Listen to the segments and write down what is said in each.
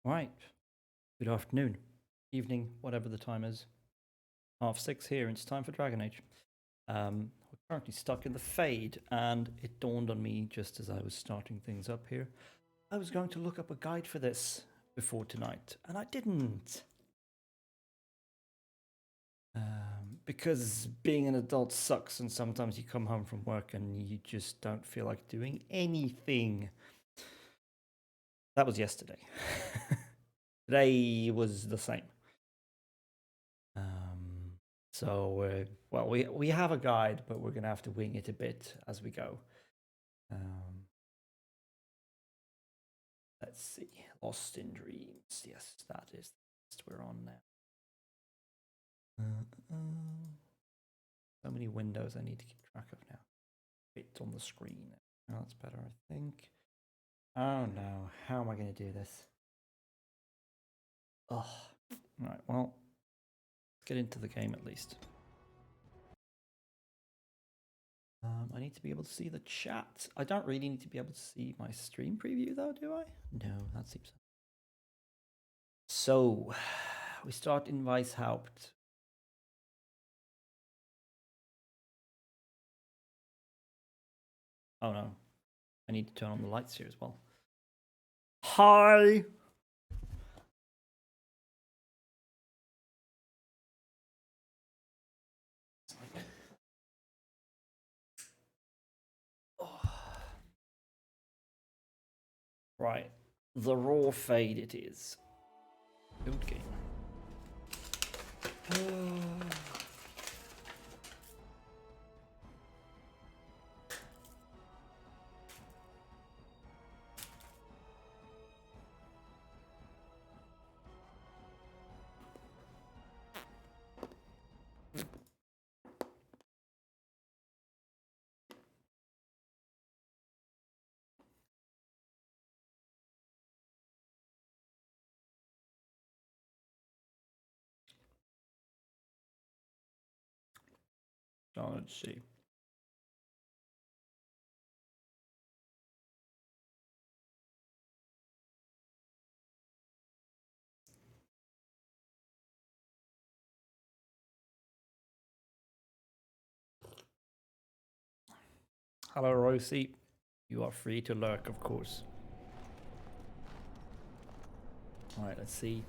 Right. Good afternoon, evening, whatever the time is. 6:30 here, and it's time for Dragon Age. We're currently stuck in the Fade, and it dawned on me just as I was starting things up here. I was going to look up a guide for this before tonight, and I didn't. Because being an adult sucks, and sometimes you come home from work and you just don't feel like doing anything. That was yesterday. Today was the same. Well, we have a guide, but we're gonna have to wing it a bit as we go. Um, let's see, Lost in Dreams. Yes, that is the list we're on now. So many windows I need to keep track of now. Bit on the screen. Oh, that's better, I think. Oh no, how am I going to do this? Oh, right. Well, let's get into the game at least. I need to be able to see the chat. I don't really need to be able to see my stream preview though, do I? No, that seems. So, we start in Weishaupt. Oh no, I need to turn on the lights here as well. Hi! Right, the raw fade it is. Good game. So let's see. Hello, Rosie. You are free to lurk, of course. Alright, let's see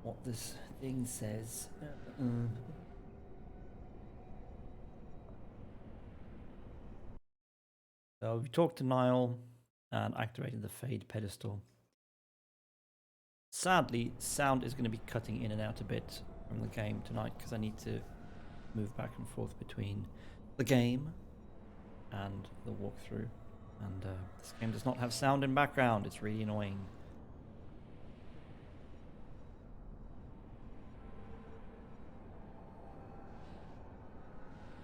what this thing says. So we talked to Niall and activated the Fade pedestal. Sadly, sound is going to be cutting in and out a bit from the game tonight because I need to move back and forth between the game and the walkthrough. And this game does not have sound in background. It's really annoying.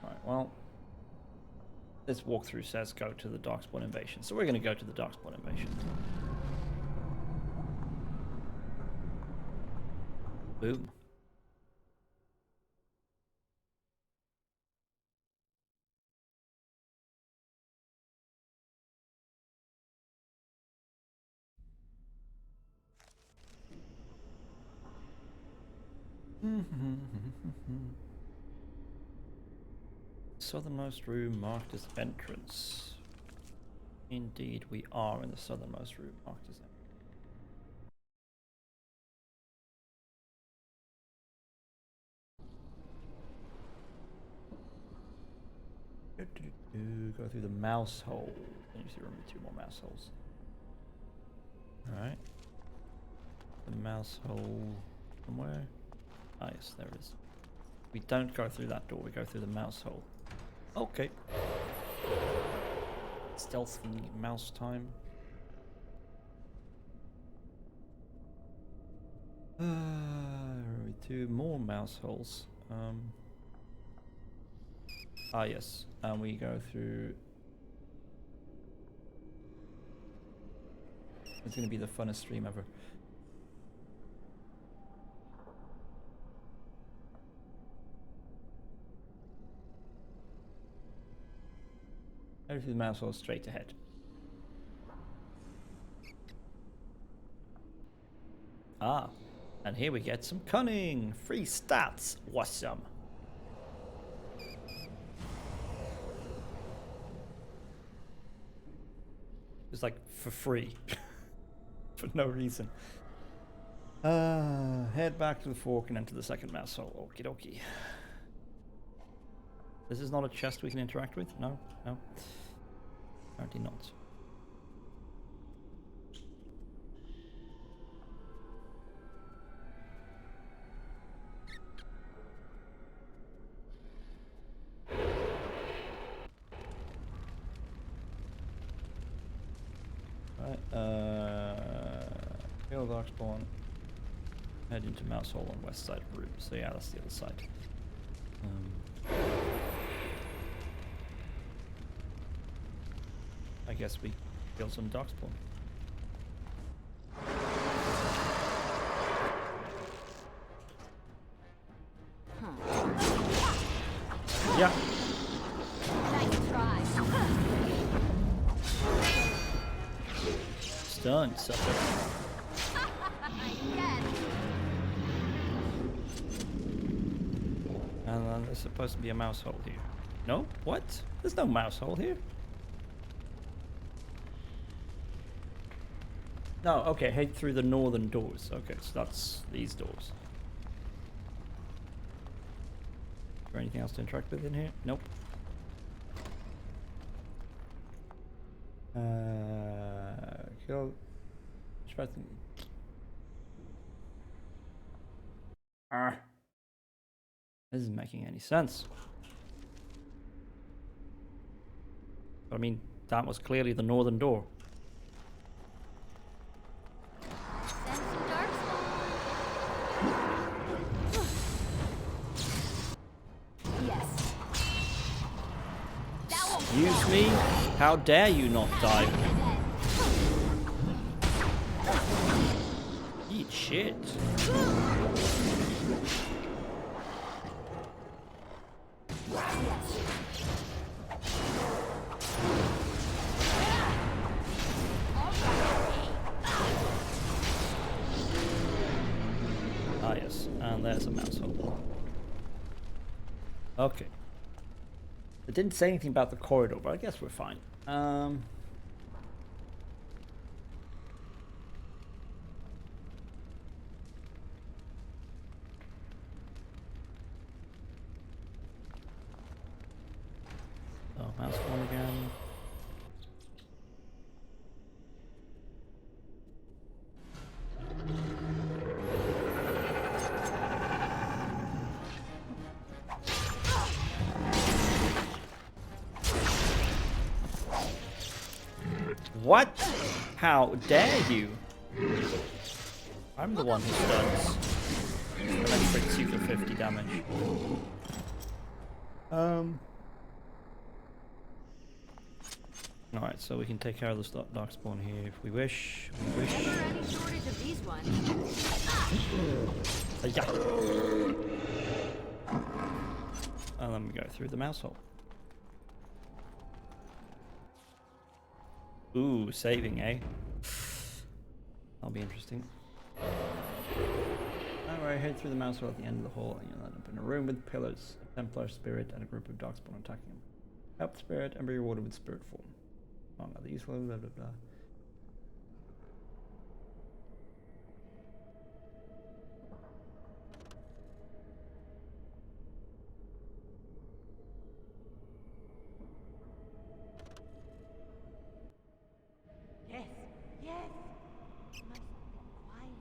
Right, well, this walkthrough says go to the Darkspawn Invasion. So we're going to go to the Darkspawn Invasion. Boom. Southernmost room marked as entrance. Indeed, we are in the southernmost room marked as entrance. Go through the mouse hole. Then you see remember 2 more mouse holes. Alright. The mouse hole somewhere. Ah yes, there it is. We don't go through that door, we go through the mouse hole. Okay. Stealthy mouse time. 2 more mouse holes. Ah yes, and we go through. It's gonna be the funnest stream ever. Go through the mouse hole straight ahead. Ah, and here we get some cunning. Free stats. Awesome. It's like for free. For no reason. Head back to the fork and enter the second mouse hole. Okie dokie. This is not a chest we can interact with? No? No? Apparently not. Right, kill Darkspawn. Head into mouse hole on west side of room. So yeah, that's the other side. I guess we kill some Darkspawn. Yeah. Nice try. Stunned, sucker. Yes. And then there's supposed to be a mouse hole here. No? What? There's no mouse hole here. No, okay, head through the northern doors. Okay, so that's these doors. Is there anything else to interact with in here? Nope. Kill. This isn't making any sense. But I mean, that was clearly the northern door. Send some Darkspawn. Yes. That won't Excuse me? How dare you not die? Eat shit. Ah yes, and there's a mouse hole. Okay. It didn't say anything about the corridor, but I guess we're fine. Oh, mouse one again. What? How dare you? I'm the one who stuns. Electrics you for 50 damage. Alright, so we can take care of the Darkspawn here if we wish. We wish. Never any shortage of these ones. Yeah. And then we go through the mouse hole. Ooh, saving, eh? That'll be interesting. Alright, head through the mouse hole at the end of the hall and you'll end up in a room with pillars, a Templar spirit, and a group of Darkspawn attacking him. Help the spirit and be rewarded with spirit form. Among other useful, blah blah blah. Yes, yes. You must be quiet.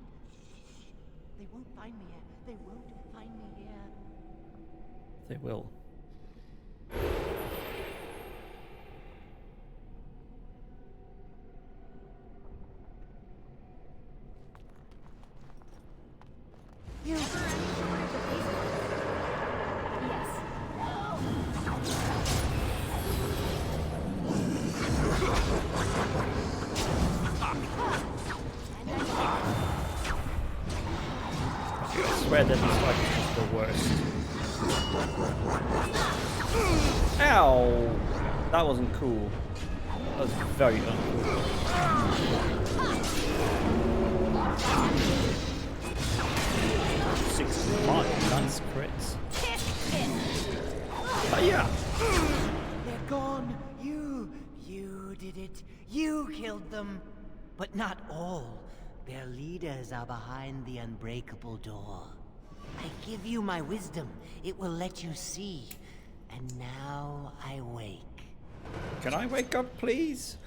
They won't find me here. They won't find me here. They will. Never any shortage of these ones. Yes. I swear that this fight is just the worst. Ow! That wasn't cool. That was very uncool. You killed them. But not all. Their leaders are behind the unbreakable door. I give you my wisdom. It will let you see. And now I wake. Can I wake up, please?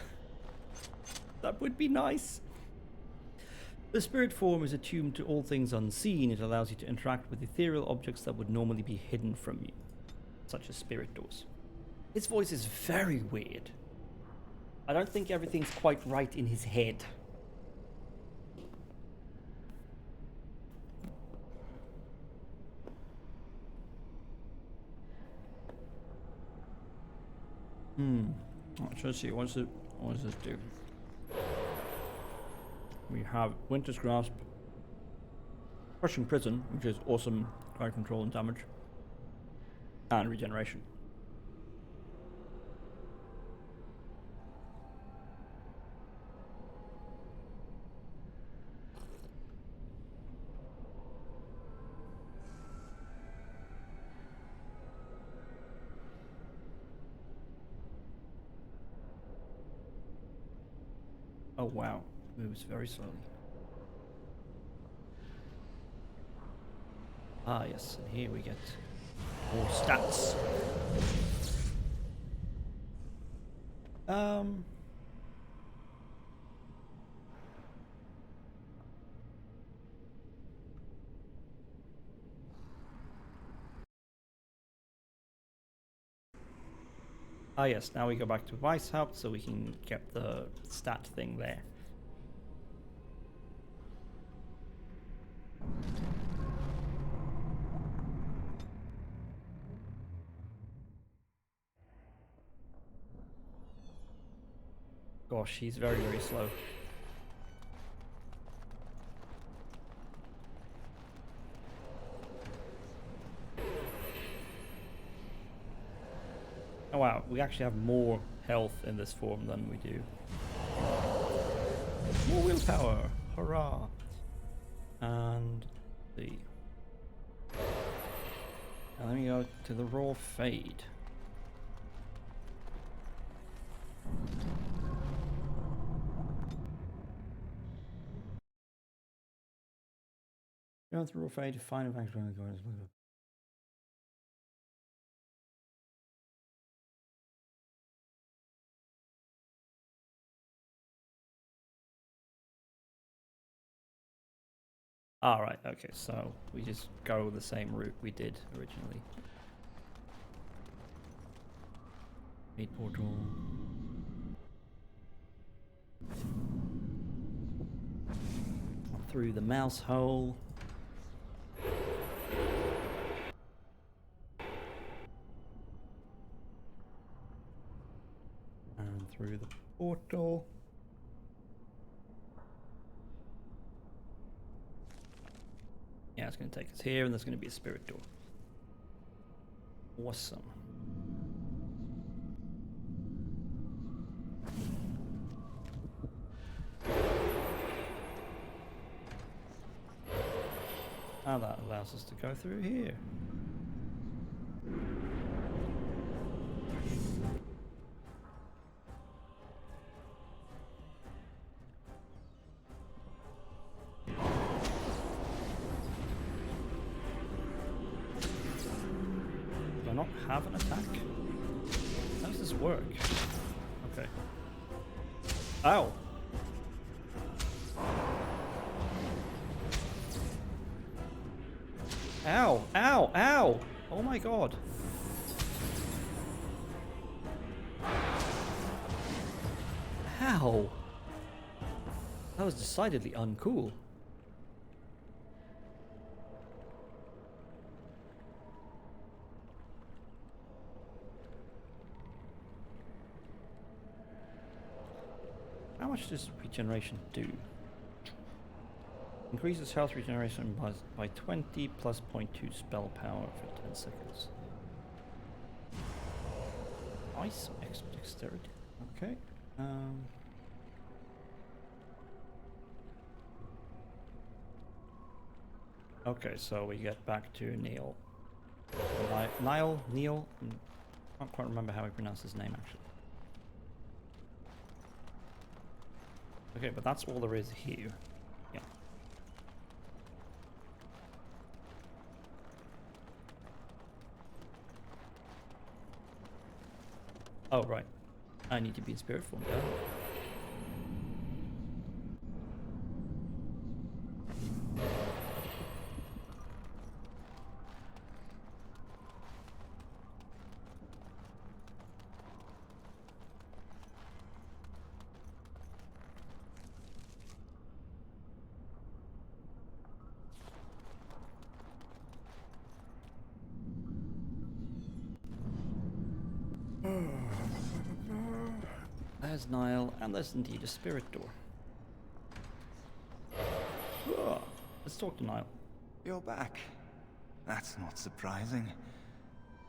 That would be nice. The spirit form is attuned to all things unseen. It allows you to interact with ethereal objects that would normally be hidden from you, such as spirit doors. His voice is very weird. I don't think everything's quite right in his head. Let's see, what does this do? We have Winter's Grasp, Crushing Prison, which is awesome crowd control and damage, and regeneration. Oh wow, moves very slowly. Ah yes, and here we get more stats. Ah yes, now we go back to Weishaupt so we can get the stat thing there. Gosh, he's very, very slow. Oh wow, we actually have more health in this form than we do. More willpower! Hurrah! And the... Now let me go to the raw fade. Go through raw fade to find a background. Alright, okay, so we just go the same route we did originally. Meat portal. Through the mouse hole. And through the portal. Yeah, it's going to take us here, and there's going to be a spirit door. Awesome. Now that allows us to go through here. Do I not have an attack? How does this work? Okay. Ow! Ow! Ow! Ow! Oh my god! Ow! That was decidedly uncool. How much does regeneration do? Increases health regeneration by 20 plus 0.2 spell power for 10 seconds. Nice, extra dexterity. Okay. Okay, so we get back to Neil. Neil? I can't quite remember how he pronounced his name actually. Okay, but that's all there is here. Yeah. Oh, right. I need to be in spirit form, yeah. There's Nile, and there's indeed a spirit door. Ah, let's talk to Nile. You're back. That's not surprising.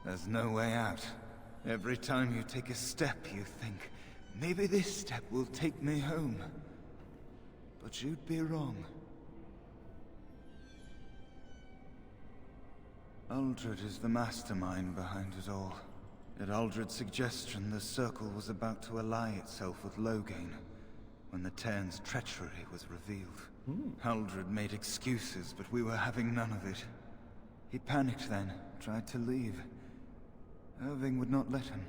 There's no way out. Every time you take a step, you think, maybe this step will take me home. But you'd be wrong. Uldred is the mastermind behind it all. At Uldred's suggestion, the Circle was about to ally itself with Loghain when the Terns' treachery was revealed. Uldred made excuses, but we were having none of it. He panicked then, tried to leave. Irving would not let him.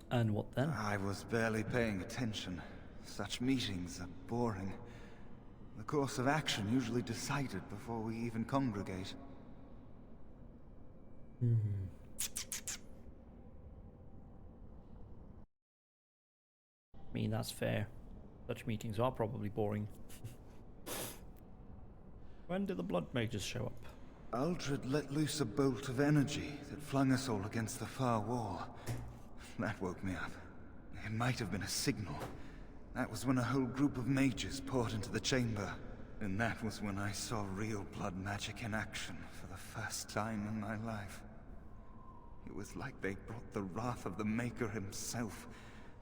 And what then? I was barely paying attention. Such meetings are boring. The course of action usually decided before we even congregate. I mean, that's fair. Such meetings are probably boring. When did the Blood Mages show up? Uldred let loose a bolt of energy that flung us all against the far wall. That woke me up. It might have been a signal. That was when a whole group of mages poured into the chamber. And that was when I saw real blood magic in action for the first time in my life. It was like they brought the wrath of the Maker himself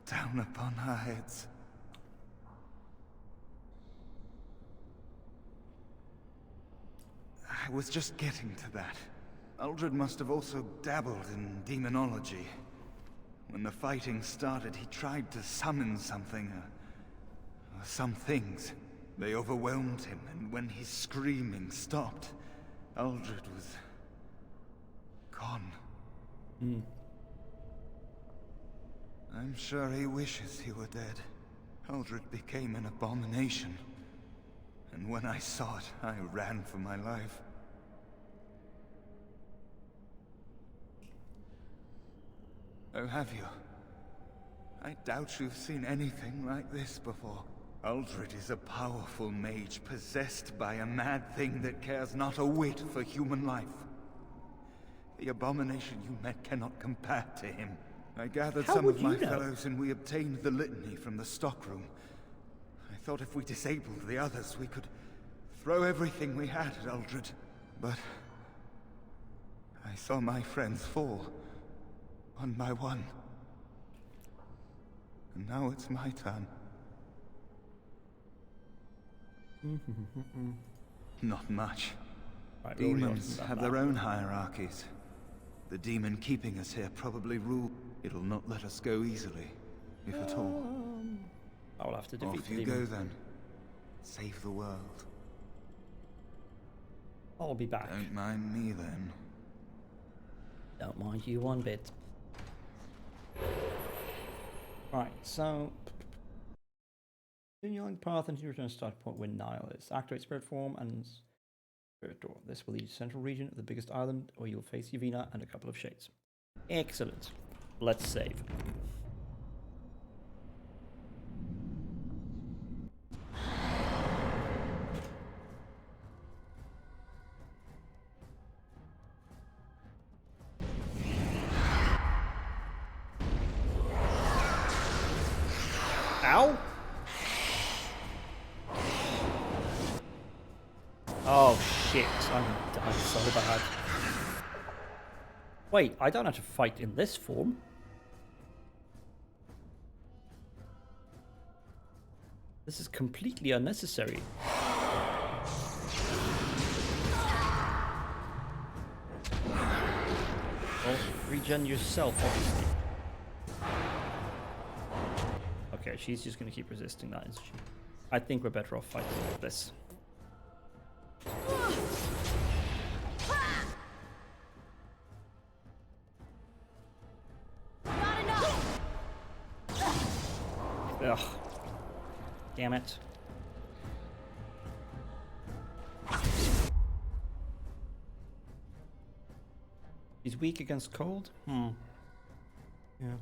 down upon our heads. I was just getting to that. Uldred must have also dabbled in demonology. When the fighting started, he tried to summon something, or some things. They overwhelmed him, and when his screaming stopped, Uldred was gone. I'm sure he wishes he were dead. Uldred became an abomination. And when I saw it, I ran for my life. Oh, have you? I doubt you've seen anything like this before. Uldred is a powerful mage possessed by a mad thing that cares not a whit for human life. The abomination you met cannot compare to him. I gathered How some would of my you know? fellows and we obtained the litany from the stockroom. I thought if we disabled the others, we could throw everything we had at Uldred. But I saw my friends fall, one by one. And now it's my turn. Not much. Right, we're already on Demons that have map. their own hierarchies. The demon keeping us here probably rule. It'll not let us go easily, if at all. I will have to defeat Off the you demon. go then. Save the world. I'll be back. Don't mind me then. Don't mind you one bit. Right, so continue along the path until you return to start point where Nile is. Activate spirit form and spirit door. This will lead you to the central region of the biggest island, where you'll face Yavina and a couple of shades. Excellent. Let's save. Ow! Oh shit, I'm so bad. Wait, I don't have to fight in this form. This is completely unnecessary. Well, regen yourself, obviously. Okay, she's just going to keep resisting that, isn't she? I think we're better off fighting like this. Not enough. Ugh. Damn it. He's weak against cold? Yeah.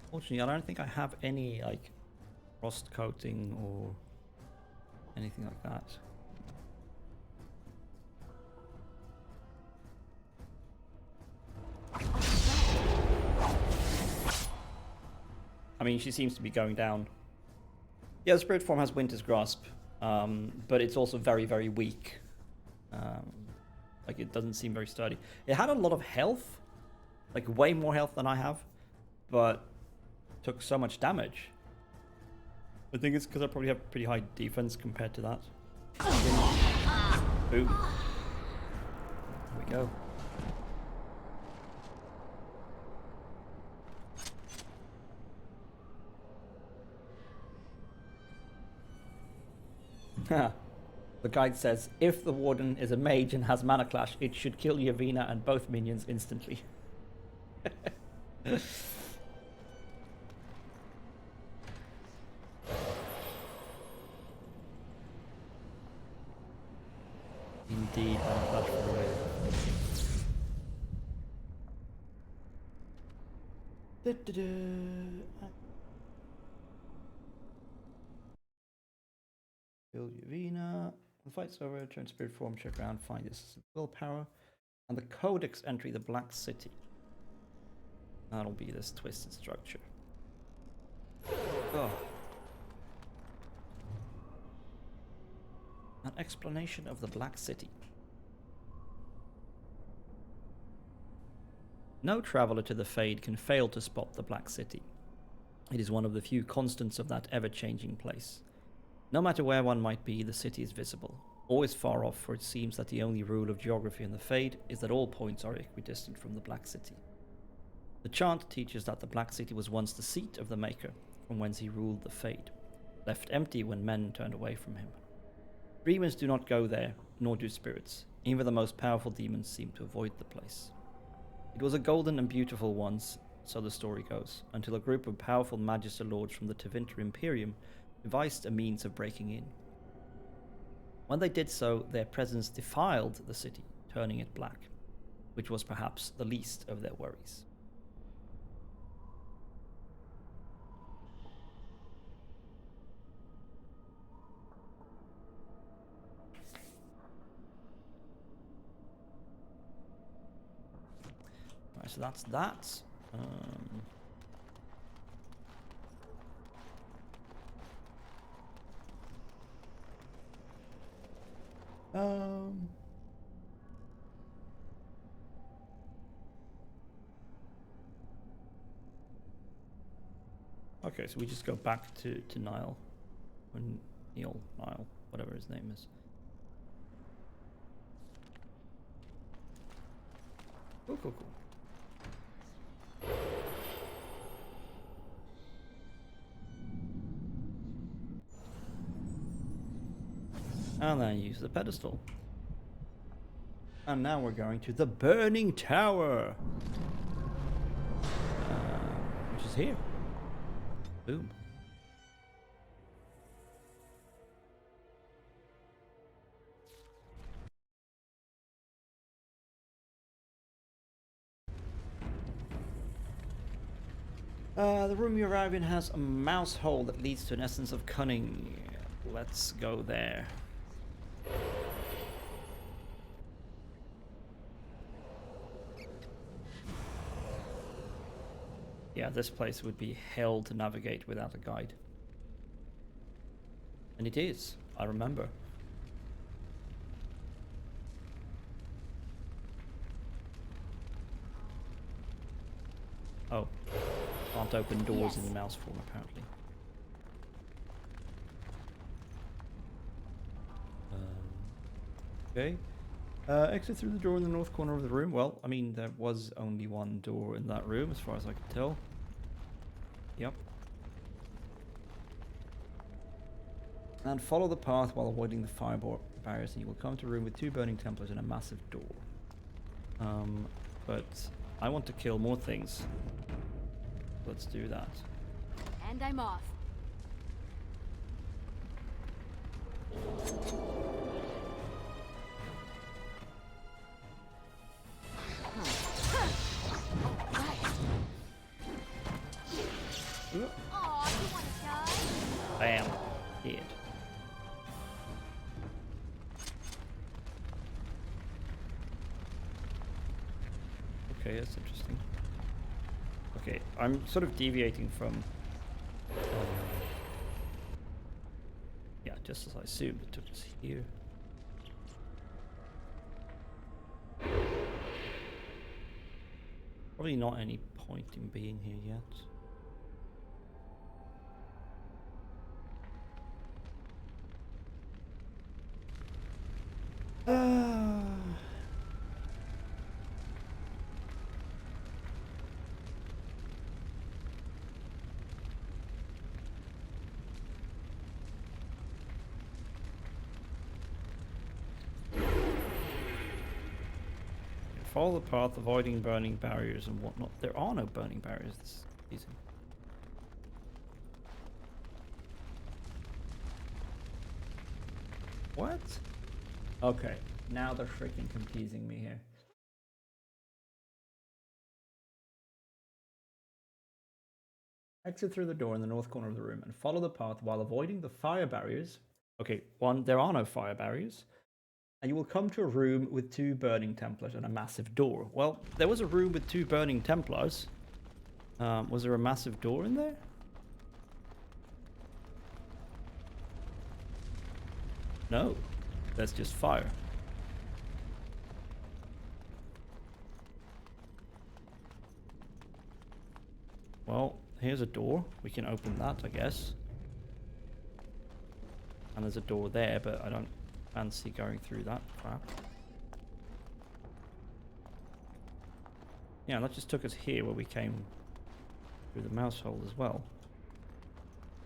Fortunately, I don't think I have any, like, frost coating or anything like that. I mean, she seems to be going down. Yeah, the spirit form has Winter's Grasp, but it's also very, very weak. Like, it doesn't seem very sturdy. It had a lot of health, like way more health than I have, but took so much damage. I think it's because I probably have pretty high defense compared to that. Boom. There we go. The guide says, if the warden is a mage and has mana clash, it should kill Yavina and both minions instantly. Indeed, I'm glad for the way. Kill Yavina. The fight's over, turn spirit form, check around, find this willpower. And the codex entry, the Black City. That'll be this twisted structure. Oh. An explanation of the Black City. No traveler to the Fade can fail to spot the Black City. It is one of the few constants of that ever-changing place. No matter where one might be, the city is visible. Always far off, for it seems that the only rule of geography in the Fade is that all points are equidistant from the Black City. The chant teaches that the Black City was once the seat of the Maker, from whence he ruled the Fade, left empty when men turned away from him. Demons do not go there, nor do spirits. Even the most powerful demons seem to avoid the place. It was a golden and beautiful once, so the story goes, until a group of powerful Magister Lords from the Tevinter Imperium devised a means of breaking in. When they did so, their presence defiled the city, turning it black, which was perhaps the least of their worries. Right, so that's that. Okay, so we just go back to Nile, or Nile, whatever his name is. Cool, cool, cool. And then use the pedestal. And now we're going to the Burning Tower, which is here. Boom. The room you arrive in has a mouse hole that leads to an essence of cunning. Let's go there. Yeah, this place would be hell to navigate without a guide. And it is, I remember. Oh, can't open doors in the mouse form apparently. Okay. Exit through the door in the north corner of the room. Well, I mean, there was only one door in that room, as far as I could tell. Yep. And follow the path while avoiding the fire barriers, and you will come to a room with 2 burning Templars and a massive door. But I want to kill more things. Let's do that. And I'm off. Aw, you wanna die? Bam. Dead. Okay, that's interesting. Okay, I'm sort of deviating from... yeah, just as I assumed, it took us here. Probably not any point in being here yet. Follow the path, avoiding burning barriers and whatnot. There are no burning barriers. This is easy. What? Okay, now they're freaking confusing me here. Exit through the door in the north corner of the room and follow the path while avoiding the fire barriers. Okay, 1, there are no fire barriers. And you will come to a room with 2 burning Templars and a massive door. Well, there was a room with 2 burning Templars. Was there a massive door in there? No, that's just fire. Well, here's a door. We can open that, I guess. And there's a door there, but I don't fancy going through that crap. Yeah, that just took us here where we came through the mouse hole as well.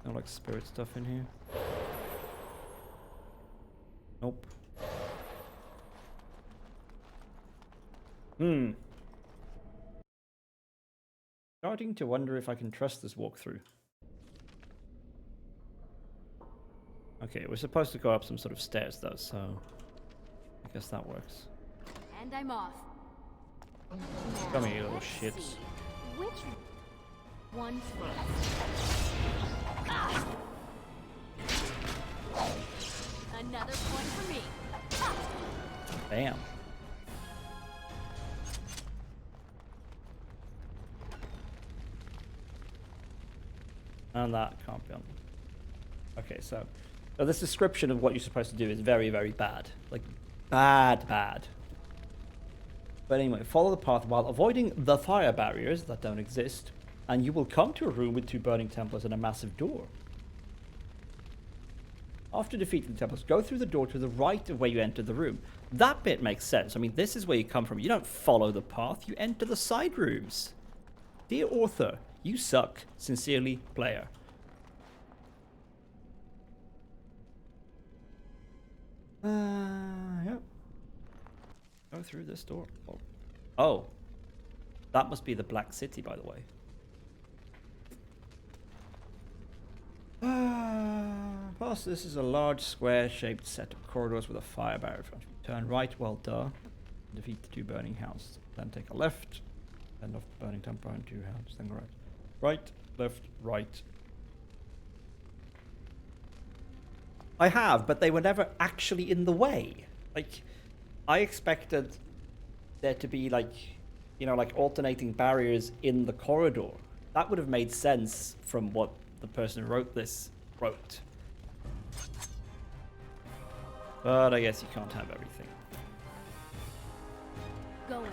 No like spirit stuff in here. Nope. Starting to wonder if I can trust this walkthrough. Okay, we're supposed to go up some sort of stairs though, so I guess that works. And I'm off. Come here, you little Let's shits. see. Which one first? Another point for me. Bam. And that can't be on. Okay, so this description of what you're supposed to do is very, very bad. Like, bad. But anyway, follow the path while avoiding the fire barriers that don't exist, and you will come to a room with 2 burning Templars and a massive door. After defeating the Templars, go through the door to the right of where you entered the room. That bit makes sense. I mean, this is where you come from. You don't follow the path, you enter the side rooms. Dear author, you suck. Sincerely, player. Yep. Go through this door. Oh. That must be the Black City, by the way. Past this is a large square-shaped set of corridors with a fire barrier in front of you. Turn right, well, duh. Defeat the 2 burning houses. Then take a left. End off the burning temple and 2 houses. Then go right. Right, left, right. I have, but they were never actually in the way. Like, I expected there to be, like, you know, like alternating barriers in the corridor. That would have made sense from what the person who wrote this wrote. But I guess you can't have everything. Going.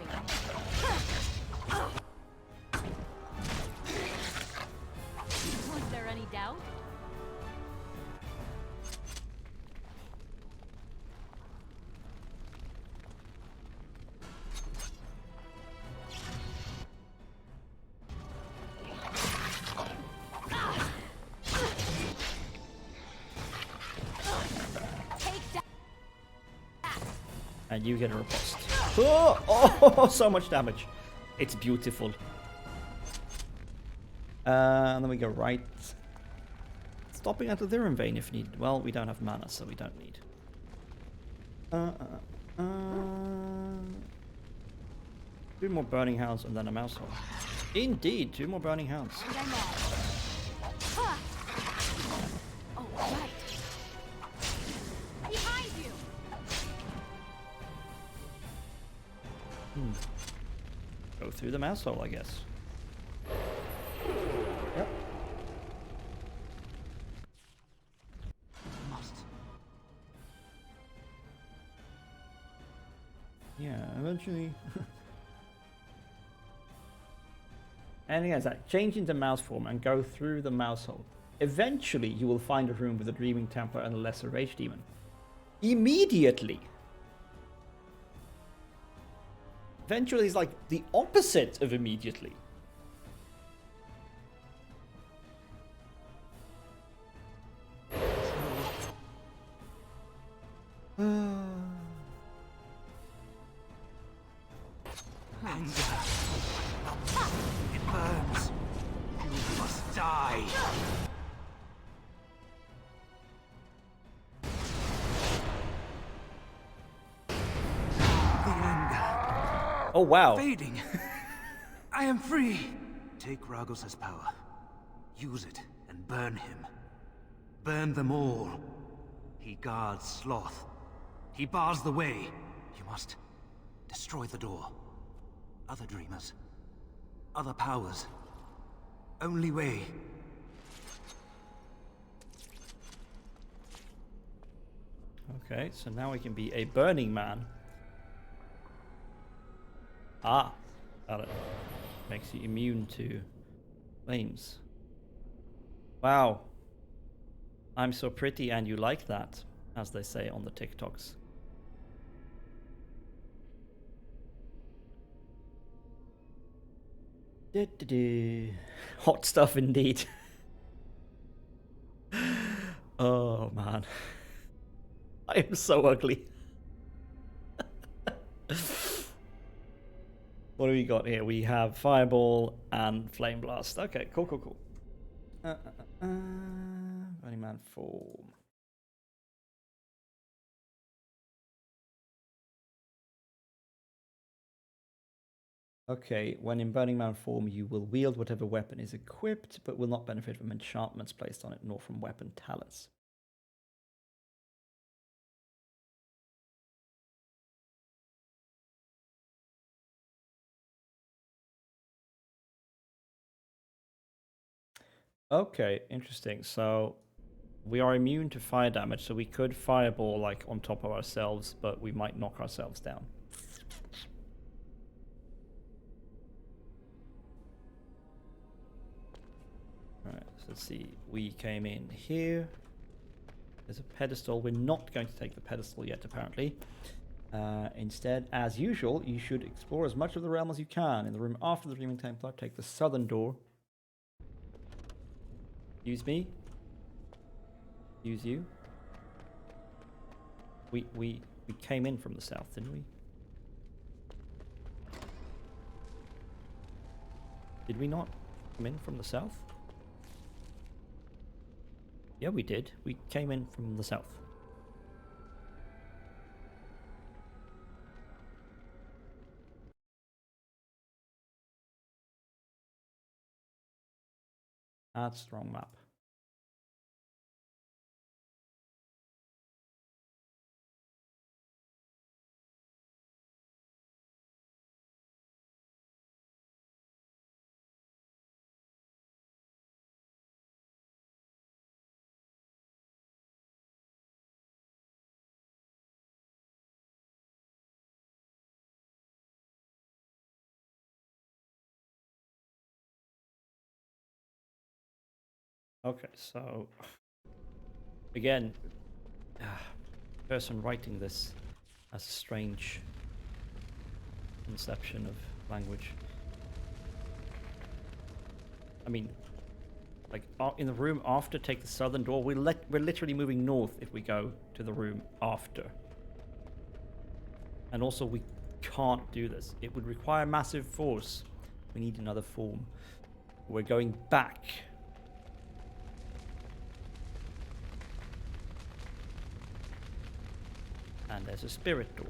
Was there any doubt? And you get a riposte. Oh, oh, so much damage. It's beautiful. And then we go right. Stopping at the Lyran Vein if needed. Well, we don't have mana, so we don't need. 2 more Burning Hounds and then a Mouse Hole. Indeed, 2 more Burning Hounds. And I'm off. Huh. Oh, right. Behind you! Go through the Mouse Hole, I guess. Yep. Must. Yeah, eventually. And again, it's like change into mouse form and go through the mouse hole. Eventually, you will find a room with a Dreaming Templar and a Lesser Rage Demon. Immediately. Eventually is like the opposite of immediately. Anger. It burns. You must die. The anger. Oh wow. Fading. I am free. Take Ragos' power. Use it and burn him. Burn them all. He guards Sloth. He bars the way. You must destroy the door. Other dreamers. Other powers. Only way. Okay, so now we can be a Burning Man. Ah, got it. Makes you immune to flames. Wow. I'm so pretty and you like that, as they say on the TikToks. Hot stuff indeed. Oh man. I am so ugly. What do we got here? We have Fireball and Flame Blast. Okay, cool, cool, cool. Burning Man form. Okay, when in Burning Man form, you will wield whatever weapon is equipped, but will not benefit from enchantments placed on it, nor from weapon talents. Okay, interesting. So we are immune to fire damage, so we could fireball like on top of ourselves, but we might knock ourselves down. Alright, so let's see. We came in here. There's a pedestal. We're not going to take the pedestal yet, apparently. Instead, as usual, you should explore as much of the realm as you can. In the room after the Dreaming Templar, take the southern door. Use me. Use you. We came in from the south, didn't we? Did we not come in from the south? Yeah, we did. We came in from the south. That's the wrong map. Okay, so again, person writing this has a strange conception of language. I mean, like in the room after, take the southern door. We're literally moving north if we go to the room after. And also, we can't do this. It would require massive force. We need another form. We're going back. And there's a spirit door.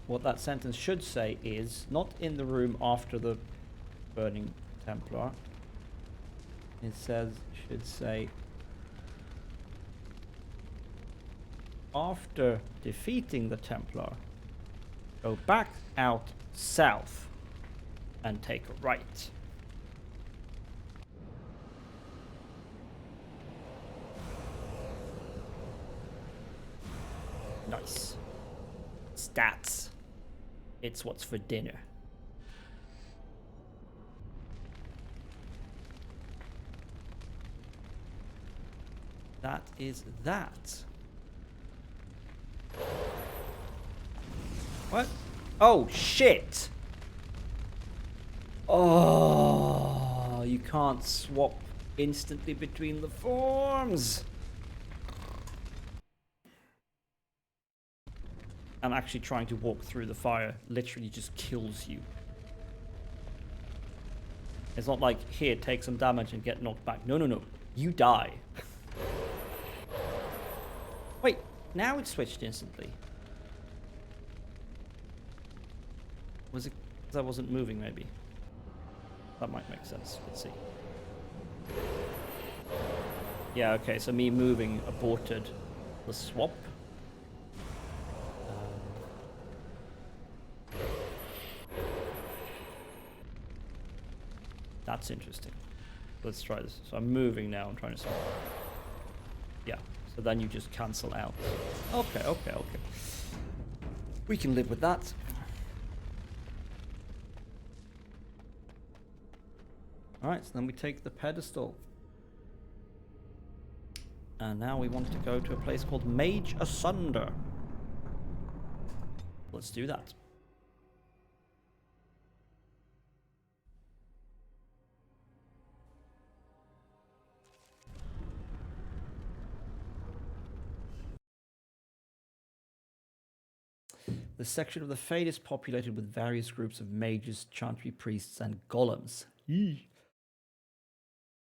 What that sentence should say is, not in the room after the burning Templar. It should say, after defeating the Templar, go back out south and take a right. Nice. Stats. It's what's for dinner. That is that. What? Oh, shit! Oh, you can't swap instantly between the forms. And actually trying to walk through the fire literally just kills you. It's not like, here, take some damage and get knocked back. No, no, no. You die. Wait, now it switched instantly. Was it because I wasn't moving, maybe? That might make sense. Let's see. Yeah, okay, so me moving aborted the swap. That's interesting. Let's try this. So I'm moving now. I'm trying to swap. Yeah. So then you just cancel out. Okay, okay, okay. We can live with that. Alright, so then we take the pedestal. And now we want to go to a place called Mage Asunder. Let's do that. The section of the Fade is populated with various groups of mages, chantry priests, and golems. Yee.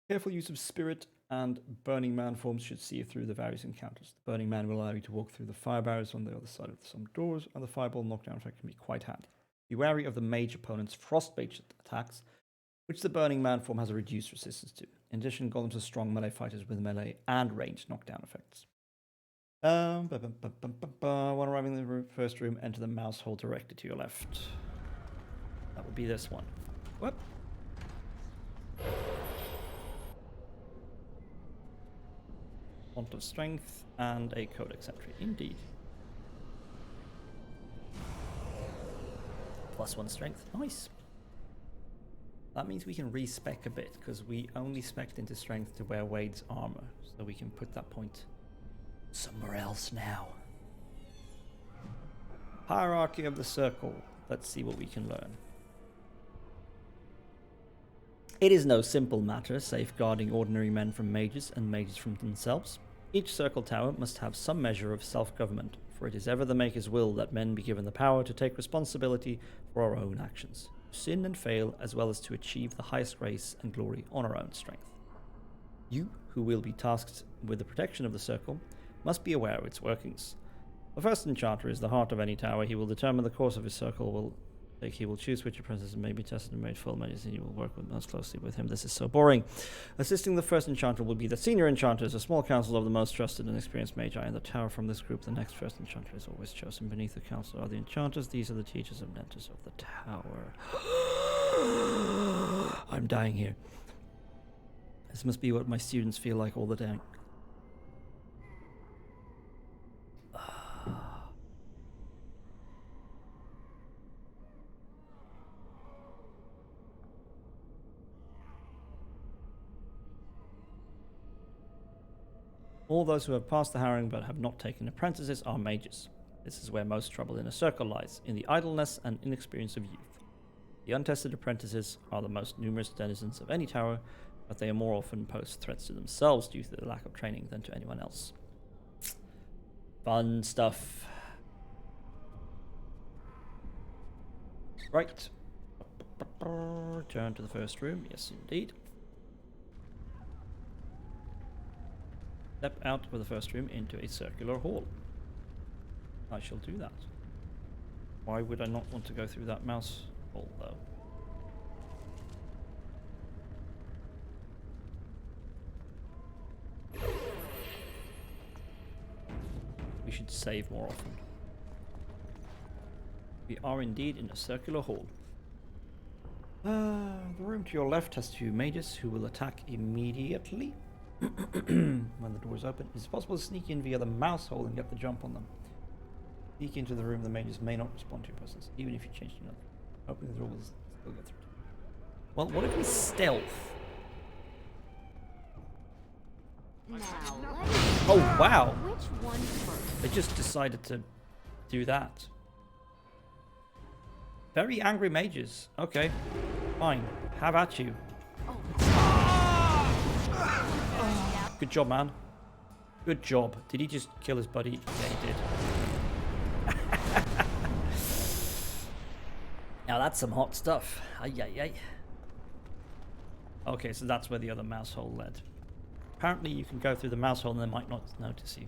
Careful use of spirit and Burning Man forms should see you through the various encounters. The Burning Man will allow you to walk through the fire barriers on the other side of some doors, and the fireball knockdown effect can be quite handy. Be wary of the mage opponent's frostbait attacks, which the Burning Man form has a reduced resistance to. In addition, golems are strong melee fighters with melee and ranged knockdown effects. When arriving in the first room, enter the mouse hole directly to your left. That would be this one. Whoop. Font of Strength and a Codex entry. Indeed. +1 strength. Nice. That means we can respec a bit, because we only spec'd into strength to wear Wade's armor. So we can put that point somewhere else now. Hierarchy of the Circle. Let's see what we can learn. It is no simple matter safeguarding ordinary men from mages and mages from themselves. Each circle tower must have some measure of self-government, for it is ever the Maker's will that men be given the power to take responsibility for our own actions, to sin and fail, as well as to achieve the highest grace and glory on our own strength. You, who will be tasked with the protection of the circle, must be aware of its workings. The first enchanter is the heart of any tower. He will determine the course of his circle. He will choose which apprentices may be tested and made full mages, and you will work most closely with him. This is so boring. Assisting the first enchanter will be the senior enchanters, a small council of the most trusted and experienced magi in the tower. From this group, the next first enchanter is always chosen. Beneath the council are the enchanters. These are the teachers and mentors of the tower. I'm dying here. This must be what my students feel like all the time. All those who have passed the harrowing but have not taken apprentices are mages. This is where most trouble in a circle lies, in the idleness and inexperience of youth. The untested apprentices are the most numerous denizens of any tower, but they more often pose threats to themselves due to their lack of training than to anyone else. Fun stuff. Right. Turn to the first room. Yes, indeed. Step out of the first room into a circular hall. I shall do that. Why would I not want to go through that mouse hole, though? We should save more often. We are indeed in a circular hall. The room to your left has two mages who will attack immediately. When the door is open, it's possible to sneak in via the mouse hole and get the jump on them. Sneak into the room, the mages may not respond to your presence, even if you change to another. Opening the door will still get through. Well, what if we stealth? Now, Oh, wow! which one first? They just decided to do that. Very angry mages. Okay, fine. Have at you. Good job, man. Good job. Did he just kill his buddy? Yeah, he did. Now that's some hot stuff. Ay, ay, ay. Okay, so that's where the other mouse hole led. Apparently you can go through the mouse hole and they might not notice you.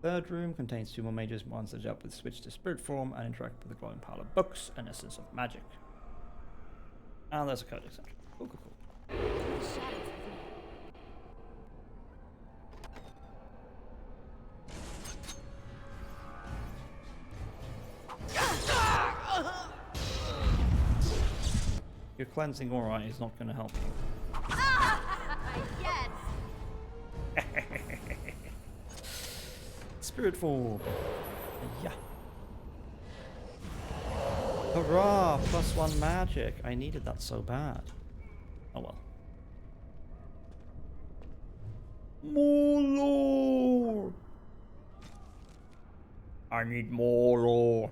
Third room contains two more mages, ones that up with switch to spirit form and interact with the glowing pile of books and essence of magic. And there's a code extension. Cool, cool, cool. Your cleansing aura is not going to help you. Yes. Spirit form. Yeah. Hurrah! +1 magic. I needed that so bad. Oh well. More lore. I need more lore.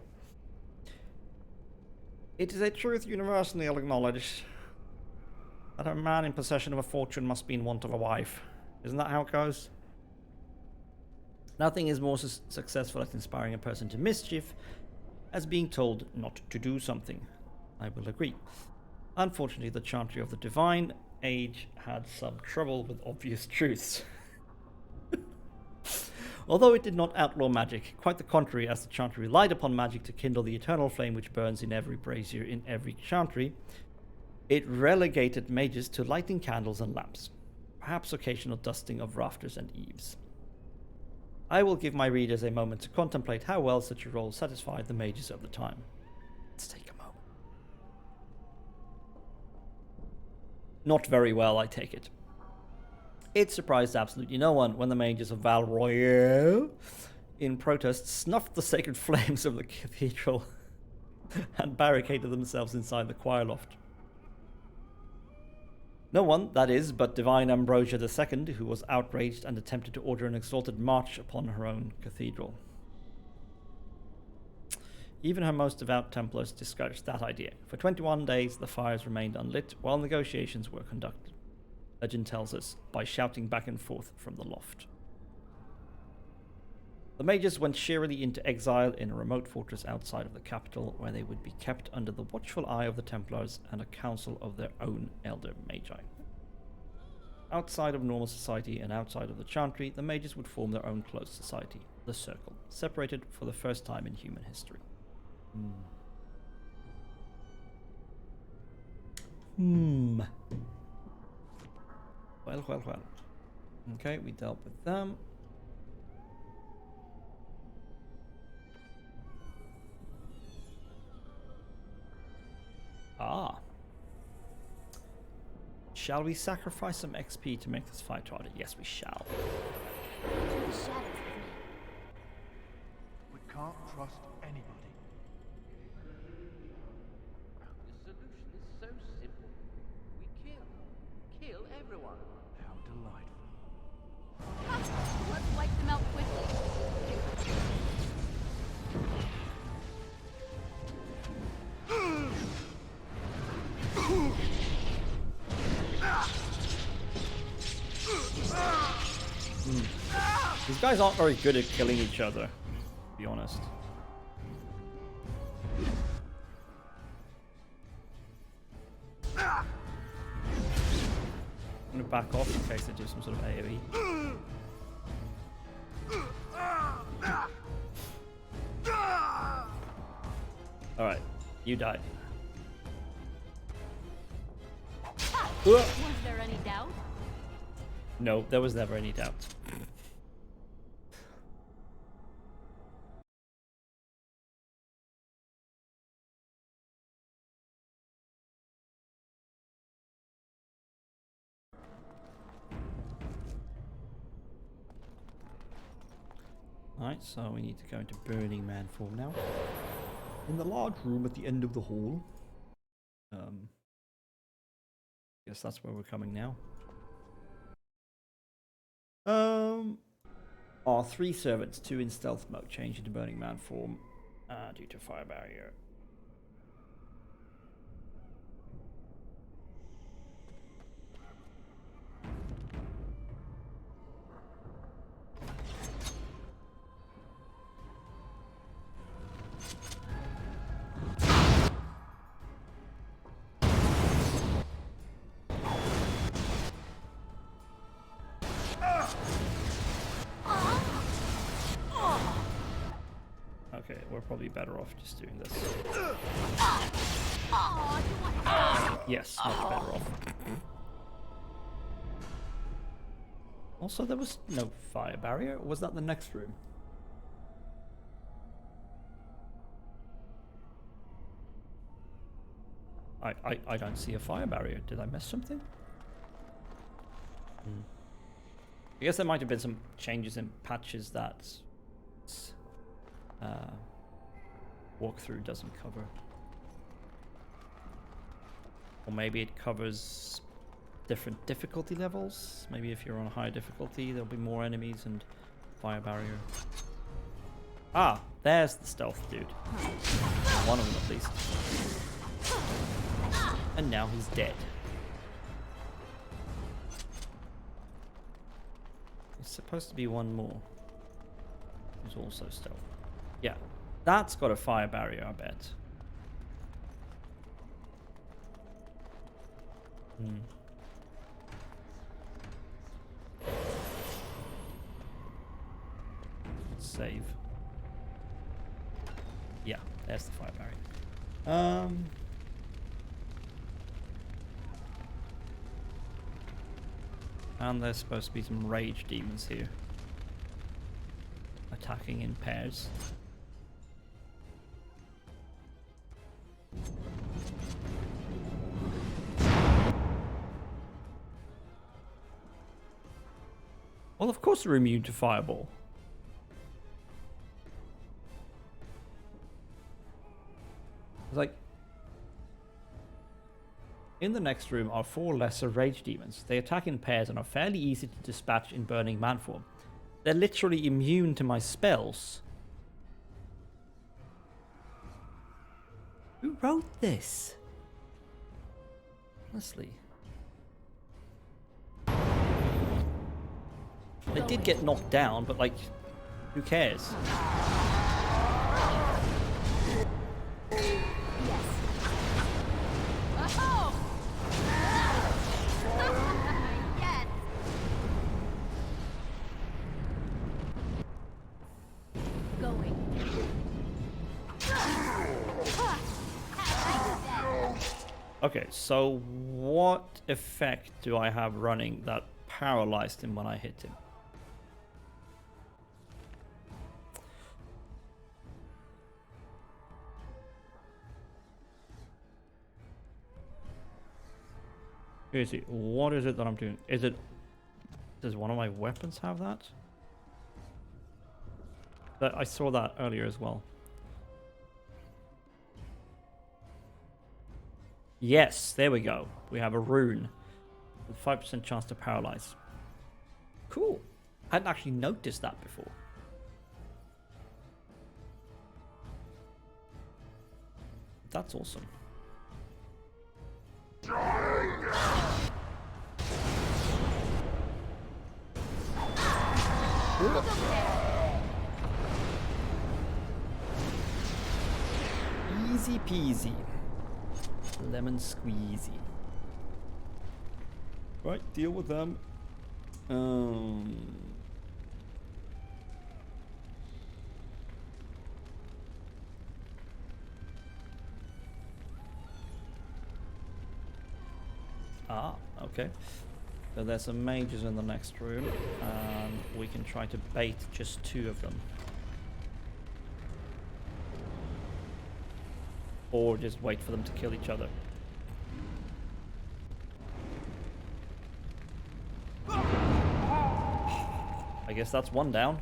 It is a truth universally acknowledged that a man in possession of a fortune must be in want of a wife. Isn't that how it goes? Nothing is more successful at inspiring a person to mischief as being told not to do something. I will agree. Unfortunately, the Chantry of the Divine Age had some trouble with obvious truths. Although it did not outlaw magic, quite the contrary, as the Chantry relied upon magic to kindle the eternal flame which burns in every brazier in every Chantry, it relegated mages to lighting candles and lamps, perhaps occasional dusting of rafters and eaves. I will give my readers a moment to contemplate how well such a role satisfied the mages of the time. Let's take a moment. Not very well, I take it. It surprised absolutely no one when the mages of Val Royeaux, in protest, snuffed the sacred flames of the cathedral and barricaded themselves inside the choir loft. No one, that is, but Divine Ambrosia II, who was outraged and attempted to order an exalted march upon her own cathedral. Even her most devout Templars discouraged that idea. For 21 days, the fires remained unlit while negotiations were conducted. Legend tells us, by shouting back and forth from the loft. The mages went cheerily into exile in a remote fortress outside of the capital, where they would be kept under the watchful eye of the Templars and a council of their own elder magi. Outside of normal society and outside of the Chantry, the mages would form their own closed society, the Circle, separated for the first time in human history. Well, well, well. Okay, we dealt with them. Ah. Shall we sacrifice some XP to make this fight harder? Yes, we shall. The shadows with me. We can't trust anybody. The solution is so simple. We kill everyone. How delightful. Let's wipe them out quickly. These guys aren't very good at killing each other, to be honest. I'm gonna back off in case they do some sort of AoE. Alright, you die. Was there any doubt? No, there was never any doubt. Alright, so we need to go into Burning Man form now. In the large room at the end of the hall. Guess that's where we're coming now. Our 3 servants, 2 in stealth mode, change into Burning Man form due to fire barrier. Okay, we're probably better off just doing this. Yes, much better off. Also, there was no fire barrier. Or was that the next room? I don't see a fire barrier. Did I miss something? I guess there might have been some changes in patches that walkthrough doesn't cover. Or maybe it covers different difficulty levels. Maybe if you're on a higher difficulty, there'll be more enemies and fire barrier. Ah, there's the stealth dude. One of them at least. And now he's dead. There's supposed to be one more. Who's also stealth. Yeah, that's got a fire barrier, I bet. Let's save. Yeah, there's the fire barrier. And there's supposed to be some rage demons here. Attacking in pairs. Well, of course they're immune to fireball. It's like, in the next room are 4 lesser rage demons. They attack in pairs and are fairly easy to dispatch in Burning Man form. They're literally immune to my spells. Who wrote this? Honestly. They did get knocked down, but like, who cares? Yes. Going. Okay, so what effect do I have running that paralyzed him when I hit him? Is it? What is it that I'm doing? Is it? Does one of my weapons have that? I saw that earlier as well. Yes, there we go. We have a rune with 5% chance to paralyze. Cool. I hadn't actually noticed that before. That's awesome. Easy peasy. Lemon squeezy. Right, deal with them. Ah, okay. So there's some mages in the next room, and we can try to bait just 2 of them. Or just wait for them to kill each other. I guess that's 1 down.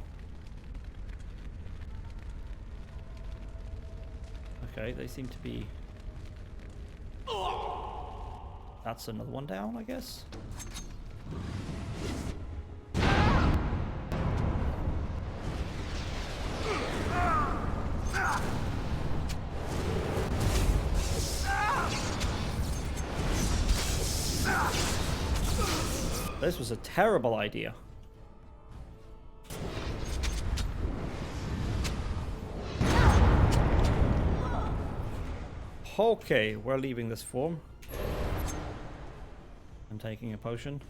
Okay, they seem to be... That's another 1 down, I guess. This was a terrible idea. Okay, we're leaving this form. I'm taking a potion.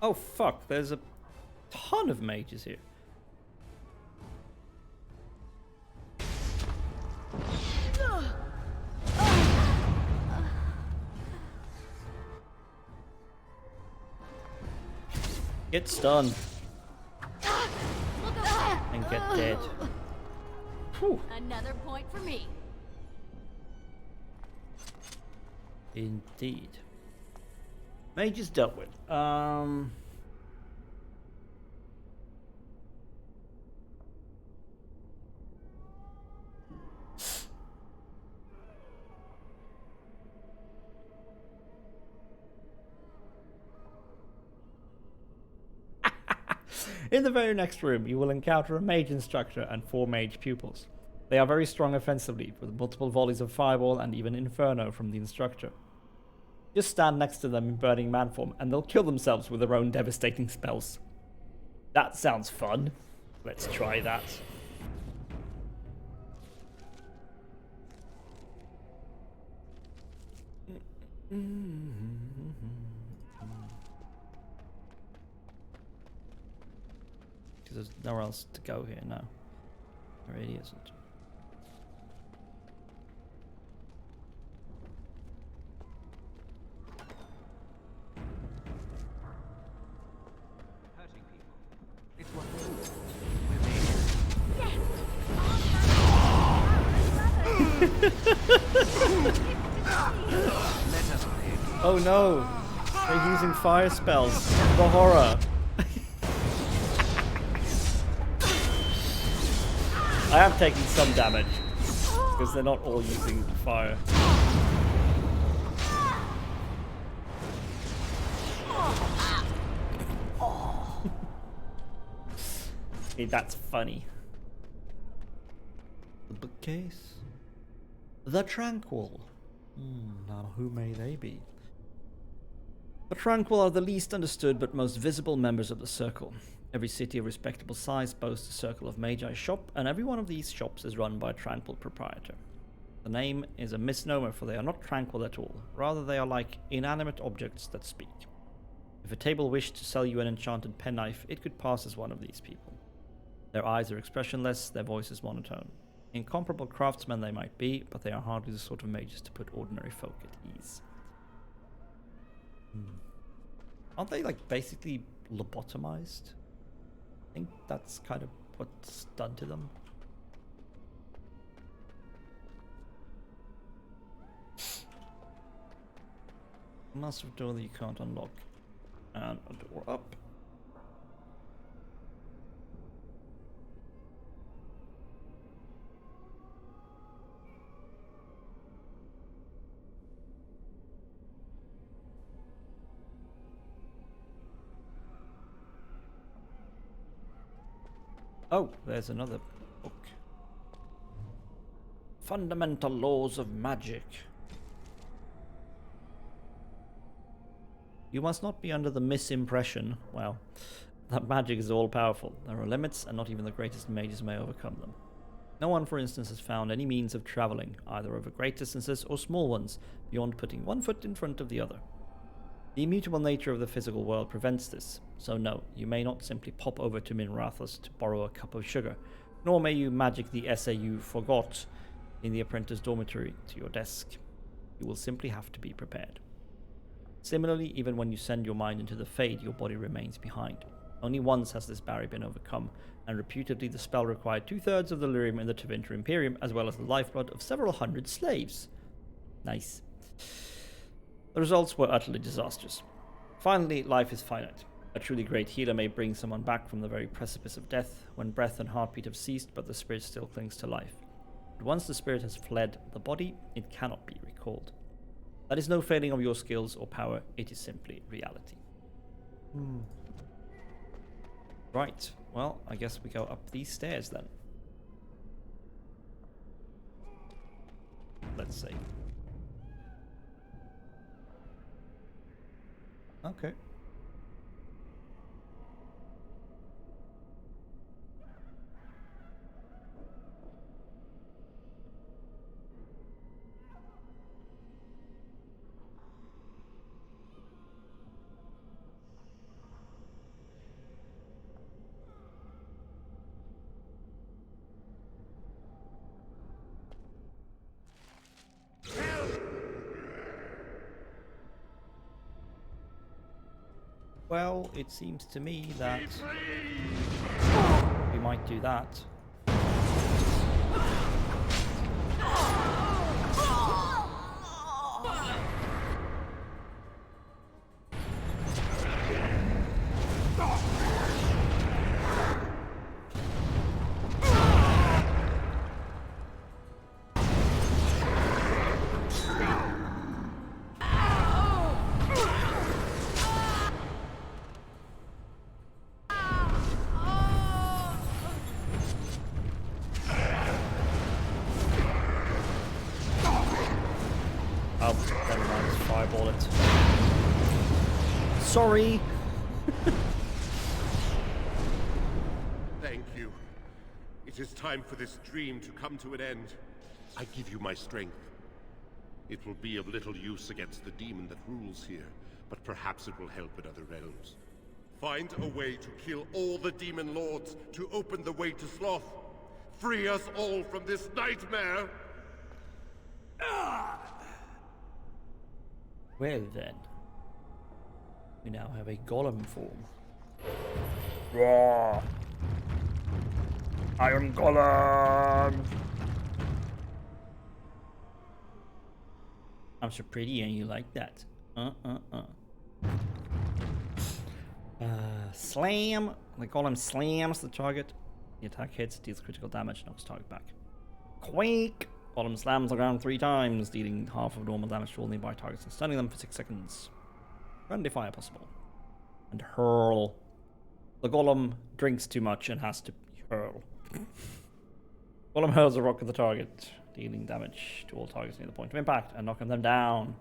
Oh fuck, there's a ton of mages here. Get stunned. And get dead. Whew. Another point for me. Indeed. Mage is dealt with. In the very next room, you will encounter a mage instructor and 4 mage pupils. They are very strong offensively, with multiple volleys of fireball and even inferno from the instructor. Just stand next to them in Burning Man form, and they'll kill themselves with their own devastating spells. That sounds fun. Let's try that. Because there's nowhere else to go here now. There really isn't. Hurting people. It's what we do. We're made. Let us play. Oh no! They're using fire spells. The horror. I am taking some damage because they're not all using fire. Hey, that's funny. The bookcase. The Tranquil. Now who may they be? The Tranquil are the least understood but most visible members of the Circle. Every city of respectable size boasts a Circle of Magi shop, and every one of these shops is run by a Tranquil proprietor. The name is a misnomer, for they are not tranquil at all. Rather, they are like inanimate objects that speak. If a table wished to sell you an enchanted penknife, it could pass as one of these people. Their eyes are expressionless, their voice is monotone. Incomparable craftsmen they might be, but they are hardly the sort of mages to put ordinary folk at ease. Aren't they, like, basically lobotomized? I think that's kind of what's done to them. Massive door that you can't unlock. And a door up. Oh, there's another book. Fundamental Laws of Magic. You must not be under the misimpression, well, that magic is all-powerful. There are limits, and not even the greatest mages may overcome them. No one, for instance, has found any means of travelling, either over great distances or small ones, beyond putting one foot in front of the other. The immutable nature of the physical world prevents this, so no, you may not simply pop over to Minrathous to borrow a cup of sugar, nor may you magic the essay you forgot in the apprentice dormitory to your desk. You will simply have to be prepared. Similarly, even when you send your mind into the Fade, your body remains behind. Only once has this barrier been overcome, and reputedly the spell required 2/3 of the lyrium in the Tevinter Imperium, as well as the lifeblood of several hundred slaves. Nice. The results were utterly disastrous. Finally, life is finite. A truly great healer may bring someone back from the very precipice of death, when breath and heartbeat have ceased, but the spirit still clings to life. But once the spirit has fled the body, it cannot be recalled. That is no failing of your skills or power, it is simply reality. Right, well, I guess we go up these stairs then. Let's see. Okay. Well, it seems to me that we might do that. Oh, never mind, it's fireball it. Sorry! Thank you. It is time for this dream to come to an end. I give you my strength. It will be of little use against the demon that rules here, but perhaps it will help in other realms. Find a way to kill all the demon lords to open the way to Sloth. Free us all from this nightmare! Well then, we now have a golem form. Raw! Iron Golem! I'm so pretty and you like that. Slam! The golem slams the target. The attack hits, deals critical damage, knocks target back. Quake! Golem slams the ground 3 times, dealing half of normal damage to all nearby targets and stunning them for 6 seconds. Friendly fire possible. And hurl. The golem drinks too much and has to hurl. Golem hurls a rock at the target, dealing damage to all targets near the point of impact and knocking them down.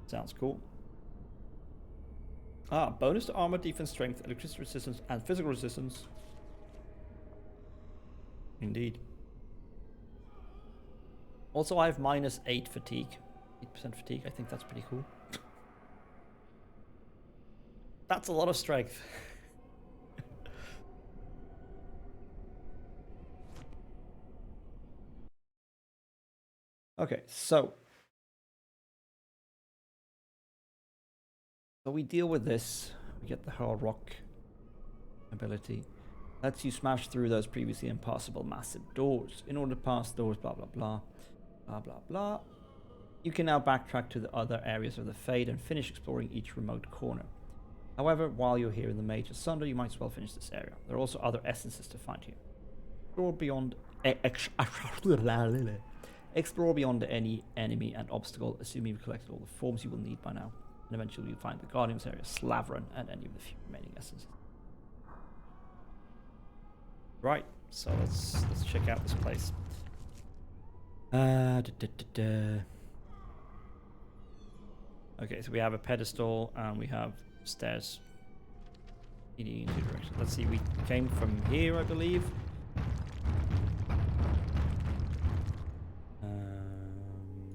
Sounds cool. Bonus to armor, defense, strength, electricity resistance, and physical resistance. Indeed. Also, I have -8 fatigue. 8% fatigue. I think that's pretty cool. That's a lot of strength. Okay, so we deal with this. We get the hurl rock ability. Lets you smash through those previously impassable massive doors. In order to pass doors, blah blah blah. Blah blah blah. You can now backtrack to the other areas of the Fade and finish exploring each remote corner. However, while you're here in the Mage Asunder, you might as well finish this area. There are also other essences to find here. Explore beyond explore beyond any enemy and obstacle, assuming you've collected all the forms you will need by now. And eventually you'll find the Guardians area, Slavron, and any of the few remaining essences. Right, so let's check out this place. Okay, so we have a pedestal and we have stairs leading in two directions. Let's see, we came from here, I believe.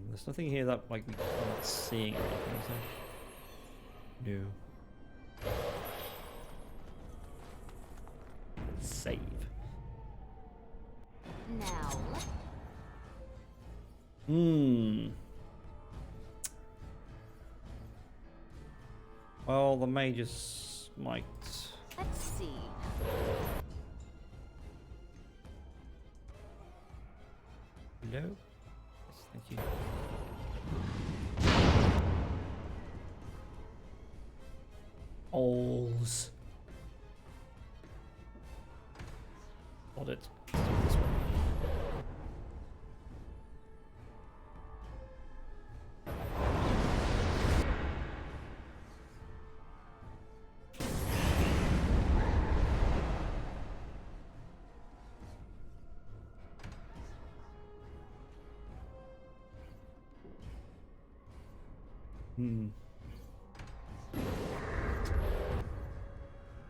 There's nothing here that like we're not seeing or anything, is there? No. Save. Now, Well, the mages might. let's see. Hello? Yes, thank you. Alls. Got it. Let's do it this way.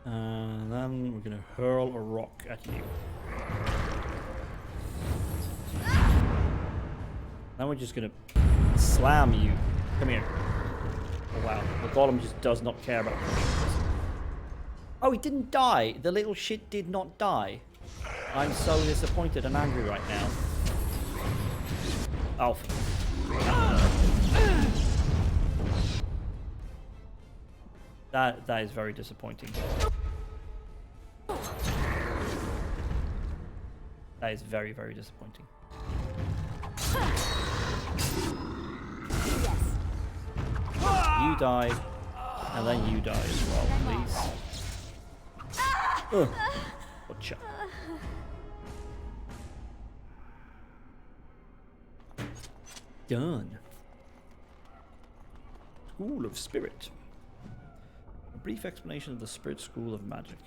And then we're gonna hurl a rock at you. Then we're just gonna slam you. Come here. Oh wow, the golem just does not care about this. Oh, he didn't die. The little shit did not die. I'm so disappointed and angry right now. Oh. That is very disappointing. That is very, very disappointing. You die, and then you die as well, please. Gotcha. Done. School of Spirit. A brief explanation of the Spirit School of Magic.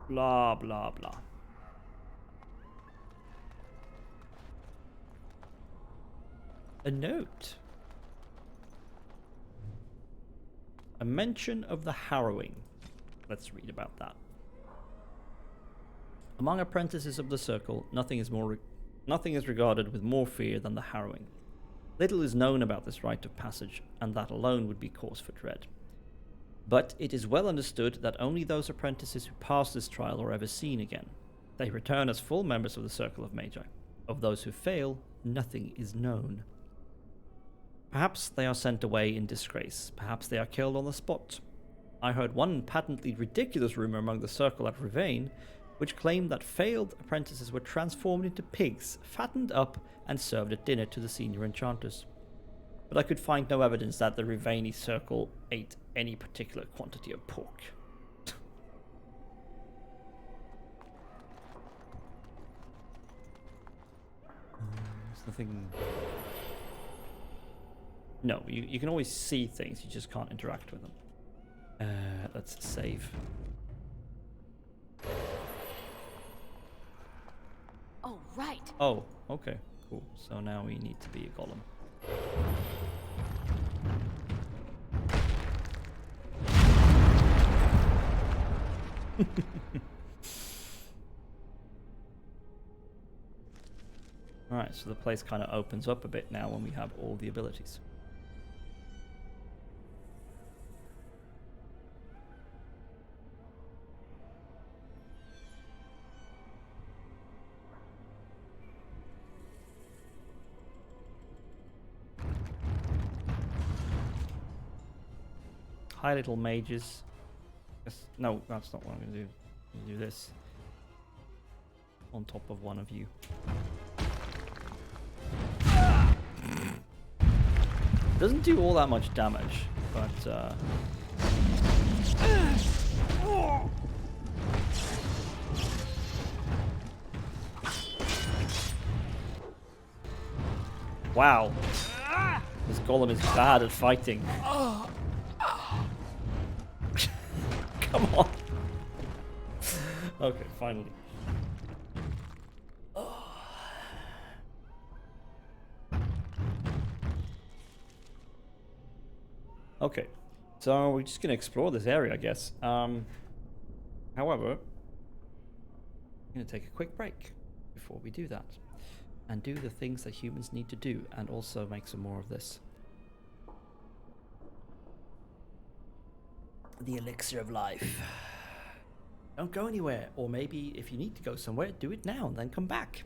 Blah, blah, blah. A note. A mention of the harrowing. Let's read about that. Among apprentices of the Circle, nothing is regarded with more fear than the harrowing. Little is known about this rite of passage, and that alone would be cause for dread. But it is well understood that only those apprentices who pass this trial are ever seen again. They return as full members of the Circle of Magi. Of those who fail, nothing is known. Perhaps they are sent away in disgrace. Perhaps they are killed on the spot. I heard one patently ridiculous rumor among the Circle at Rivain, which claimed that failed apprentices were transformed into pigs, fattened up, and served at dinner to the senior enchanters. But I could find no evidence that the Rivaini Circle ate any particular quantity of pork. There's nothing... No, you can always see things, you just can't interact with them. Let's save. Oh, right. Oh, okay, cool. So now we need to be a golem. Alright, so the place kind of opens up a bit now when we have all the abilities. Hi, little mages. No, that's not what I'm going to do. I'm going to do this on top of one of you. Doesn't do all that much damage, but wow, this golem is bad at fighting. Come on. Okay, finally. Okay, so we're just gonna explore this area, I guess. However, I'm gonna take a quick break before we do that, and do the things that humans need to do, and also make some more of this. The elixir of life. Don't go anywhere, or maybe if you need to go somewhere, do it now and then come back.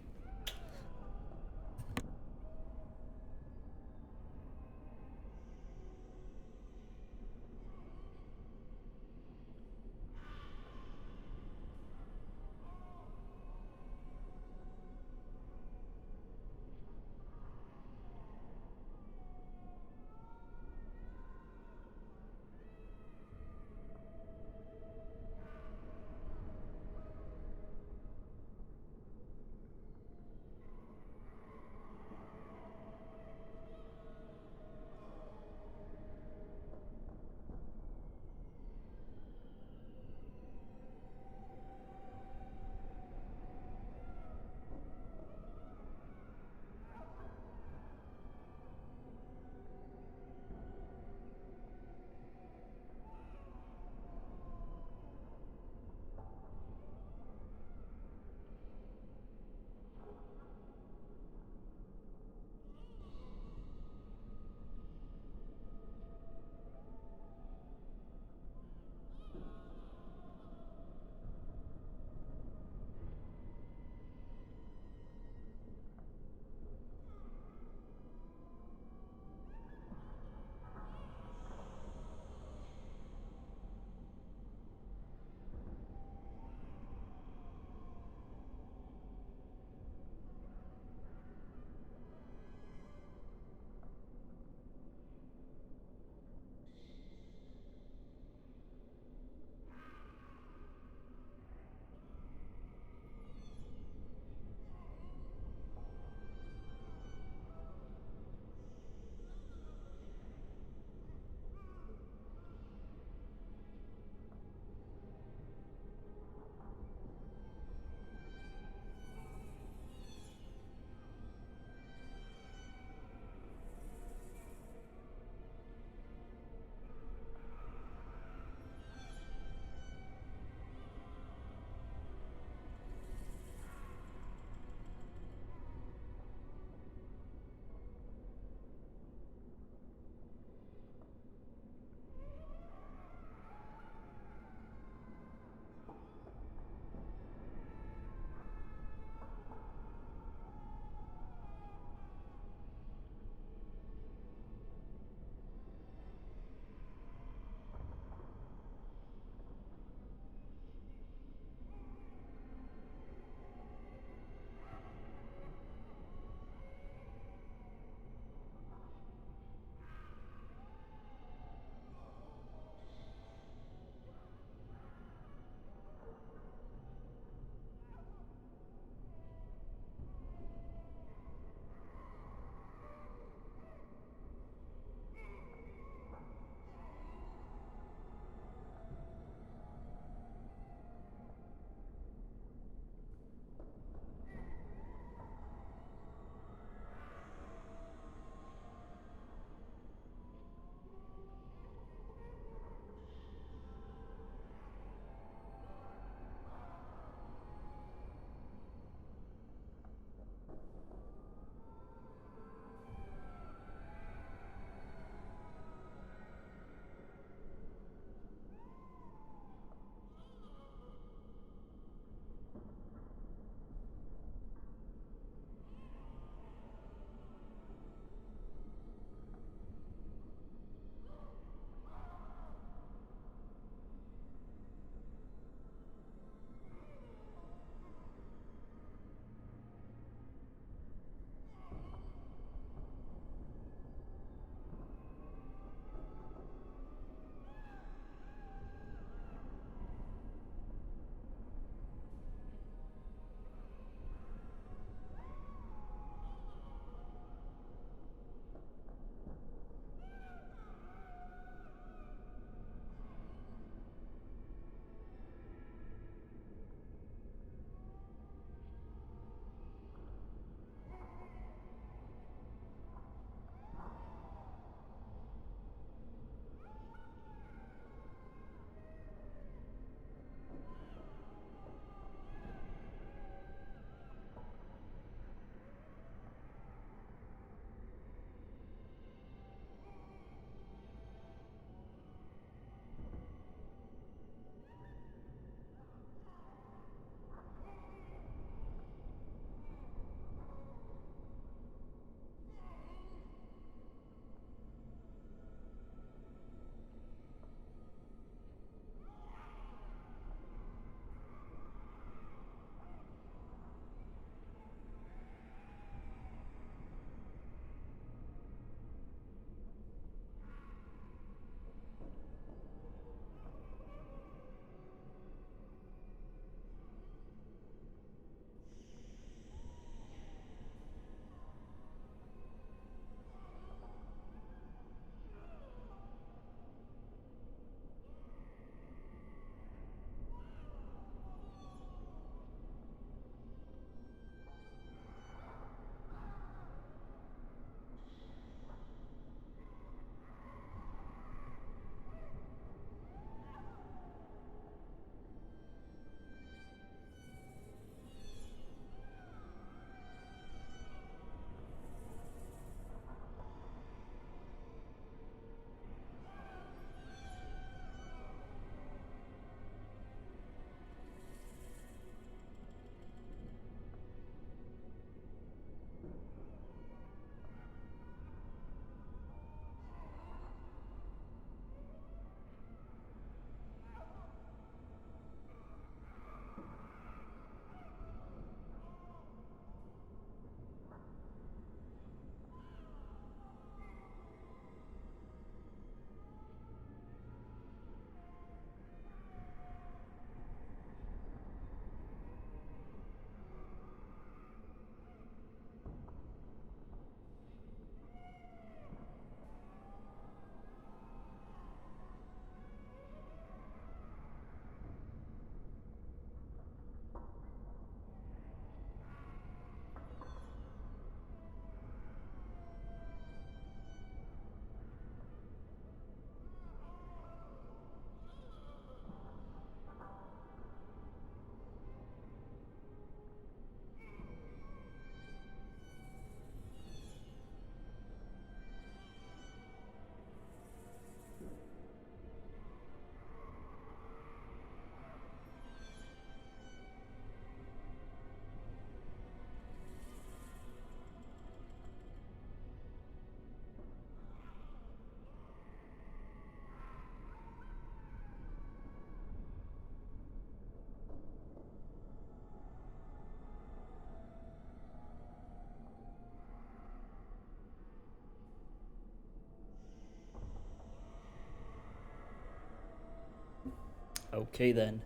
Okay then.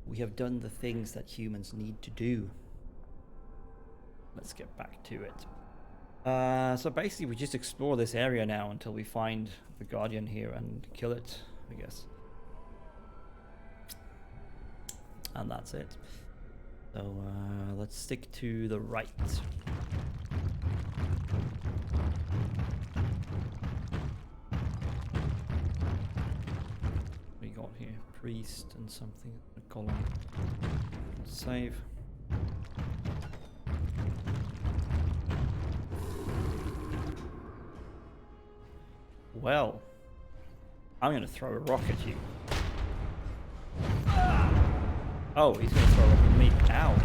We have done the things that humans need to do. Let's get back to it. So basically we just explore this area now until we find the Guardian here and kill it, I guess. And that's it. So let's stick to the right. We got here priest and something, a column. Save. Well, I'm going to throw a rock at you. Oh, he's going to throw a rock at me. Ow.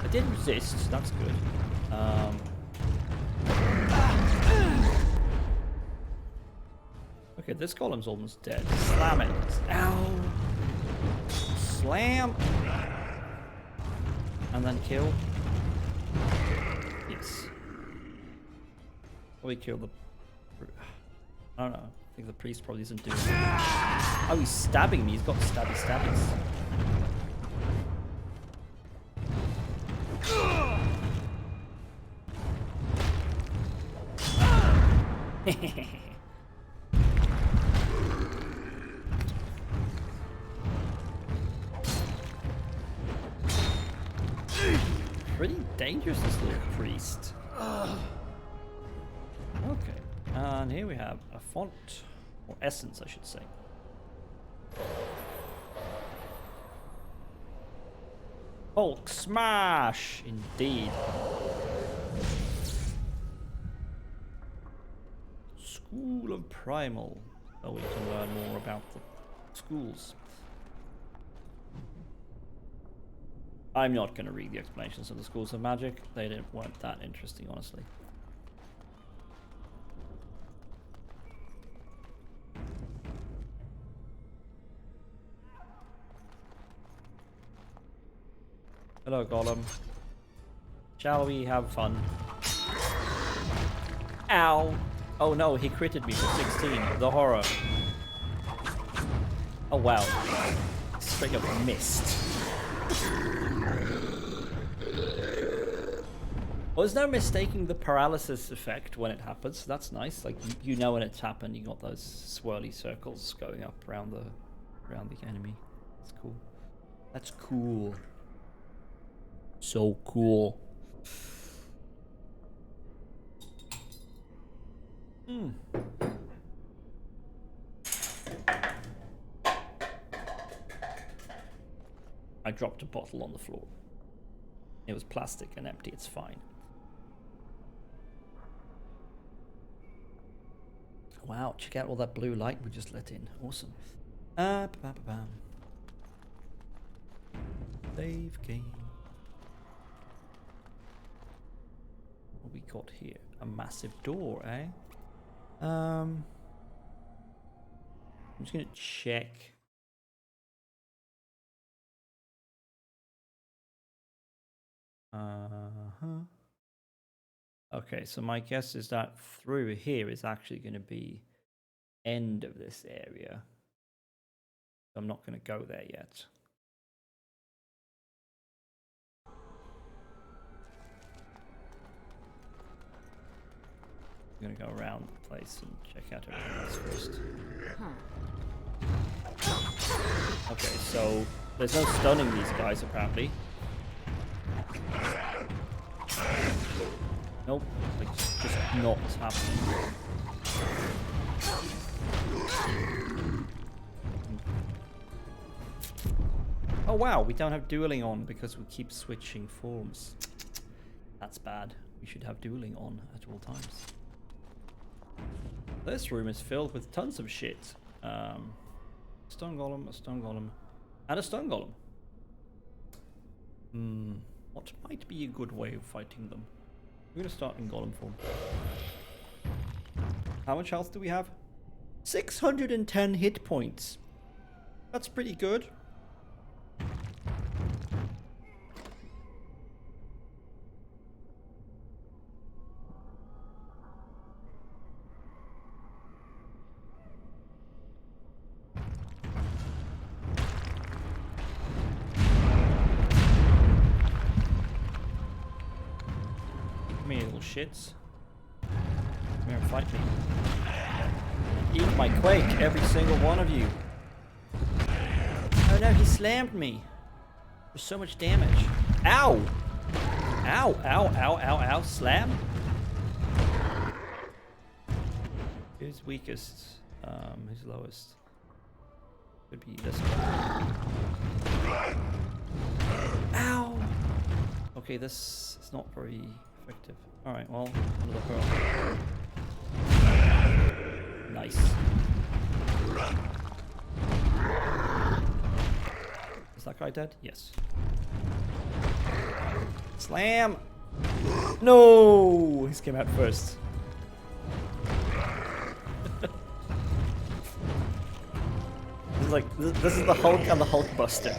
I did resist, that's good. Okay, this column's almost dead. Slam it. Ow. Slam. And then kill. Yes. Probably kill the... I don't know. I think the priest probably isn't doing it. Oh, he's stabbing me. He's got stabby stabbies. Pretty dangerous, this little priest. Okay, and here we have a font, or essence I should say. Hulk smash! Indeed. School of Primal. So we can learn more about the schools. I'm not going to read the explanations of the schools of magic. They weren't that interesting, honestly. Hello, Gollum. Shall we have fun? Ow! Oh no, he critted me for 16. The horror. Oh wow. Straight up missed. Well, there's no mistaking the paralysis effect when it happens. That's nice. Like you know when it's happened. You got those swirly circles going up around the enemy. That's cool. That's cool. So cool. I dropped a bottle on the floor. It was plastic and empty. It's fine. Wow, check out all that blue light we just let in. Awesome. Save game. What we got here? A massive door, eh? I'm just gonna check. Okay, so my guess is that through here is actually going to be end of this area. I'm not going to go there yet. I'm going to go around the place and check out everything else first. Okay, so there's no stunning these guys apparently. Nope, like just not happening. Oh wow, we don't have dueling on because we keep switching forms. That's bad. We should have dueling on at all times. This room is filled with tons of shit. Stone golem, a stone golem, and a stone golem. What might be a good way of fighting them? We're gonna start in golem form. How much health do we have? 610 hit points. That's pretty good. shits. Come here and fight me. Eat my quake, every single one of you. Oh no, he slammed me. There's so much damage. Ow! Ow, ow, ow, ow, ow. Slam? Who's weakest? Who's lowest? Could be this one. Ow! Okay, this is not very effective. Alright, well, another pearl. Nice. Is that guy dead? Yes. Slam! No! He's came out first. This is like, this is the Hulk and the Hulkbuster.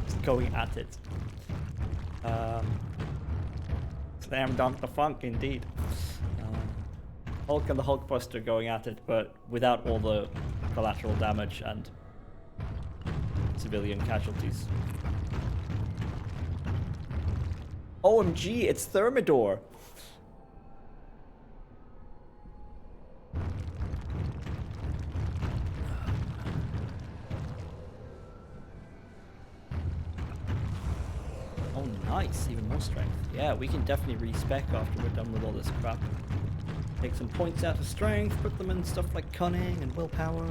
Just going at it. Slam dunk the funk, indeed. Hulk and the Hulkbuster going at it, but without all the collateral damage and civilian casualties. OMG, it's Thermidor! Oh nice, even more strength. Yeah, we can definitely respec after we're done with all this crap. Take some points out of strength, put them in stuff like cunning and willpower.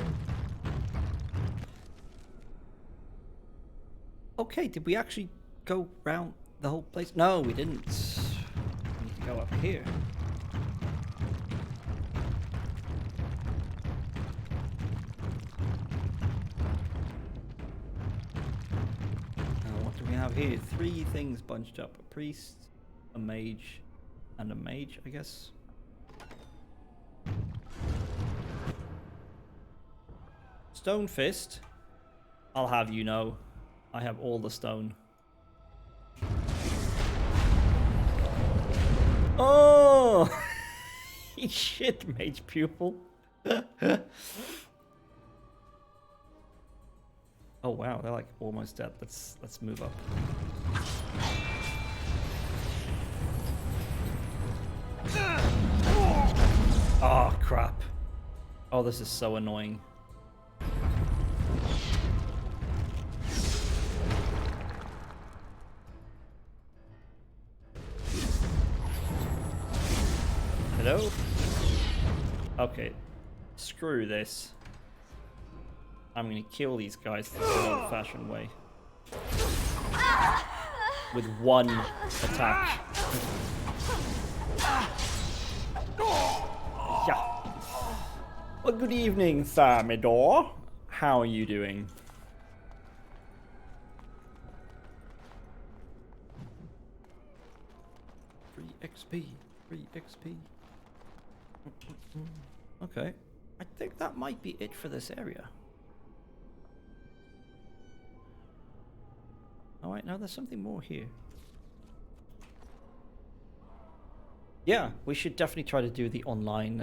Okay, did we actually go round the whole place? No, we didn't. We need to go up here. Now, what do we have here? 3 things bunched up. A priest, a mage, and a mage, I guess. Stone Fist. I'll have you know, I have all the stone. Oh! Shit, mage pupil. Oh wow, they're like almost dead. Let's move up. Oh crap. Oh, this is so annoying. Hello? Okay. Screw this. I'm gonna kill these guys the old-fashioned way. With one attack. Yeah. Well, good evening, Thermidor. How are you doing? Free XP. Free XP. Okay. I think that might be it for this area. Oh wait, no, there's something more here. Yeah, we should definitely try to do the online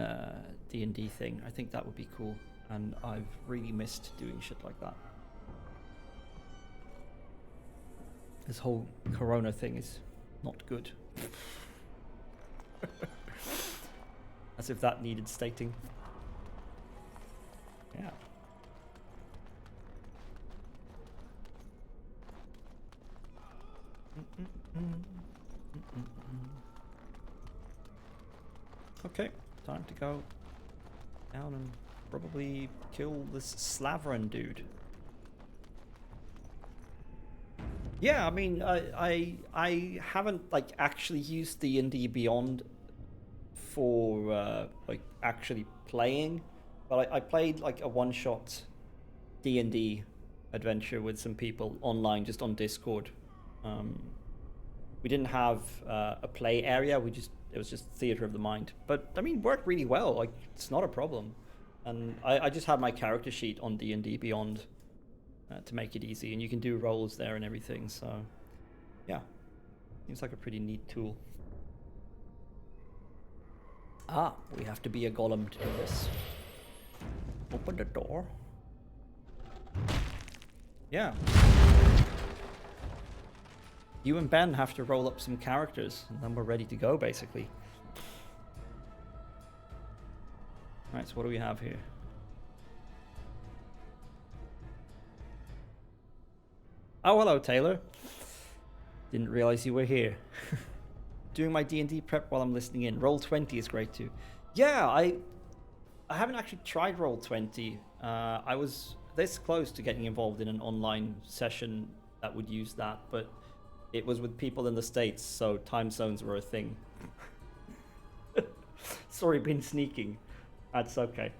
D&D thing. I think that would be cool. And I've really missed doing shit like that. This whole Corona thing is not good. As if that needed stating. Yeah. Okay, time to go down and probably kill this Slavran dude. Yeah, I mean, I haven't like actually used D&D Beyond for like actually playing, but I played like a one-shot D&D adventure with some people online, just on Discord. We didn't have a play area. It was just theater of the mind. But I mean, worked really well. Like, it's not a problem. And I just had my character sheet on D&D Beyond to make it easy, and you can do rolls there and everything. So, yeah, seems like a pretty neat tool. Ah, we have to be a golem to do this. Open the door. Yeah. You and Ben have to roll up some characters, and then we're ready to go, basically. Alright, so what do we have here? Oh, hello, Taylor. Didn't realize you were here. Doing my D&D prep while I'm listening in. Roll20 is great too. Yeah, I haven't actually tried Roll20. I was this close to getting involved in an online session that would use that, but it was with people in the States, so time zones were a thing. Sorry, been sneaking. That's okay.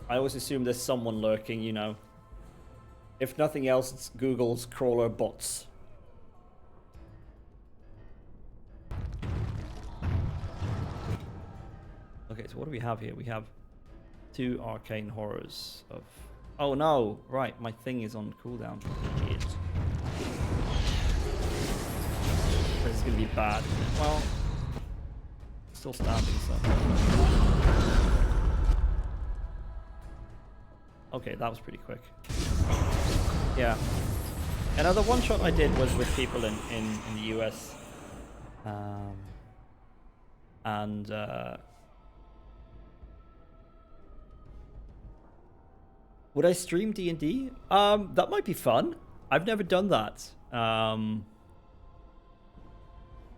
I always assume there's someone lurking, you know. If nothing else, it's Google's crawler bots. Okay, so what do we have here? We have 2 arcane horrors of... Oh no! Right, my thing is on cooldown. Idiot. This is gonna be bad. Well, still standing, so... Okay, that was pretty quick. Yeah. Another one shot I did was with people in the US. Would I stream D&D? That might be fun. I've never done that. I'd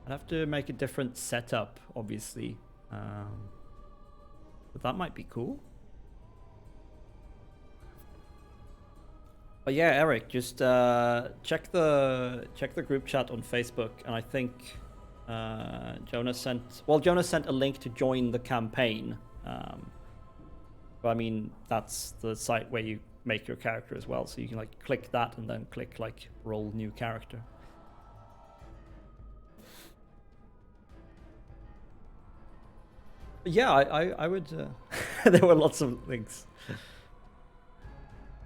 have to make a different setup, obviously. But that might be cool. But yeah, Eric, just check the group chat on Facebook, and I think Jonas sent a link to join the campaign. But I mean, that's the site where you make your character as well, so you can like click that and then click like roll new character. But yeah, I would. There were lots of links.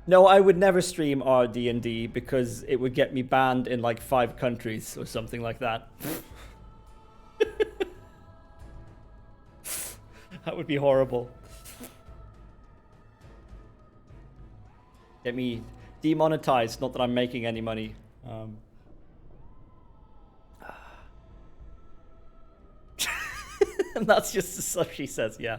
No, I would never stream our D&D because it would get me banned in like 5 countries or something like that. That would be horrible. Get me demonetized, not that I'm making any money. And that's just the stuff she says, yeah.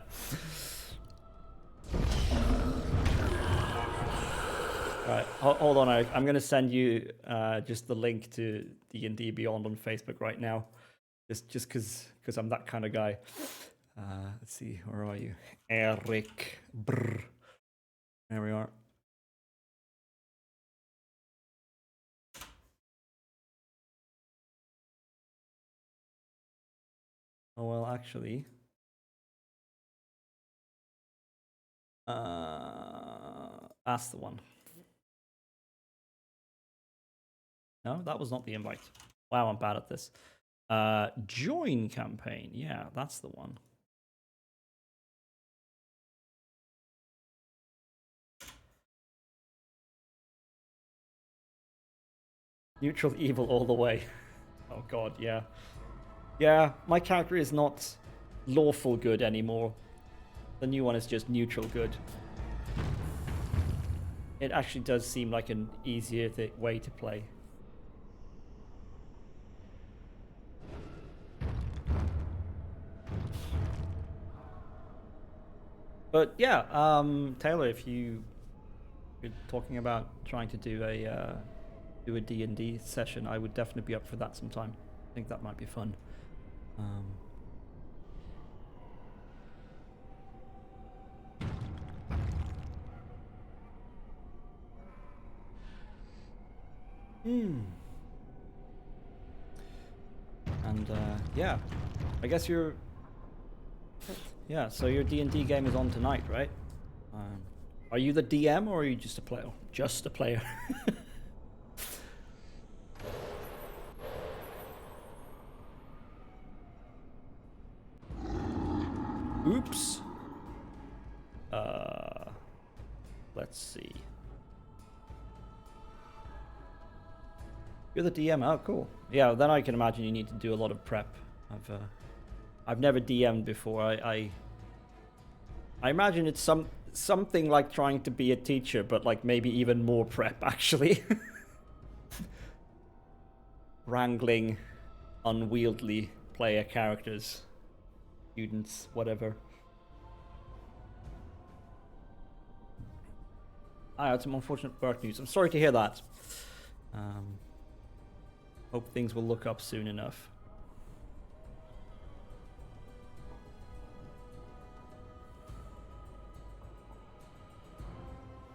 Alright, hold on, Eric. I'm going to send you just the link to D&D Beyond on Facebook right now. Just because I'm that kind of guy. Let's see, where are you? Eric. Brr. There we are. Oh, well, actually... that's the one. No, that was not the invite. Wow, I'm bad at this. Join campaign. Yeah, that's the one. Neutral evil all the way. Oh god, yeah. Yeah, my character is not lawful good anymore. The new one is just neutral good. It actually does seem like an easier way to play. But yeah, Taylor, if you're talking about trying to do a D&D session, I would definitely be up for that sometime. I think that might be fun. And yeah, I guess you're... Yeah, so your D&D game is on tonight, right? Are you the DM or are you just a player? Just a player. Oops. Let's see. You're the DM. Oh, cool. Yeah, then I can imagine you need to do a lot of prep. I've never DM'd before. I imagine it's something like trying to be a teacher, but like maybe even more prep actually. Wrangling unwieldy player characters, students, whatever. I had some unfortunate work news. I'm sorry to hear that. Hope things will look up soon enough.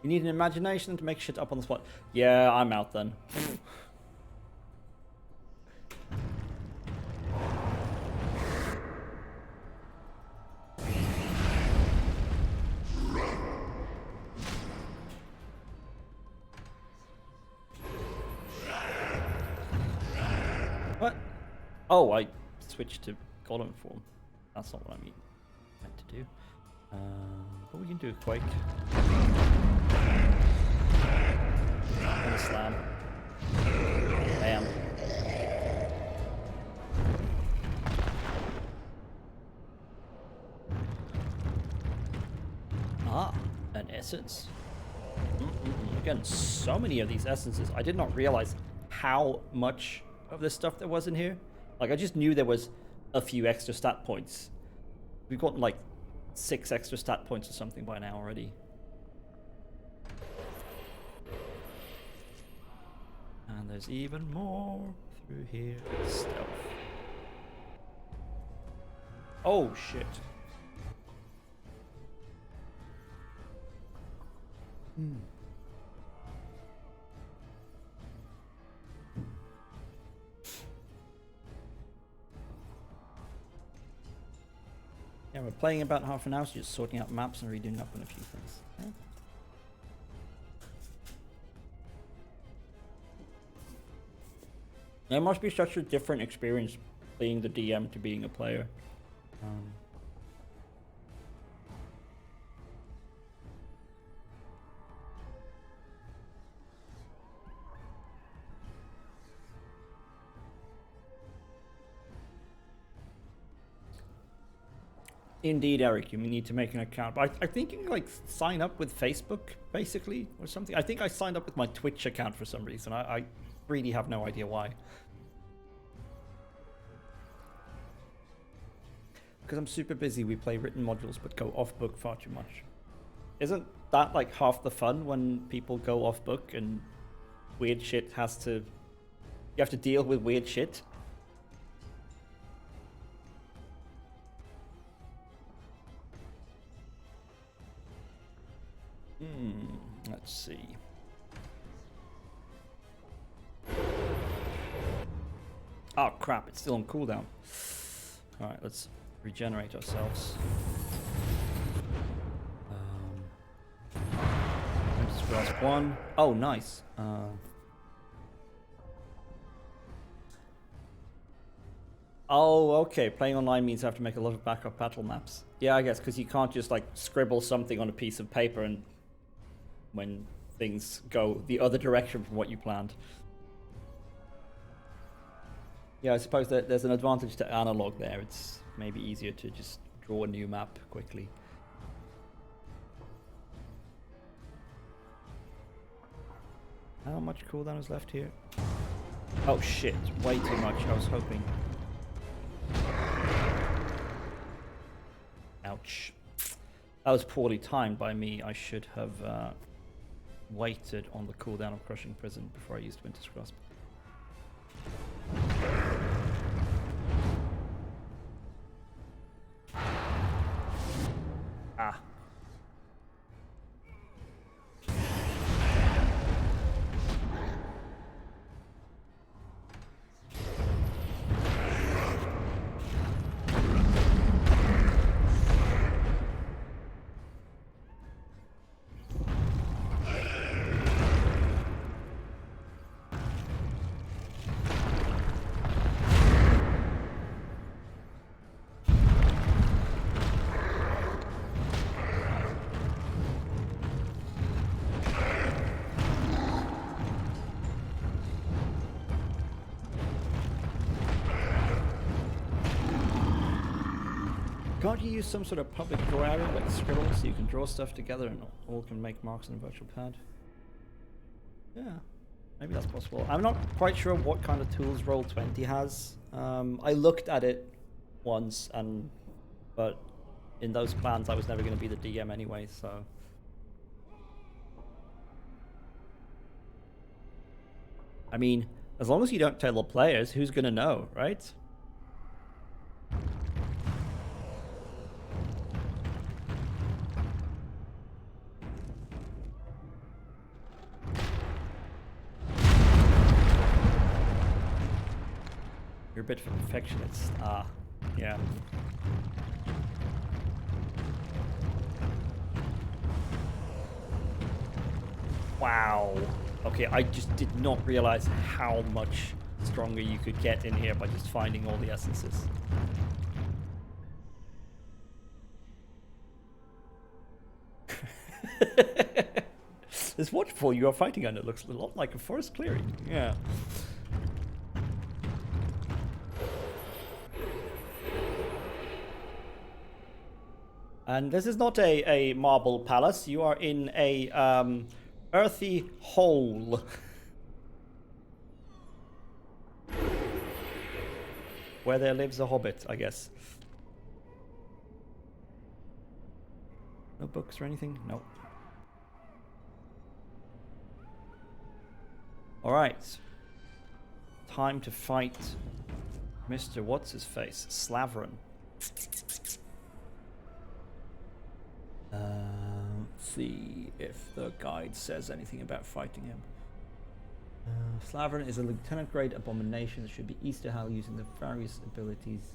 You need an imagination to make shit up on the spot. Yeah, I'm out then. What? Oh, I switched to golem form. That's not what I meant to do. But we can do a quake. And a slam. Bam. Ah, an essence. Again, so many of these essences. I did not realize how much of this stuff there was in here. Like, I just knew there was a few extra stat points. We've gotten like 6 extra stat points or something by now already. And there's even more through here. Stealth. Oh shit. Yeah, we're playing about half an hour, so just sorting out maps and redoing up on a few things. Yeah. It must be such a different experience being the DM to being a player. Indeed, Eric, you need to make an account. But I think you can like sign up with Facebook, basically, or something. I think I signed up with my Twitch account for some reason. I really have no idea why. Because I'm super busy, we play written modules but go off book far too much. Isn't that like half the fun when people go off book and weird shit has to... You have to deal with weird shit? Let's see. Oh crap, it's still on cooldown. Alright, let's regenerate ourselves. Just grasp 1. Oh, nice. Oh, okay. Playing online means I have to make a lot of backup battle maps. Yeah, I guess, because you can't just like scribble something on a piece of paper and when things go the other direction from what you planned. Yeah, I suppose that there's an advantage to analog there. It's maybe easier to just draw a new map quickly. How much cooldown is left here? Oh shit, way too much. I was hoping. Ouch. That was poorly timed by me. I should have waited on the cooldown of Crushing Prison before I used Winter's Grasp. Ah. can't you use some sort of public draw area like Scribble so you can draw stuff together and all can make marks on a virtual pad? Yeah, maybe that's possible. I'm not quite sure what kind of tools Roll20 has. I looked at it once, but in those plans I was never going to be the DM anyway, so. I mean, as long as you don't tell the players, who's going to know, right? You're a bit of a perfectionist. Ah, yeah. Wow. Okay, I just did not realize how much stronger you could get in here by just finding all the essences. This waterfall you are fighting under looks a lot like a forest clearing. Yeah. And this is not a marble palace. You are in a earthy hole. Where there lives a hobbit, I guess. No books or anything? No. Alright. Time to fight Mr. What's-his-face, Slavron. Let's see if the guide says anything about fighting him. Slavron is a lieutenant grade abomination that should be Easterhal using the various abilities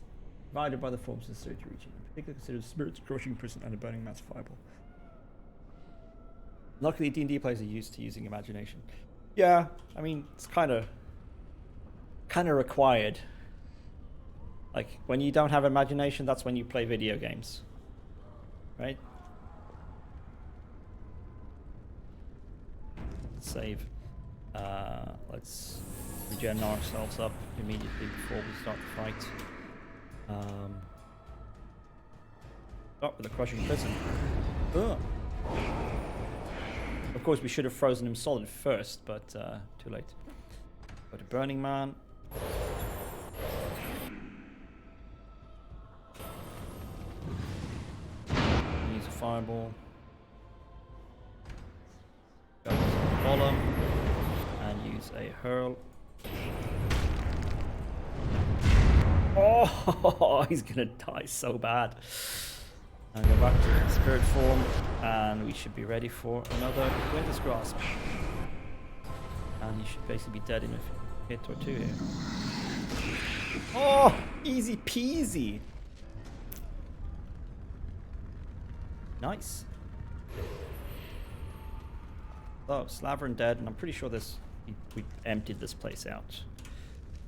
provided by the forms of the Surge region. In particular, considered Spirit's Crushing Prison and a Burning Mass Fireball. Luckily, D&D players are used to using imagination. Yeah, I mean, it's kind of required. Like, when you don't have imagination, that's when you play video games. Right? Save. Let's regen ourselves up immediately before we start the fight. Start with the Crushing Prison. Ugh. Of course, we should have frozen him solid first, but too late. Go to Burning Man. Use a fireball. Go to the column and use a hurl. Oh, he's gonna die so bad. And go back to spirit form, and we should be ready for another Winter's Grasp. And he should basically be dead in a hit or two here. Oh, easy peasy. Nice. Oh, Slavron dead, and I'm pretty sure we emptied this place out.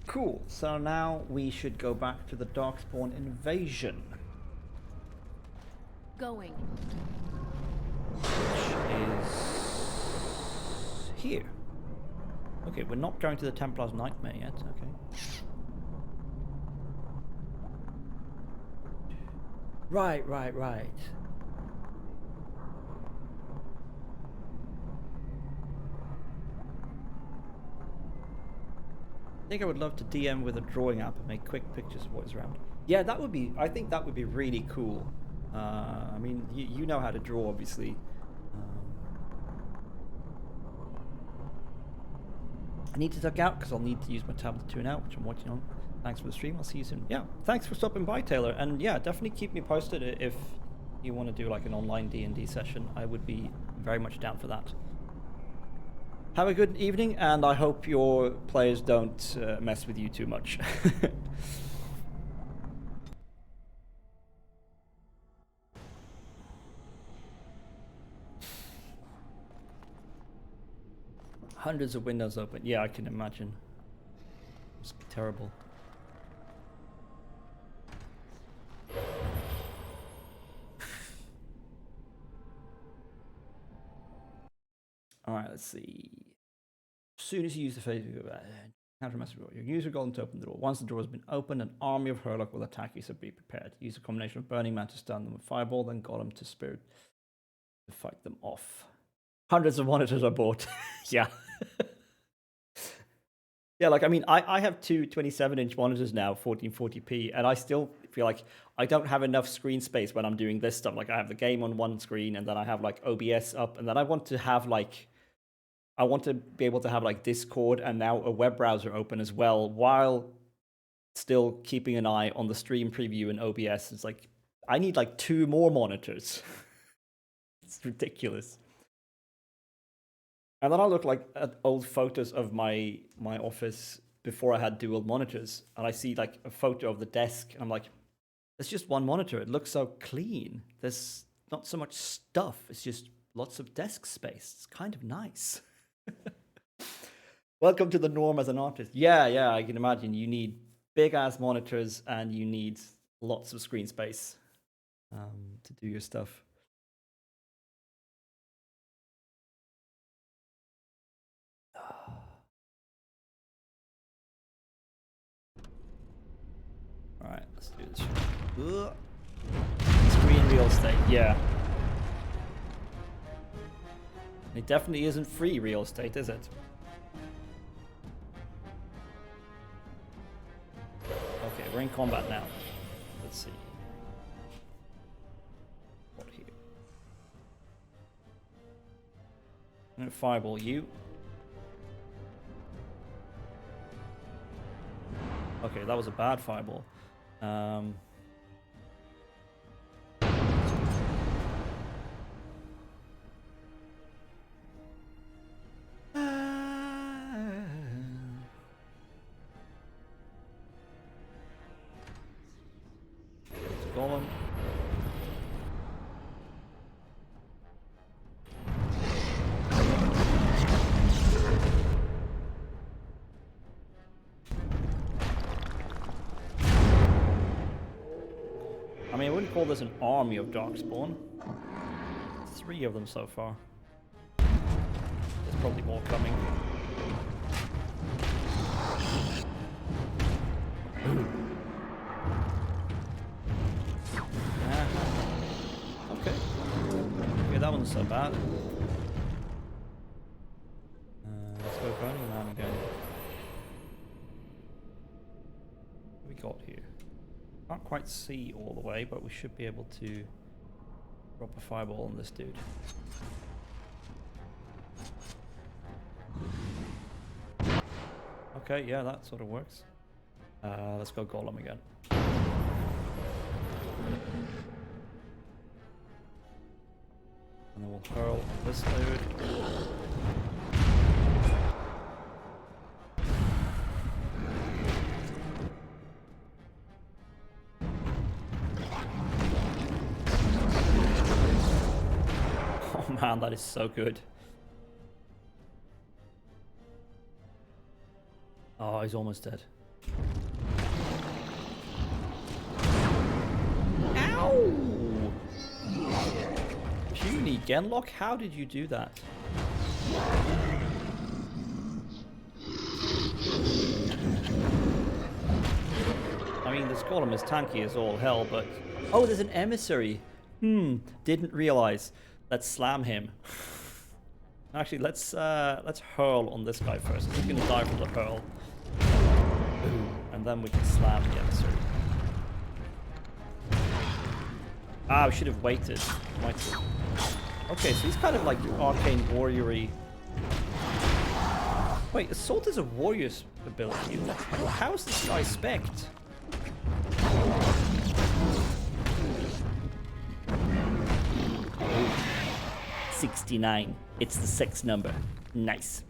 Cool. So now we should go back to the Darkspawn invasion. Going. Which is here. Okay, we're not going to the Templar's Nightmare yet. Okay. Right. I think I would love to DM with a drawing app and make quick pictures of what is around. Yeah, that would be. I think that would be really cool. I mean, you know how to draw, obviously. I need to duck out because I'll need to use my tablet to tune out, which I'm working on. Thanks for the stream. I'll see you soon. Yeah, thanks for stopping by, Taylor. And yeah, definitely keep me posted if you want to do like an online D&D session. I would be very much down for that. Have a good evening, and I hope your players don't mess with you too much. Hundreds of windows open. Yeah, I can imagine. It's terrible. All right, let's see. As soon as you use the phase, Countermeasure. Your user golem to open the door. Once the door has been opened, an army of Hurlock will attack you, so be prepared. Use a combination of Burning Man to stun them with Fireball, then Golem to Spirit to fight them off. Hundreds of monitors are bought. Yeah. Yeah, like, I mean, I have two 27-inch monitors now, 1440p, and I still feel like I don't have enough screen space when I'm doing this stuff. Like, I have the game on one screen, and then I have, like, OBS up, and then I want to have, like, I want to be able to have, like, Discord and now a web browser open as well, while still keeping an eye on the stream preview and OBS. It's like, I need, like, 2 more monitors. It's ridiculous. And then I look like at old photos of my office before I had dual monitors, and I see like a photo of the desk, and I'm like, it's just one monitor. It looks so clean. There's not so much stuff. It's just lots of desk space. It's kind of nice. Welcome to the norm as an artist. Yeah, I can imagine. You need big ass monitors and you need lots of screen space to do your stuff. Alright, let's do this. Screen real estate, yeah. It definitely isn't free real estate, is it? Okay, we're in combat now. Let's see. What here? I'm gonna fireball you. Okay, that was a bad fireball. Golem. I mean, I wouldn't call this an army of Darkspawn. 3 of them so far. There's probably more coming. Okay. Okay, that one's so bad. Let's go Burning Man again. What we got here? Can't quite see all the way, but we should be able to drop a fireball on this dude. Okay, yeah, that sort of works. Let's go Golem again. And then we'll hurl this dude. Oh man, that is so good. Oh, he's almost dead. Ow! Puny Genlock, how did you do that? I mean, this golem is tanky as all hell, but... Oh, there's an emissary! Didn't realize. Let's slam him. Actually, let's hurl on this guy first. He's gonna die from the hurl. And then we can slam the emissary. Ah, we should have waited. Okay, so he's kind of like arcane warrior-y. Wait, Assault is a warrior's ability. How is this guy spec'd? 69. It's the 6 number. Nice.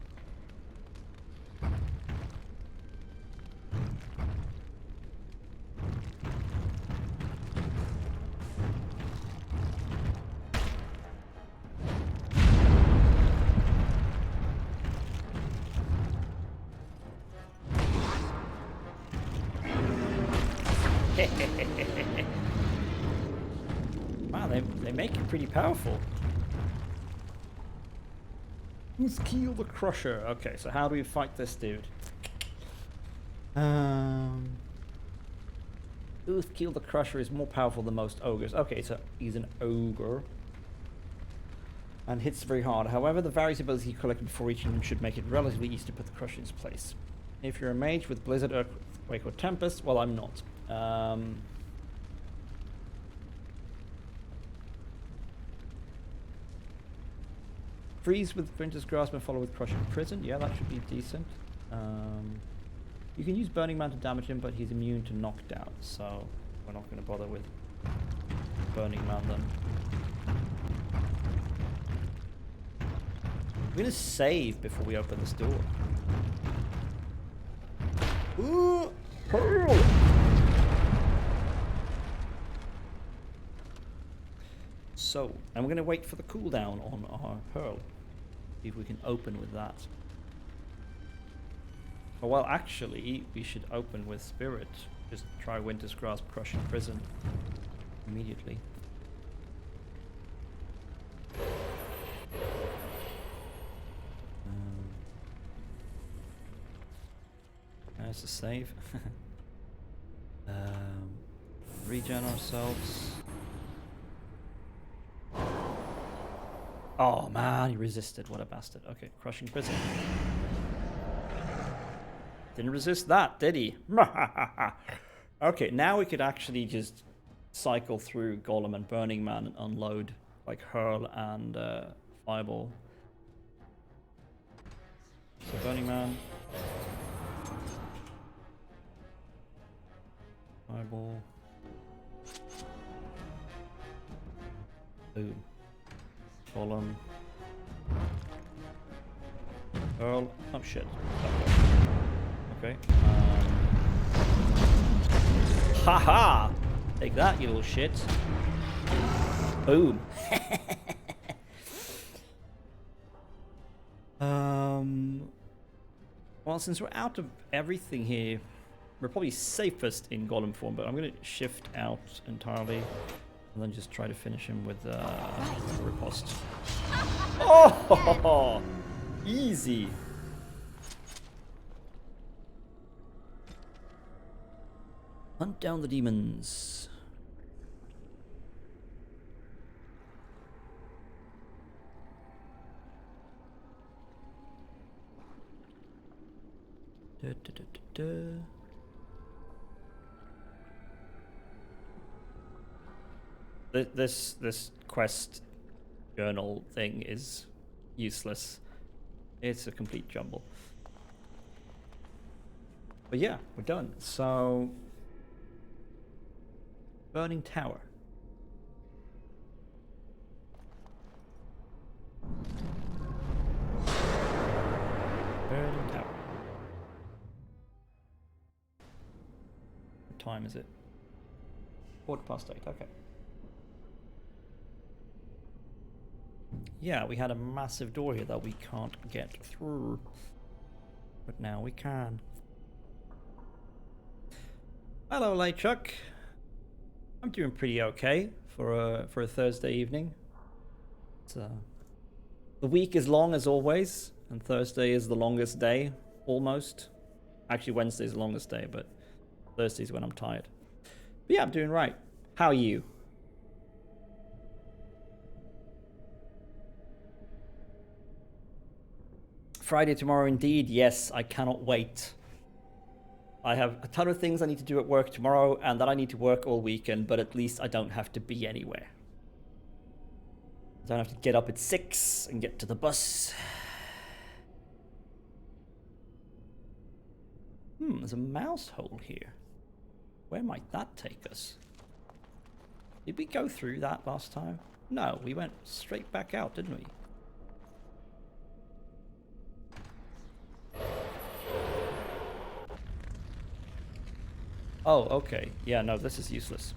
Wow, they make you pretty powerful. Who's Keel the Crusher? Okay, so how do we fight this dude? Oothkill the Crusher is more powerful than most ogres. Okay, so he's an ogre. And hits very hard. However, the various abilities he collected before reaching him should make it relatively easy to put the Crusher in its place. If you're a mage with Blizzard, Earthquake, or Tempest, well, I'm not. Freeze with Winter's Grasp and follow with Crushing Prison. Yeah, that should be decent. You can use Burning Man to damage him, but he's immune to knockdown, so we're not going to bother with Burning Man then. I'm going to save before we open this door. Ooh, hurl! So, I'm going to wait for the cooldown on our hurl. See if we can open with that. Oh, well, actually, we should open with Spirit. Just try Winter's Grasp, Crushing Prison immediately. There's a save. Regen ourselves. Oh man, he resisted. What a bastard. Okay, Crushing Prison. Didn't resist that, did he? Okay, now we could actually just cycle through Golem and Burning Man and unload like Hurl and Fireball. So Burning Man. Fireball. Boom. Golem. Hurl. Oh shit. Okay. Haha! Take that, you little shit. Boom. Well, since we're out of everything here, we're probably safest in Golem form, but I'm going to shift out entirely and then just try to finish him with Riposte. Oh! Easy! Hunt down the demons. Da, da, da, da, da. This quest journal thing is useless. It's a complete jumble. But yeah, we're done. So, Burning Tower. Burning Tower. What time is it? 8:15. Okay. Yeah, we had a massive door here that we can't get through. But now we can. Hello, LeChuck. I'm doing pretty okay for a Thursday evening. It's, the week is long as always, and Thursday is the longest day, almost. Actually, Wednesday's the longest day, but Thursday's when I'm tired. But yeah, I'm doing right. How are you? Friday tomorrow indeed. Yes, I cannot wait. I have a ton of things I need to do at work tomorrow, and that I need to work all weekend, but at least I don't have to be anywhere. I don't have to get up at 6 and get to the bus. There's a mouse hole here. Where might that take us? Did we go through that last time? No, we went straight back out, didn't we? Oh, okay. Yeah, no, this is useless.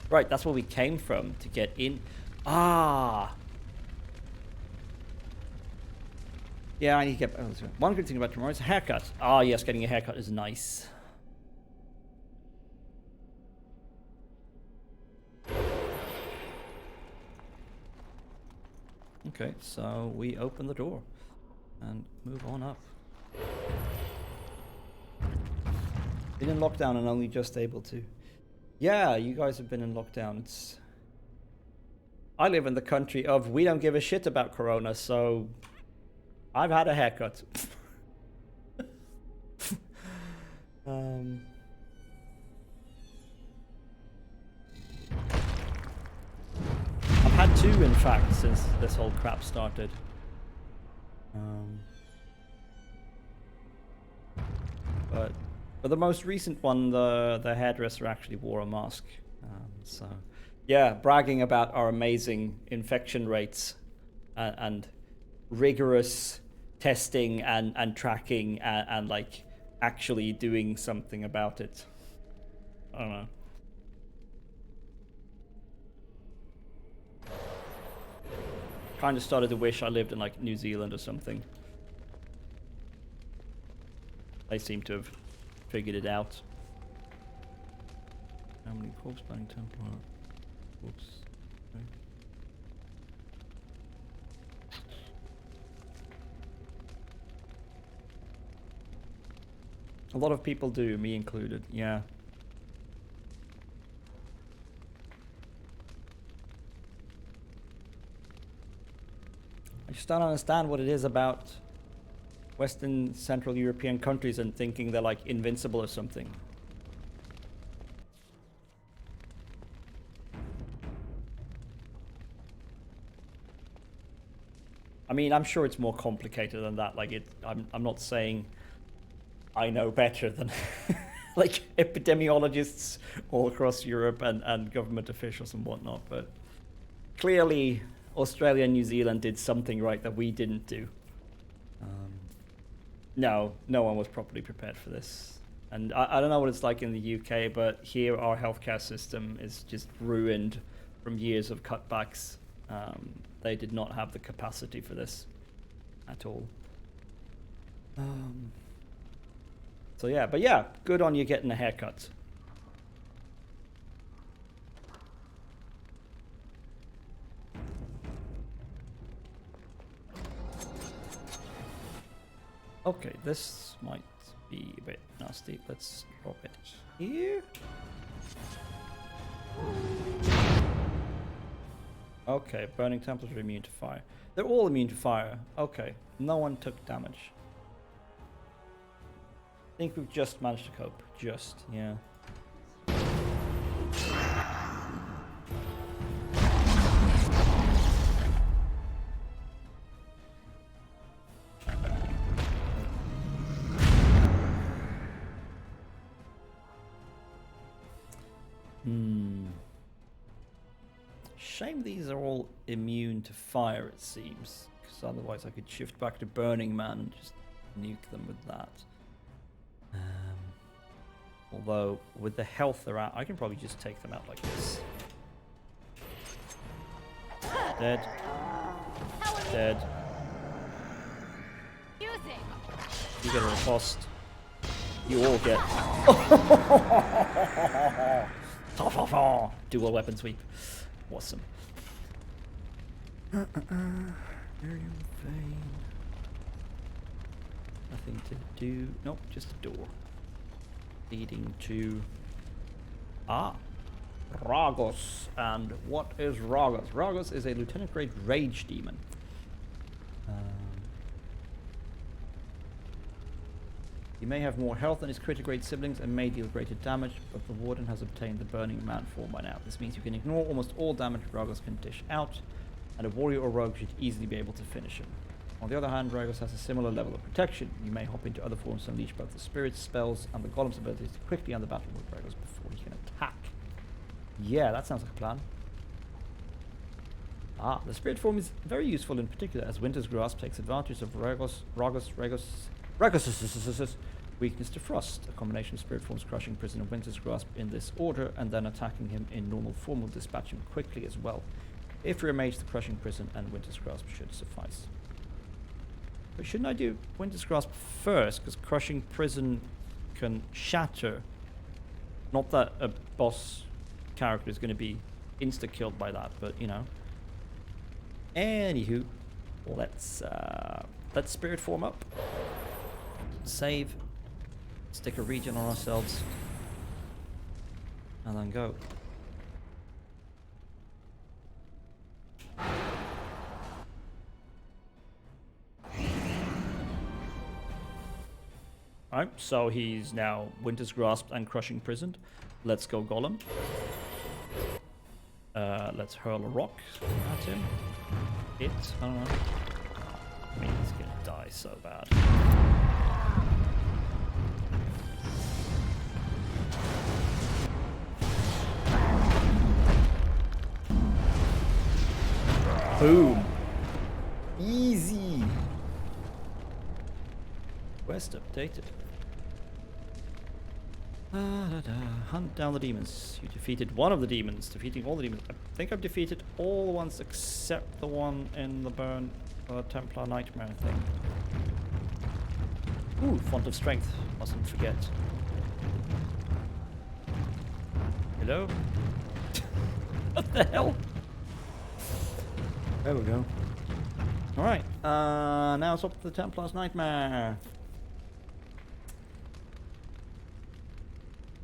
Right, that's where we came from to get in. Ah! Yeah, I need to get... Oh, one good thing about tomorrow is a haircut. Ah, yes, getting a haircut is nice. Okay, so we open the door and move on up. Been in lockdown and only just able to. Yeah, you guys have been in lockdown. I live in the country of we don't give a shit about Corona, so I've had a haircut. I've had two, in fact, since this whole crap started. But for the most recent one, the hairdresser actually wore a mask. So, yeah, bragging about our amazing infection rates and rigorous testing and tracking and like actually doing something about it. I don't know. Kind of started to wish I lived in like New Zealand or something. They seem to have figured it out. How many corpse burning temple are? Oops. Okay. A lot of people do, me included, yeah. I just don't understand what it is about Western Central European countries and thinking they're like invincible or something. I mean, I'm sure it's more complicated than that. Like, I'm not saying I know better than like epidemiologists all across Europe and government officials and whatnot, but clearly Australia and New Zealand did something right that we didn't do. No one was properly prepared for this. And I don't know what it's like in the UK, but here our healthcare system is just ruined from years of cutbacks. They did not have the capacity for this at all. So yeah, but yeah, good on you getting a haircut. Okay, this might be a bit nasty. Let's drop it here. Okay, burning temples are immune to fire. They're all immune to fire. Okay, no one took damage. I think we've just managed to cope. Just, yeah. Shame these are all immune to fire, it seems. Because otherwise I could shift back to Burning Man and just nuke them with that. Although, with the health they're at, I can probably just take them out like this. Dead. Dead. You get a riposte. You all get... Dual weapon sweep. Awesome. Nothing to do. Nope, just a door. Leading to... Ragos. And what is Ragos? Ragos is a lieutenant grade rage demon. He may have more health than his critical grade siblings and may deal greater damage, but the Warden has obtained the Burning Man form by now. This means you can ignore almost all damage Ragos can dish out, and a warrior or rogue should easily be able to finish him. On the other hand, Ragos has a similar level of protection. You may hop into other forms to unleash both the spirit's spells and the golem's abilities to quickly end the battle with Ragos before he can attack. Yeah, that sounds like a plan. The spirit form is very useful in particular as Winter's Grasp takes advantage of Ragos' weakness to frost. A combination of spirit forms Crushing Prison and Winter's Grasp in this order, and then attacking him in normal form will dispatch him quickly as well. If you're a mage, the Crushing Prison and Winter's Grasp should suffice. But shouldn't I do Winter's Grasp first? Because Crushing Prison can shatter. Not that a boss character is going to be insta-killed by that, but you know. Anywho, let's spirit form up. Save. Stick a regen on ourselves. And then go. Alright, so he's now Winter's Grasp and Crushing Prisoned. Let's go Golem. Let's hurl a rock at him. Hit, I don't know. I mean, he's gonna die so bad. Boom! Easy! Quest updated. Hunt down the demons. You defeated one of the demons. Defeating all the demons. I think I've defeated all the ones except the one in the burn Templar Nightmare thing. Ooh, Font of Strength. Mustn't forget. Hello? What the hell? There we go. Alright, now it's up to the Templar's Nightmare.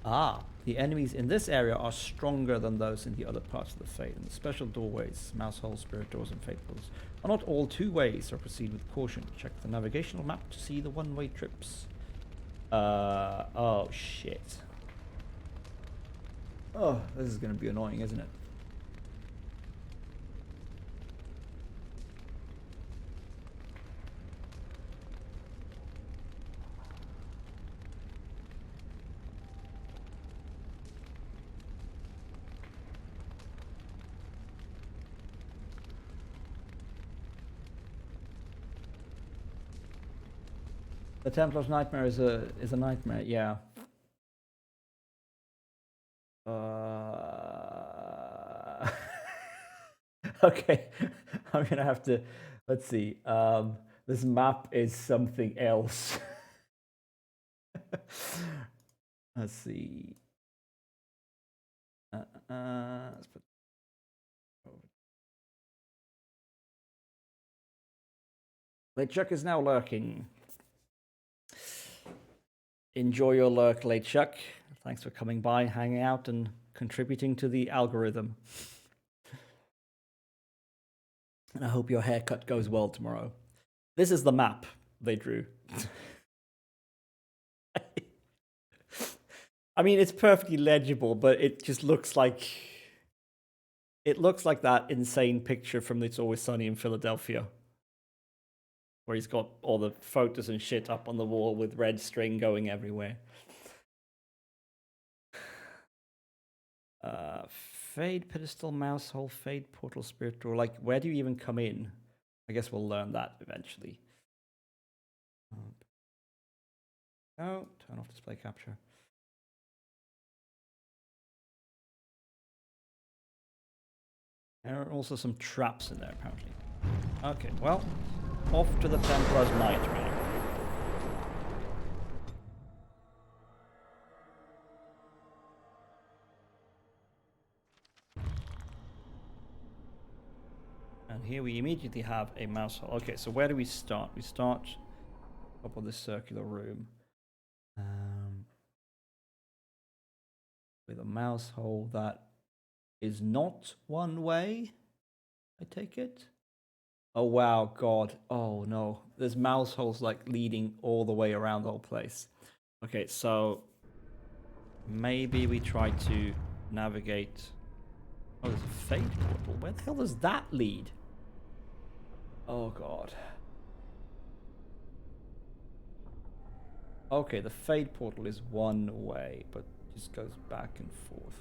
Ah, the enemies in this area are stronger than those in the other parts of the Fade. And the special doorways, mouse holes, spirit doors, and fate pools are not all two ways, so proceed with caution. Check the navigational map to see the one-way trips. Oh shit. Oh, this is gonna be annoying, isn't it? The Templar's Nightmare is a nightmare, yeah. Okay, I'm gonna have to. Let's see. This map is something else. Let's see. Let's put. LateChuck is now lurking. Enjoy your lurk, LateChuck. Thanks for coming by, hanging out, and contributing to the algorithm. And I hope your haircut goes well tomorrow. This is the map they drew. I mean, it's perfectly legible, but it just looks like... It looks like that insane picture from It's Always Sunny in Philadelphia, where he's got all the photos and shit up on the wall with red string going everywhere. Fade pedestal, mouse hole, fade portal, spirit door. Like, where do you even come in? I guess we'll learn that eventually. Oh, turn off display capture. There are also some traps in there, apparently. Okay, well, off to the Templar's Nightmare. And here we immediately have a mouse hole. Okay, so where do we start? We start up on this circular room. With a mouse hole that is not one way, I take it. Oh wow, God. Oh no. There's mouse holes like leading all the way around the whole place. Okay, so maybe we try to navigate. Oh, there's a fade portal. Where the hell does that lead? Oh God. Okay, the fade portal is one way, but just goes back and forth.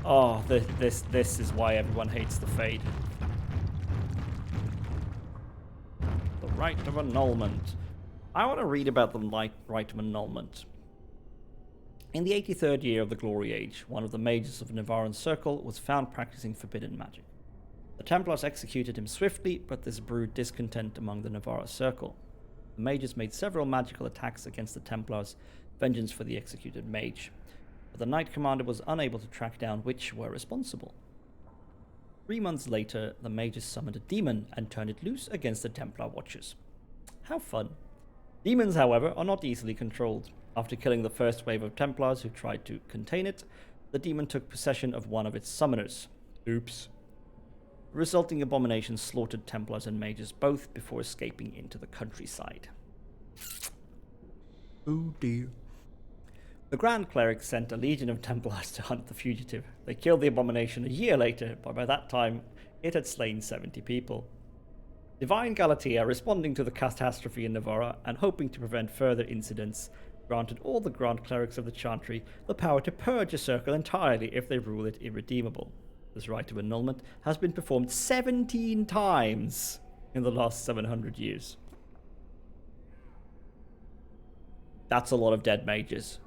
Oh, this is why everyone hates the fade. The Rite of Annulment. I want to read about the Rite of Annulment. In the 83rd year of the Glory Age, one of the mages of Nevarran's Circle was found practicing forbidden magic. The Templars executed him swiftly, but this brewed discontent among the Nevarra Circle. The mages made several magical attacks against the Templars, vengeance for the executed mage. But the Knight Commander was unable to track down which were responsible. 3 months later, the mages summoned a demon and turned it loose against the Templar Watchers. How fun. Demons, however, are not easily controlled. After killing the first wave of Templars who tried to contain it, the demon took possession of one of its summoners. Oops. The resulting abomination slaughtered Templars and mages both before escaping into the countryside. Oh dear. The Grand Cleric sent a legion of Templars to hunt the fugitive. They killed the abomination a year later, but by that time it had slain 70 people. Divine Galatea, responding to the catastrophe in Navarra and hoping to prevent further incidents, granted all the Grand Clerics of the Chantry the power to purge a circle entirely if they rule it irredeemable. This rite of annulment has been performed 17 times in the last 700 years. That's a lot of dead mages.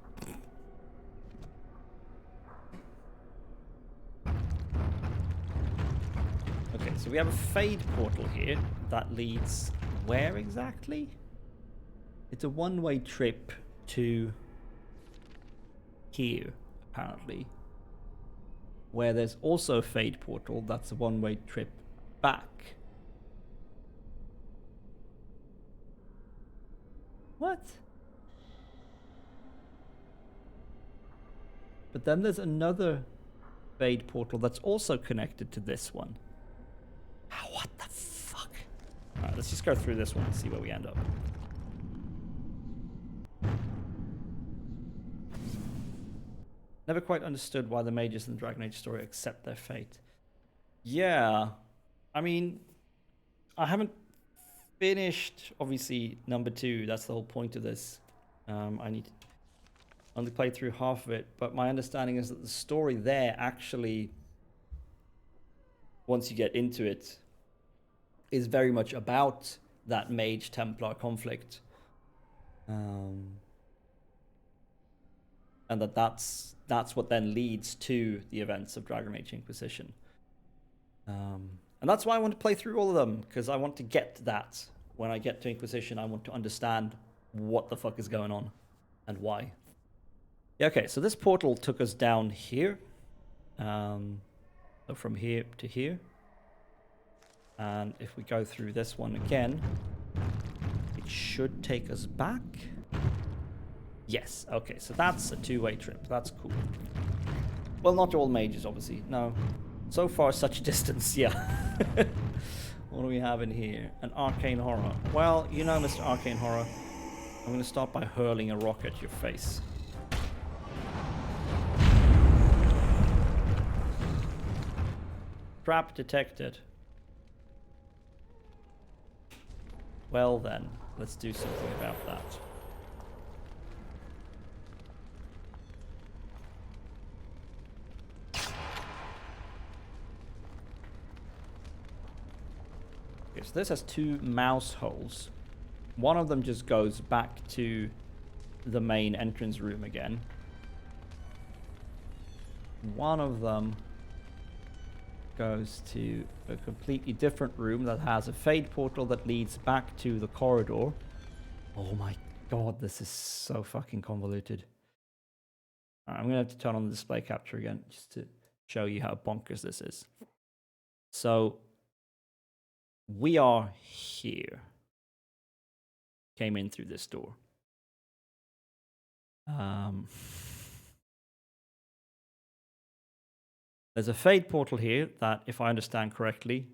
Okay, so we have a Fade portal here that leads where exactly? It's a one-way trip to here, apparently. Where there's also a Fade portal that's a one-way trip back. What? But then there's another Fade portal that's also connected to this one. What the fuck? Alright, let's just go through this one and see where we end up. Never quite understood why the mages in the Dragon Age story accept their fate. Yeah, I mean, I haven't finished, obviously, number 2. That's the whole point of this. I need to only play through half of it, but my understanding is that the story there actually, once you get into it, is very much about that Mage-Templar conflict. And that's what then leads to the events of Dragon Age Inquisition. And that's why I want to play through all of them, because I want to get to that. When I get to Inquisition, I want to understand what the fuck is going on and why. Yeah, okay, so this portal took us down here. So from here to here. And if we go through this one again, it should take us back. Yes, okay, so that's a two-way trip. That's cool. Well, not all mages, obviously. No. So far, such distance, yeah. What do we have in here? An arcane horror. Well, you know, Mr. Arcane Horror, I'm going to start by hurling a rock at your face. Trap detected. Well then, let's do something about that. Okay, so this has 2 mouse holes. One of them just goes back to the main entrance room again. One of them goes to a completely different room that has a Fade portal that leads back to the corridor. Oh my god, this is so fucking convoluted. I'm gonna have to turn on the display capture again just to show you how bonkers this is. So we are here. Came in through this door. There's a Fade portal here that, if I understand correctly...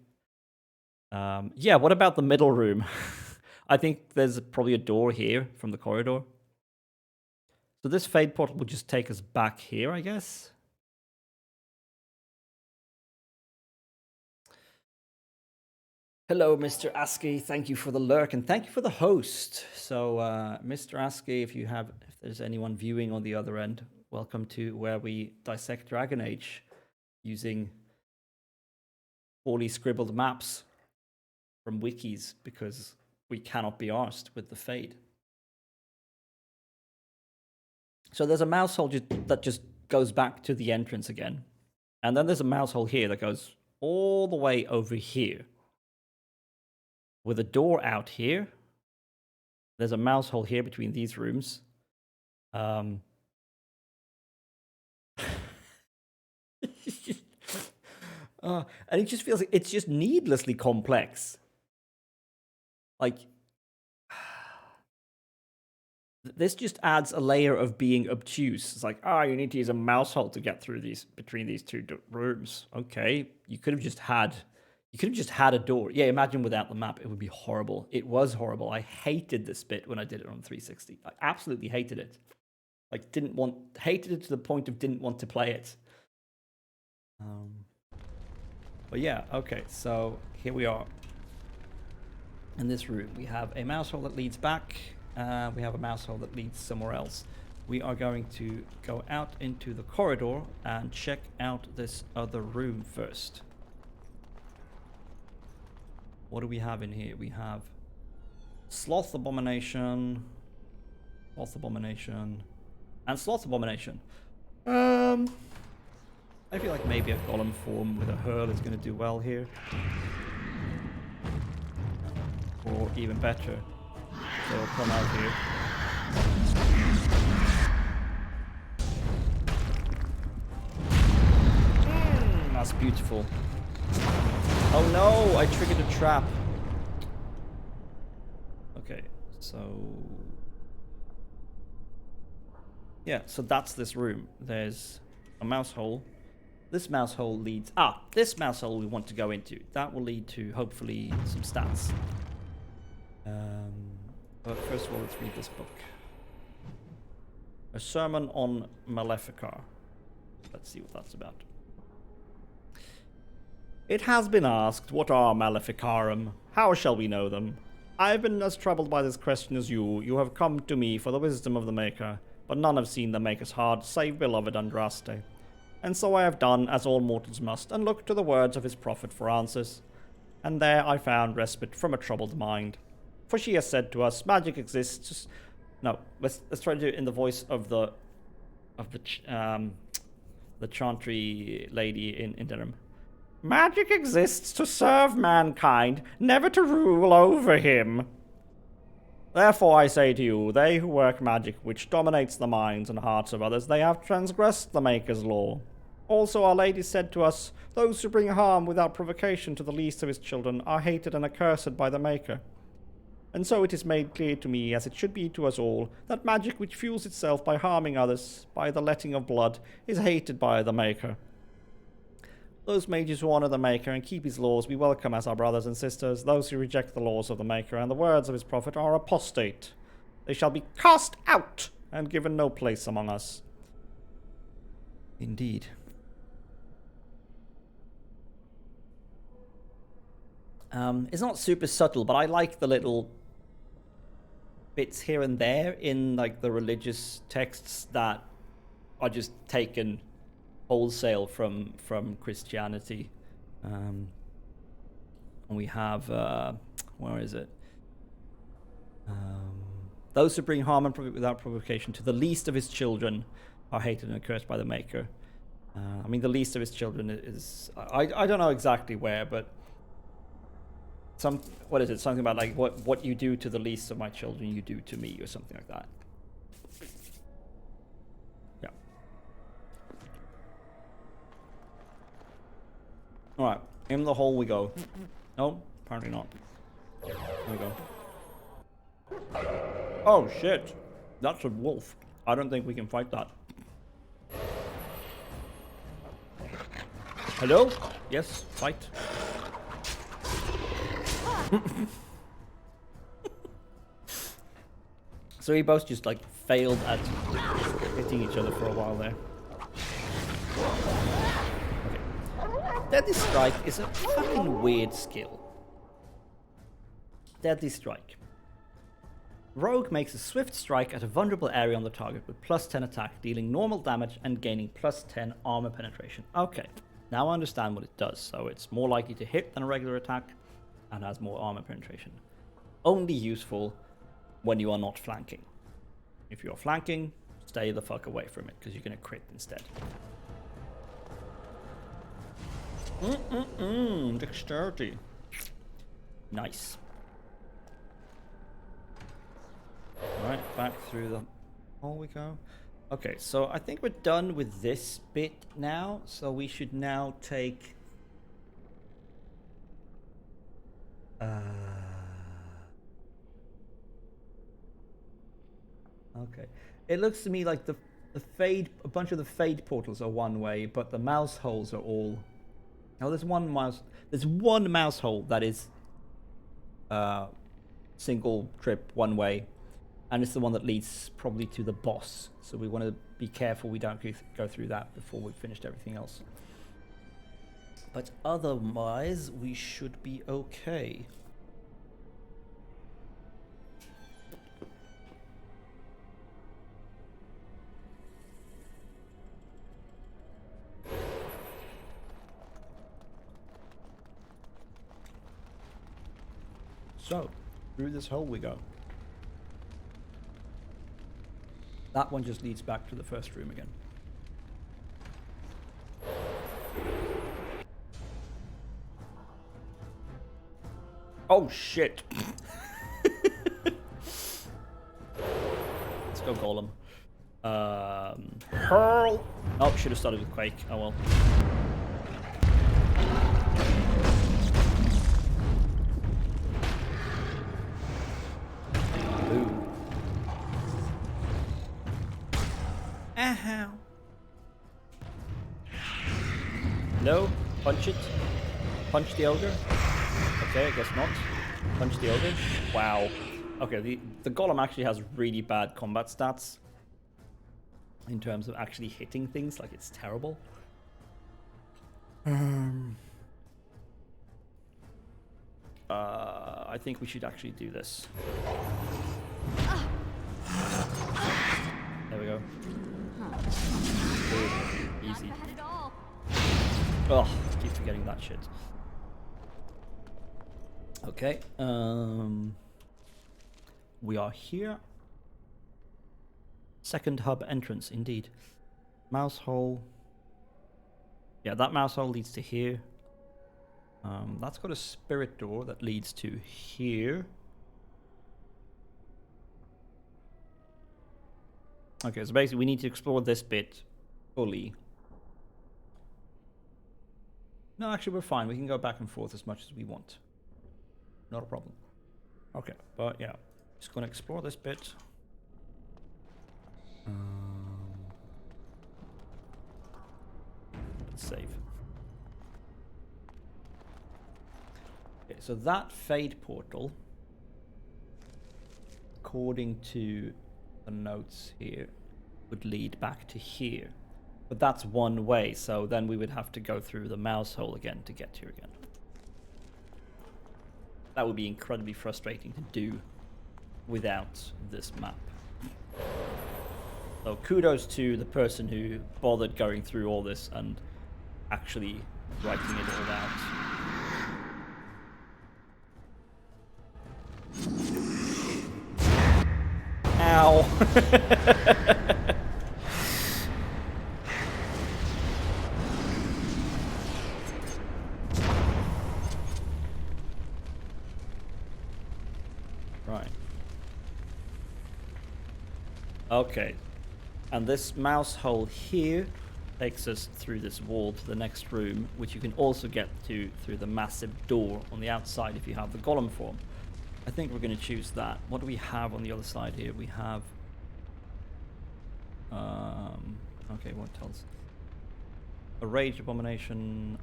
yeah, what about the middle room? I think there's probably a door here from the corridor. So this Fade portal will just take us back here, I guess. Hello, Mr. Askey. Thank you for the lurk and thank you for the host. So, Mr. Askey, if there's anyone viewing on the other end, welcome to where we dissect Dragon Age using poorly scribbled maps from wikis because we cannot be arsed with the Fade. So there's a mouse hole that just goes back to the entrance again. And then there's a mouse hole here that goes all the way over here. With a door out here. There's a mouse hole here between these rooms. And it just feels like it's just needlessly complex. Like, This just adds a layer of being obtuse. It's like, you need to use a mouse hole to get through between these two rooms. Okay, you could have just had a door. Yeah, imagine without the map, it would be horrible. It was horrible. I hated this bit when I did it on 360. I absolutely hated it. Like, hated it to the point of didn't want to play it. But yeah, okay, so here we are. In this room, we have a mouse hole that leads back. We have a mouse hole that leads somewhere else. We are going to go out into the corridor and check out this other room first. What do we have in here? We have Sloth Abomination, and Sloth Abomination. I feel like maybe a golem form with a hurl is going to do well here. Or even better, they'll come out here. That's beautiful. Oh no, I triggered a trap. Okay, so... yeah, so that's this room. There's a mouse hole. This mouse hole leads... this mouse hole we want to go into. That will lead to, hopefully, some stats. But first of all, let's read this book. A Sermon on Maleficar. Let's see what that's about. It has been asked, what are Maleficarum? How shall we know them? I have been as troubled by this question as you. You have come to me for the wisdom of the Maker, but none have seen the Maker's heart, save beloved Andraste. And so I have done as all mortals must, and looked to the words of his prophet for answers. And there I found respite from a troubled mind. For she has said to us, magic exists. No, let's try to do it in the voice of the chantry lady in Durham. Magic exists to serve mankind, never to rule over him. Therefore I say to you, they who work magic which dominates the minds and hearts of others, they have transgressed the Maker's law. Also our Lady said to us, those who bring harm without provocation to the least of his children are hated and accursed by the Maker. And so it is made clear to me, as it should be to us all, that magic which fuels itself by harming others, by the letting of blood, is hated by the Maker. Those mages who honor the Maker and keep his laws we welcome as our brothers and sisters. Those who reject the laws of the Maker and the words of his prophet are apostate. They shall be cast out and given no place among us. Indeed. It's not super subtle, but I like the little bits here and there in like the religious texts that are just taken wholesale from Christianity. And we have where is it? Those who bring harm and without provocation to the least of his children are hated and accursed by the Maker. I mean, the least of his children is I don't know exactly where, but what is it? Something about like what you do to the least of my children, you do to me, or something like that. Yeah. All right, in the hole we go. No, apparently not. There we go. Oh shit, that's a wolf. I don't think we can fight that. Hello? Yes, fight. So we both just like failed at hitting each other for a while there. Okay. Deadly Strike is a fucking weird skill. Deadly Strike. Rogue makes a swift strike at a vulnerable area on the target with +10 attack, dealing normal damage and gaining +10 armor penetration. Okay, now I understand what it does. So it's more likely to hit than a regular attack and has more armor penetration. Only useful when you are not flanking. If you're flanking, stay the fuck away from it, because you're going to crit instead. Dexterity. Nice. Alright, back through the hole we go. Okay, so I think we're done with this bit now, so we should now take... Okay. It looks to me like the fade, a bunch of the fade portals are one way, but the mouse holes are all. Now there's one mouse hole that is single trip one way, and it's the one that leads probably to the boss. So we want to be careful we don't go through that before we've finished everything else. But otherwise, we should be okay. So, through this hole we go. That one just leads back to the first room again. Oh shit! Let's go Golem. Hurl! Oh, should have started with Quake. Oh well. Boom. Ow. No? Punch it? Punch the ogre? Okay, I guess not. Punch the ogre. Wow. Okay, the golem actually has really bad combat stats in terms of actually hitting things. Like, it's terrible. I think we should actually do this. There we go. Ooh, easy. Not bad at all. Oh, keep forgetting that shit. Okay, we are here. Second hub entrance, indeed. Mouse hole. Yeah, that mouse hole leads to here. That's got a spirit door that leads to here. Okay, so basically we need to explore this bit fully. No, actually we're fine. We can go back and forth as much as we want. Not a problem. Okay, but yeah, just gonna explore this bit. Let's save. Okay, so that fade portal, according to the notes here, would lead back to here. But that's one way, so then we would have to go through the mouse hole again to get here again. That would be incredibly frustrating to do without this map. So kudos to the person who bothered going through all this and actually writing it all out. Ow! Right. Okay. And this mouse hole here takes us through this wall to the next room, which you can also get to through the massive door on the outside if you have the golem form. I think we're going to choose that. What do we have on the other side here? We have... okay, what else? A Rage Abomination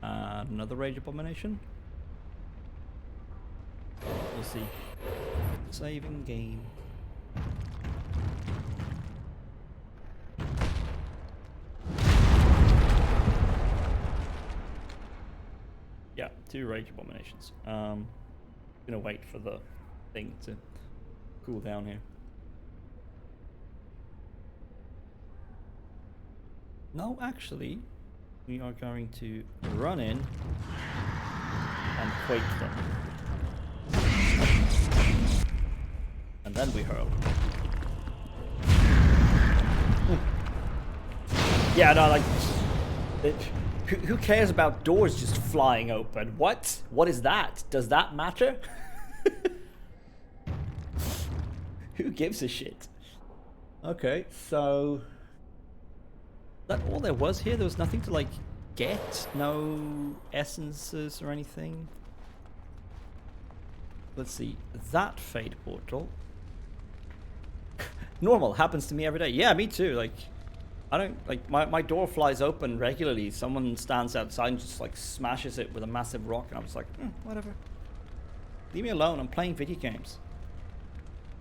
and another Rage Abomination? We'll see. Saving game. Yeah, 2 Rage Abominations. Gonna wait for the thing to cool down here. No, actually, we are going to run in and quake them. And then we hurl. Yeah, no, like... who cares about doors just flying open? What? What is that? Does that matter? Who gives a shit? Okay, so... That all there was here? There was nothing to, like, get? No essences or anything? Let's see. That fade portal Normal, happens to me every day. Yeah, me too. Like, I don't, like, my door flies open regularly. Someone stands outside and just, like, smashes it with a massive rock. And I'm just like, whatever. Leave me alone. I'm playing video games.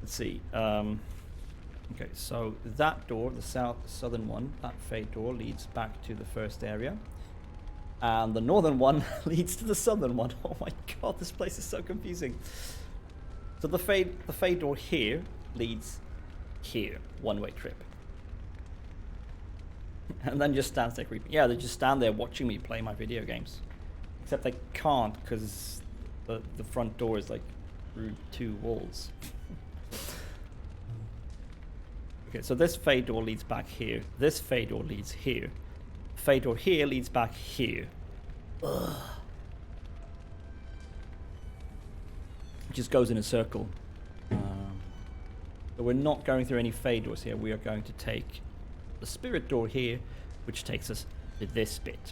Let's see. Okay, so that door, the southern one, that fade door leads back to the first area. And the northern one leads to the southern one. Oh my god, this place is so confusing. So the fade door here leads here, one-way trip. And then just stands there creeping. Yeah, they just stand there watching me play my video games. Except they can't because the front door is like through 2 walls. Okay, so this fade door leads back here. This fade door leads here. Fade door here leads back here. Ugh. It just goes in a circle. So we're not going through any fade doors here. We are going to take the spirit door here, which takes us to this bit.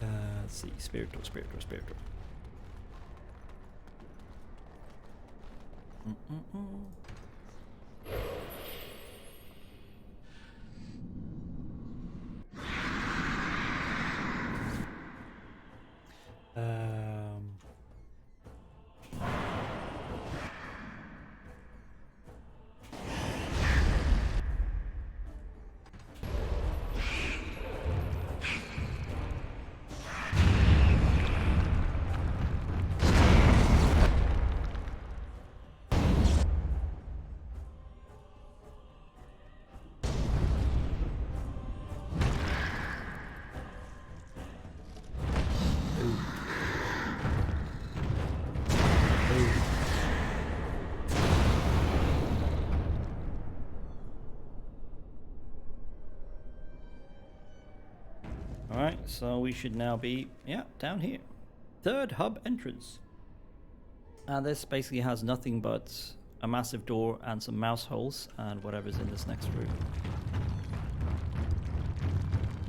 Let's see, spirit door, spirit door, spirit door. Alright, so we should now be, yeah, down here. Third hub entrance. And this basically has nothing but a massive door and some mouse holes and whatever's in this next room.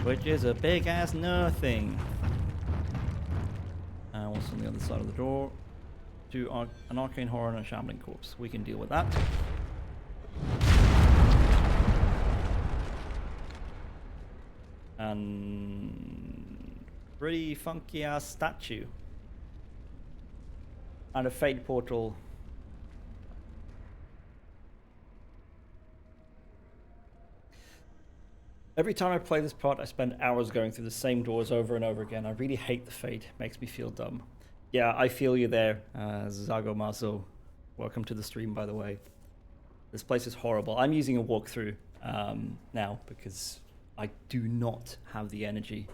Which is a big ass nothing. And what's on the other side of the door? An arcane horror and a shambling corpse. We can deal with that. And pretty funky ass statue. And a fade portal. Every time I play this part, I spend hours going through the same doors over and over again. I really hate the fade. It makes me feel dumb. Yeah, I feel you there, Zago Maso. Welcome to the stream, by the way. This place is horrible. I'm using a walkthrough now because I do not have the energy.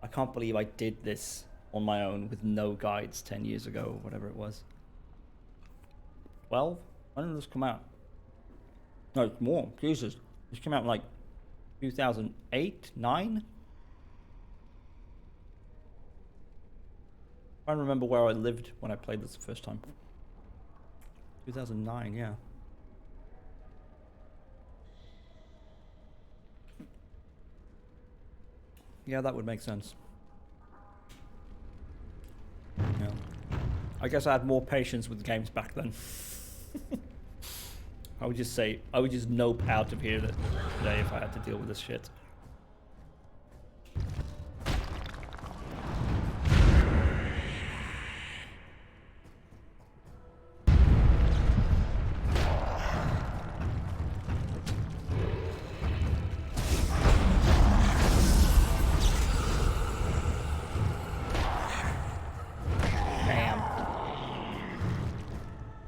I can't believe I did this on my own with no guides 10 years ago, or whatever it was. 12? When did this come out? No, it's more. Jesus. This came out in like 2008, 9? I don't remember where I lived when I played this the first time. 2009, yeah. Yeah, that would make sense. Yeah. I guess I had more patience with games back then. I would just nope out of here today if I had to deal with this shit.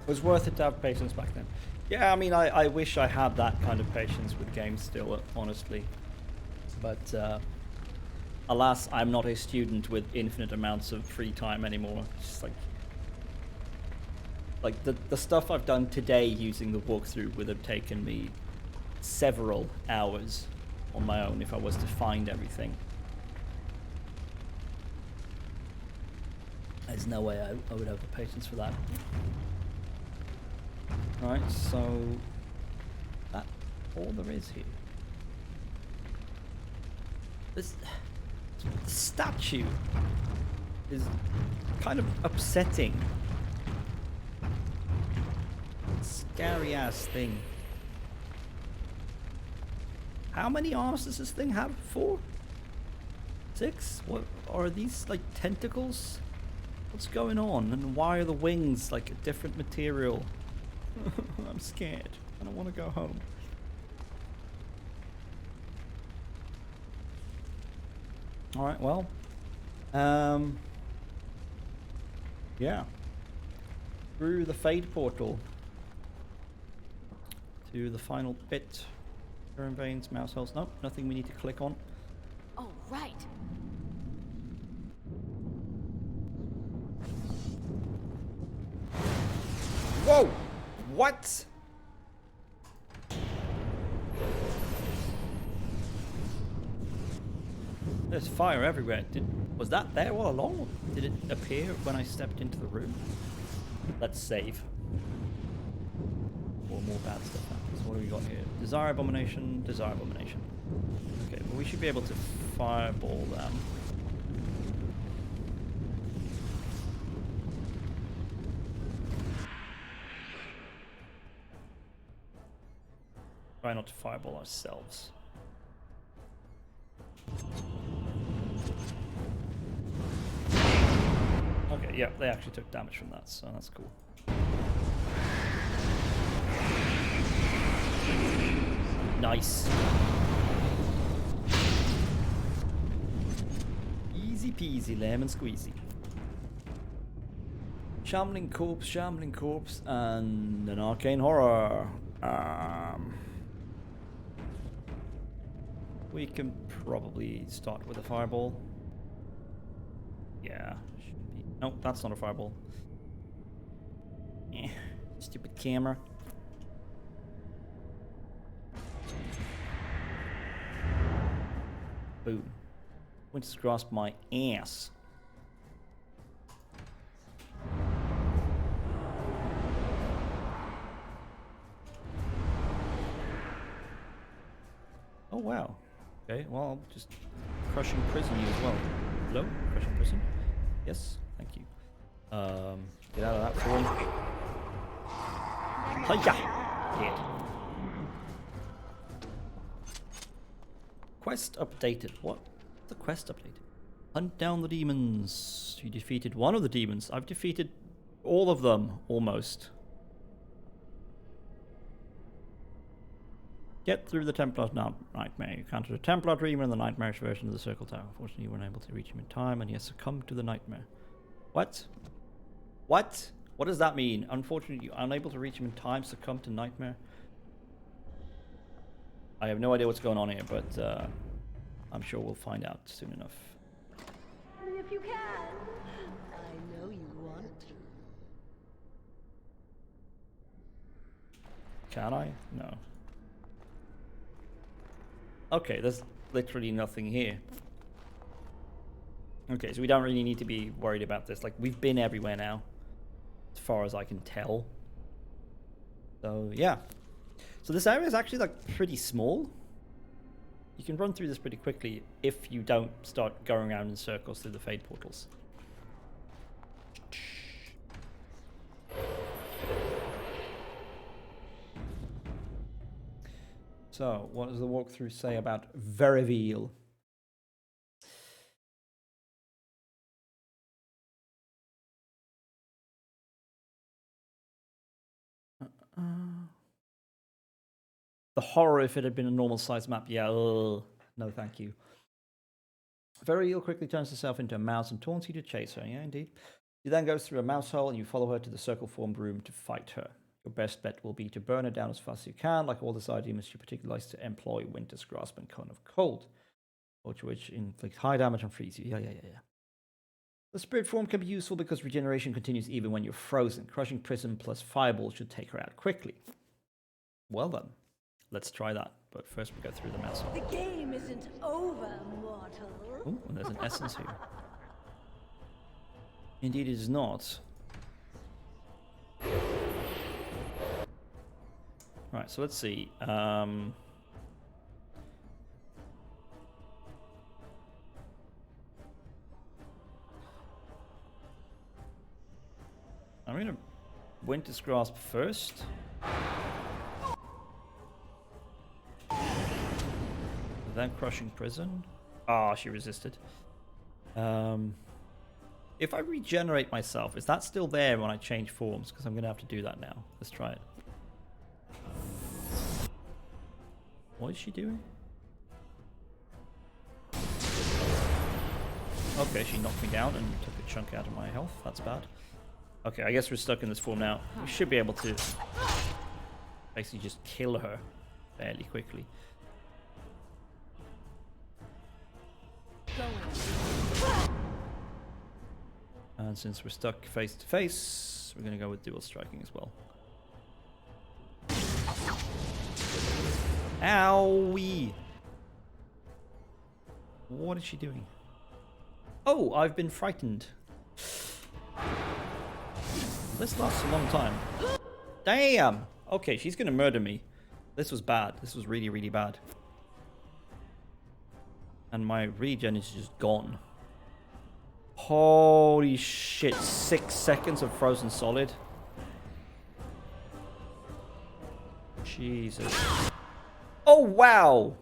It was worth it to have patience back then. Yeah, I mean, I wish I had that kind of patience with games still, honestly. But alas, I'm not a student with infinite amounts of free time anymore. It's just like the stuff I've done today using the walkthrough would have taken me several hours on my own if I was to find everything. There's no way I would have the patience for that. Right, so that's all there is here. This statue is kind of upsetting. Scary ass thing. How many arms does this thing have? 4? 6? What are these, like, tentacles? What's going on? And why are the wings like a different material? I'm scared. I don't want to go home. Alright, well. Yeah. Through the Fade portal. To the final bit. Urine veins, mouse holes. Nope, nothing we need to click on. Oh, right. Whoa! What? There's fire everywhere. Was that there all along? Did it appear when I stepped into the room? Let's save. Or more bad stuff happens. What do we got here? Desire Abomination, Desire Abomination. Okay, well we should be able to fireball them. Try not to fireball ourselves. Okay, yeah, they actually took damage from that, so that's cool. Nice. Easy peasy, lemon squeezy. Shambling corpse, and an arcane horror. We can probably start with a fireball. Yeah. Nope, that's not a fireball. Eh, stupid camera. Boom. Winter's Grasp my ass. Oh wow. Okay, well, just crushing prison you as well. Hello? Crushing prison? Yes, thank you. Get out of that form. Hiya! Dead. Quest updated. What? The quest updated. Hunt down the demons. You defeated one of the demons. I've defeated all of them, almost. Get through the Templar Nightmare. You encountered a Templar Dreamer in the nightmarish version of the Circle Tower. Unfortunately, you weren't able to reach him in time, and he has succumbed to the nightmare. What? What? What does that mean? Unfortunately, you're unable to reach him in time, succumb to nightmare? I have no idea what's going on here, but I'm sure we'll find out soon enough. If you can. I know you want to. Can I? No. Okay, there's literally nothing here. Okay, so we don't really need to be worried about this. Like, we've been everywhere now, as far as I can tell. So, yeah. So this area is actually, like, pretty small. You can run through this pretty quickly if you don't start going around in circles through the Fade portals. So, what does the walkthrough say about Veriveal? The horror if it had been a normal size map. Yeah, ugh. No thank you. Veriveal quickly turns herself into a mouse and taunts you to chase her. Yeah, indeed. She then goes through a mouse hole and you follow her to the circle-formed room to fight her. Your best bet will be to burn her down as fast as you can. Like all the demons, she particularly likes to employ Winter's Grasp and Cone of Cold, which inflicts high damage and frees you. Yeah. The spirit form can be useful because regeneration continues even when you're frozen. Crushing Prison plus Fireball should take her out quickly. Well then, let's try that. But first we go through the mouse hole. The game isn't over, mortal. Oh, and there's an essence here. Indeed it is not. Right, so let's see. I'm going to Winter's Grasp first. Then crushing prison. Ah, she resisted. If I regenerate myself, is that still there when I change forms? Because I'm going to have to do that now. Let's try it. What is she doing? Okay, she knocked me down and took a chunk out of my health. That's bad. Okay, I guess we're stuck in this form now. We should be able to basically just kill her fairly quickly. And since we're stuck face to face, we're going to go with dual striking as well. Owie! What is she doing? Oh, I've been frightened. This lasts a long time. Damn! Okay, she's gonna murder me. This was bad. This was really, really bad. And my regen is just gone. Holy shit. 6 seconds of frozen solid. Jesus. Oh, wow!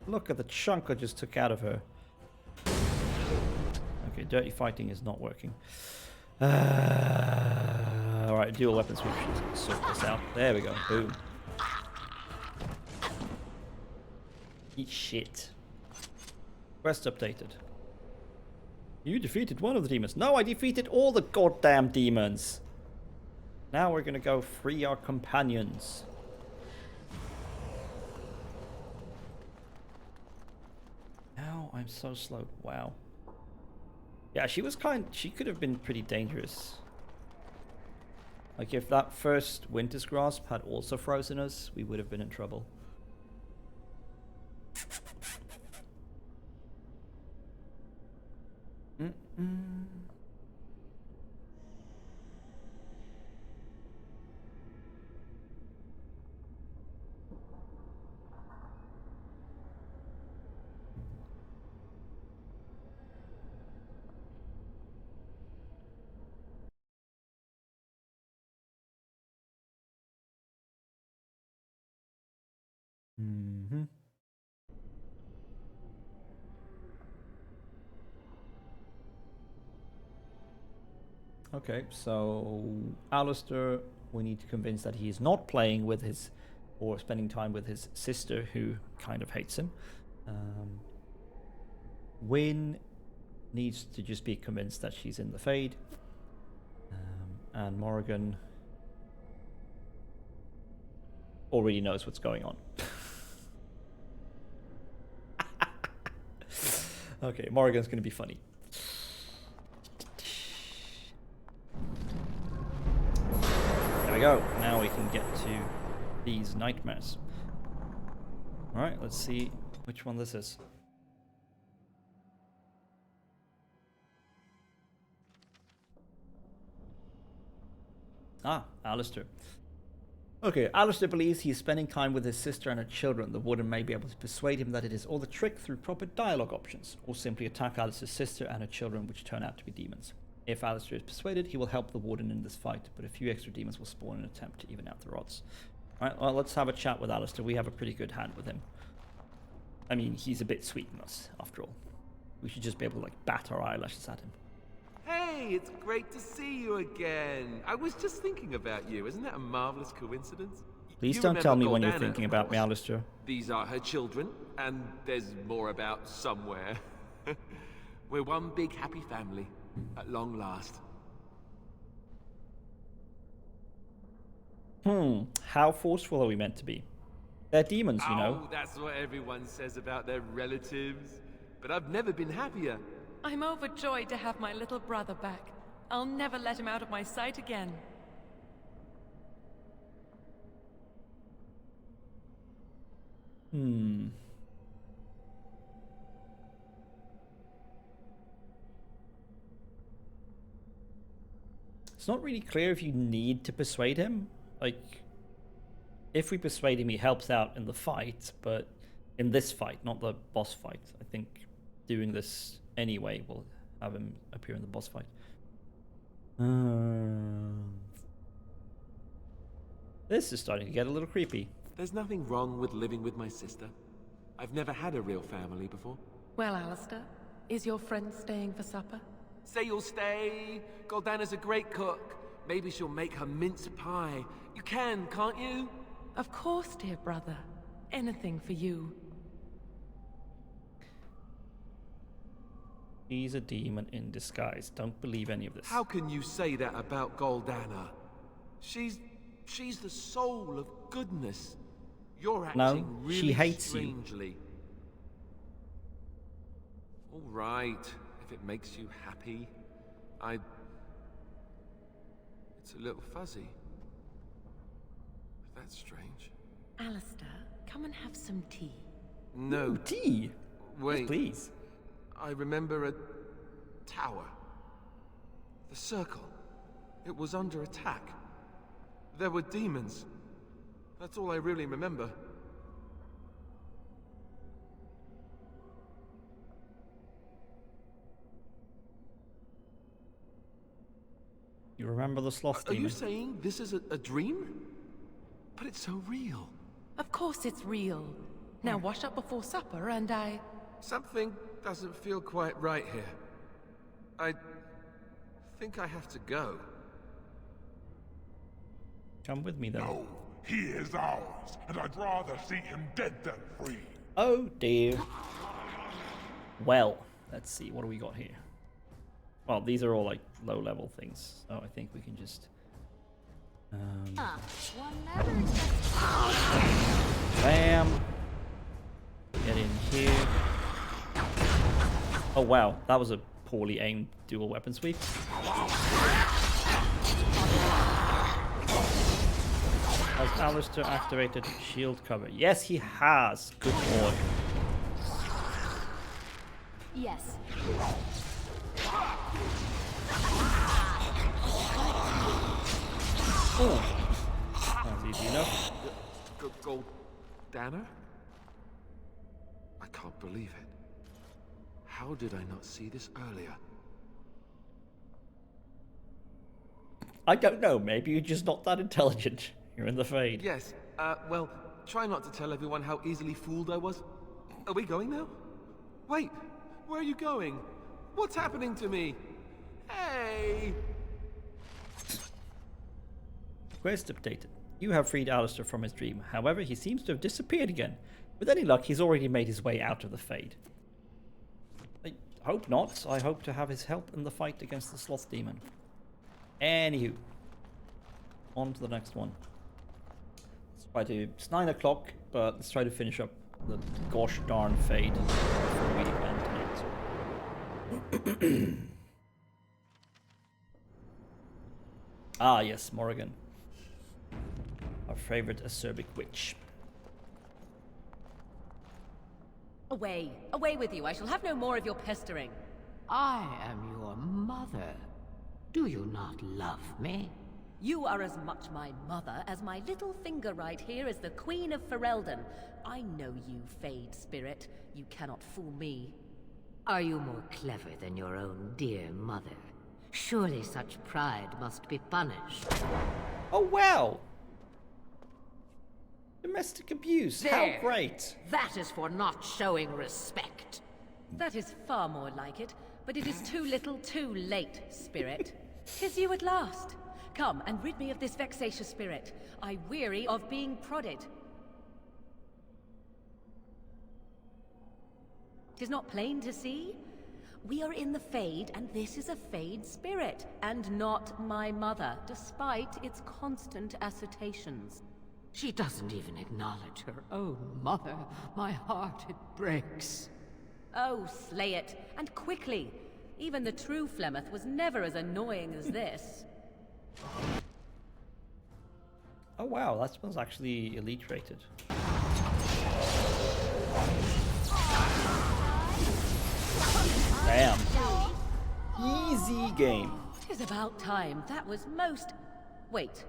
Look at the chunk I just took out of her. Okay, dirty fighting is not working. Alright, dual weapon sweep should sort this out. There we go. Boom. Eat shit. Quest updated. You defeated one of the demons. No, I defeated all the goddamn demons. Now we're gonna go free our companions. Now I'm so slow. Wow. Yeah, she could have been pretty dangerous. Like if that first Winter's Grasp had also frozen us, we would have been in trouble. Okay, so Alistair, we need to convince that he is not playing with his, or spending time with his sister, who kind of hates him. Wynne needs to just be convinced that she's in the Fade. And Morrigan already knows what's going on. Okay, Morrigan's going to be funny. There we go. Now we can get to these nightmares. Alright, let's see which one this is. Ah, Alistair. Okay, Alistair believes he is spending time with his sister and her children. The warden may be able to persuade him that it is all the trick through proper dialogue options, or simply attack Alistair's sister and her children, which turn out to be demons. If Alistair is persuaded, he will help the warden in this fight, but a few extra demons will spawn in an attempt to even out the odds. Alright, well, let's have a chat with Alistair. We have a pretty good hand with him. I mean, he's a bit sweet on us, after all. We should just be able to, like, bat our eyelashes at him. Hey, it's great to see you again. I was just thinking about you. Isn't that a marvelous coincidence? Please You don't tell me remember when you're Gordana, thinking of about me, course. Alistair. These are her children, and there's more about somewhere. We're one big happy family, at long last. How forceful are we meant to be? They're demons, you know. Oh, that's what everyone says about their relatives. But I've never been happier. I'm overjoyed to have my little brother back. I'll never let him out of my sight again. It's not really clear if you need to persuade him. Like, if we persuade him, he helps out in the fight, but in this fight, not the boss fight. I think doing this anyway will have him appear in the boss fight. This is starting to get a little creepy. There's nothing wrong with living with my sister. I've never had a real family before. Well, Alistair, is your friend staying for supper? Say you'll stay. Goldana's a great cook. Maybe she'll make her mince pie. You can, can't you? Of course, dear brother. Anything for you. She's a demon in disguise. Don't believe any of this. How can you say that about Goldana? She's the soul of goodness. You're acting No, really she hates you. strangely. All right, if it makes you happy. It's a little fuzzy. That's strange. Alistair, come and have some tea. No. Ooh, tea. Wait. Please. I remember a tower. The circle. It was under attack. There were demons. That's all I really remember. You remember the sloth Are demon? you saying this is a dream? But it's so real. Of course it's real. Now wash up before supper and Something doesn't feel quite right here. I think I have to go. Come with me, then. No, he is ours, and I'd rather see him dead than free. Oh dear. Well, let's see. What do we got here? Well, these are all like low-level things, so I think we can just. One never expects. Bam. Get in here. Oh wow, that was a poorly aimed dual weapon sweep. Has Alistair activated shield cover? Yes, he has. Good boy. Yes. Oh, that's easy enough. Goldana? I can't believe it. How did I not see this earlier? I don't know. Maybe you're just not that intelligent. You're in the Fade. Yes, well, try not to tell everyone how easily fooled I was. Are we going now? Wait, where are you going? What's happening to me? Hey! Quest updated. You have freed Alistair from his dream. However, he seems to have disappeared again. With any luck, he's already made his way out of the Fade. I hope not. I hope to have his help in the fight against the Sloth Demon. Anywho. On to the next one. It's 9 o'clock, but let's try to finish up the gosh darn Fade before we end tonight. Ah, yes, Morrigan. Our favorite acerbic witch. Away, away with you. I shall have no more of your pestering. I am your mother. Do you not love me? You are as much my mother as my little finger right here is the Queen of Ferelden. I know you, Fade Spirit. You cannot fool me. Are you more clever than your own dear mother? Surely such pride must be punished. Oh, wow! Domestic abuse. There. How great! That is for not showing respect. That is far more like it, but it is too little too late, Spirit. 'Tis you at last. Come and rid me of this vexatious spirit. I weary of being prodded. 'Tis not plain to see? We are in the Fade, and this is a Fade spirit, and not my mother, despite its constant assertions. She doesn't even acknowledge her own mother. My heart, it breaks. Oh, slay it, and quickly. Even the true Flemeth was never as annoying as this. Oh wow, that was actually elite rated. Bam. Easy game. 'Tis about time. That was most... Wait.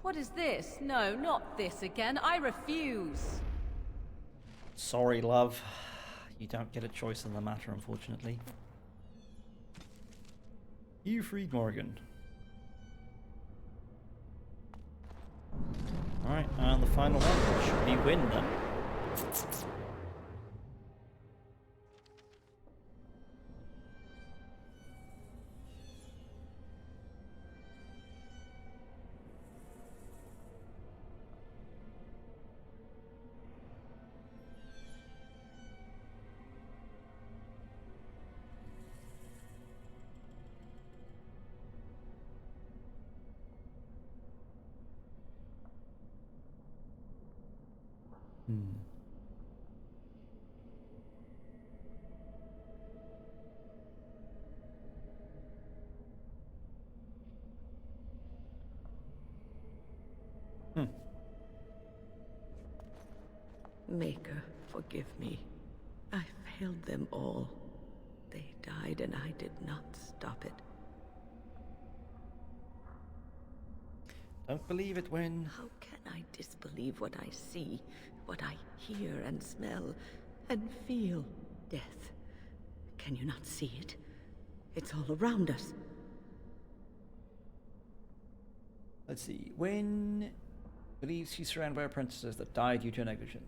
What is this? No, not this again. I refuse. Sorry, love. You don't get a choice in the matter, unfortunately. You freed Morrigan. Alright, and the final one. Should we win then? Maker, forgive me. I failed them all. They died and I did not stop it. Don't believe it, Wynne. How can I disbelieve what I see, what I hear and smell, and feel? Death. Can you not see it? It's all around us. Let's see. Wynne believes she's surrounded by apprentices that died due to negligence.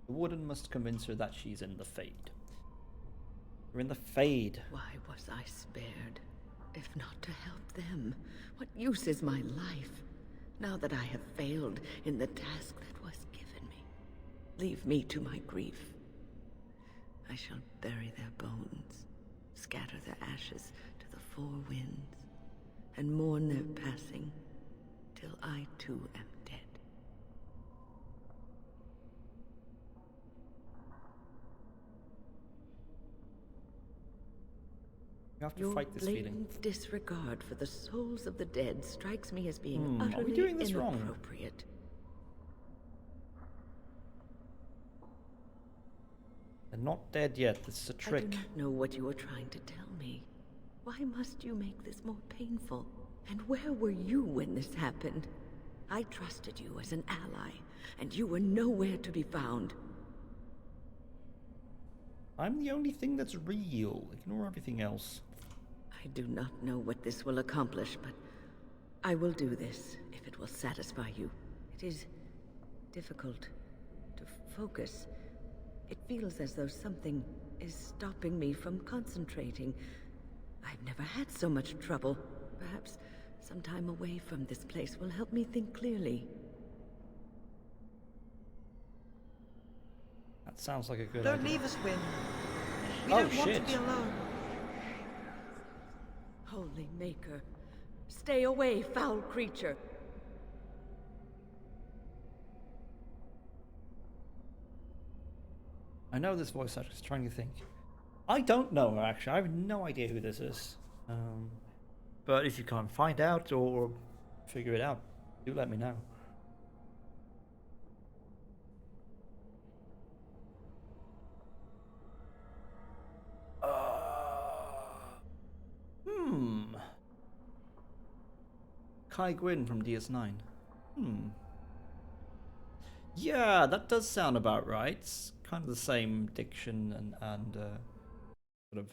The warden must convince her that she's in the Fade. We're in the Fade. Why was I spared? If not to help them, what use is my life, now that I have failed in the task that was given me? Leave me to my grief. I shall bury their bones, scatter their ashes to the four winds, and mourn their passing, till I too am dead. You have to Your fight this feeling. blatant disregard for the souls of the dead strikes me as being Are we utterly doing this wrong? inappropriate. They're not dead yet. This is a I trick. do not know what you are trying to tell me. Why must you make this more painful? And where were you when this happened? I trusted you as an ally, and you were nowhere to be found. I'm the only thing that's real. Ignore everything else. I do not know what this will accomplish, but I will do this if it will satisfy you. It is difficult to focus. It feels as though something is stopping me from concentrating. I've never had so much trouble. Perhaps some time away from this place will help me think clearly. That sounds like a good Don't idea. leave us, Wynne. We Oh, don't want shit. to be alone. Holy Maker, stay away, foul creature! I know this voice actor is trying to think. I don't know, actually. I have no idea who this is. But if you can't find out or figure it out, do let me know. Kai Gwyn from DS9. Yeah, that does sound about right. It's kind of the same diction and sort of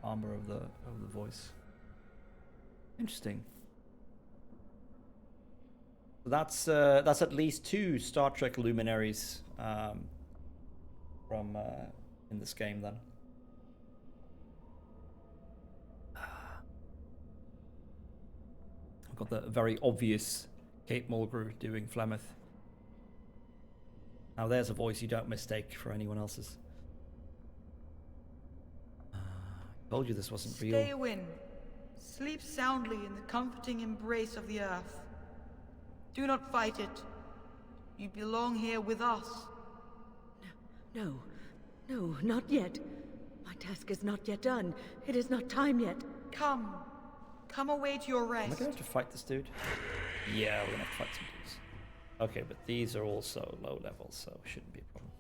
armor of the voice. Interesting. So that's at least 2 Star Trek luminaries from in this game then. I've got the very obvious Kate Mulgrew doing Flemeth. Now there's a voice you don't mistake for anyone else's. Told you this wasn't real. Stay, Wynne. Sleep soundly in the comforting embrace of the earth. Do not fight it. You belong here with us. No, not yet. My task is not yet done. It is not time yet. Come away to your Am I rest. gonna have to fight this dude? Yeah, we're gonna have to fight some dudes. Okay, but these are also low level, so it shouldn't be a problem.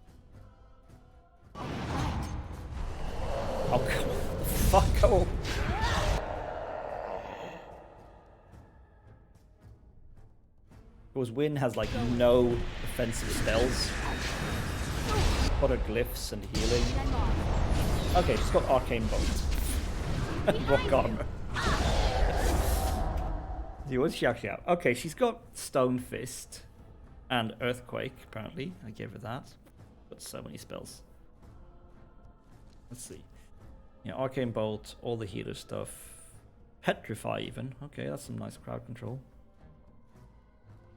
Oh, come on. The fuck? Come on. Because Wynne has like no offensive spells. What are glyphs and healing? Okay, she's got arcane bolt. And rock armor. See, what's she actually have? Okay, she's got Stone Fist and Earthquake, apparently. I gave her that. Got so many spells. Let's see. Yeah, Arcane Bolt, all the healer stuff. Petrify even. Okay, that's some nice crowd control.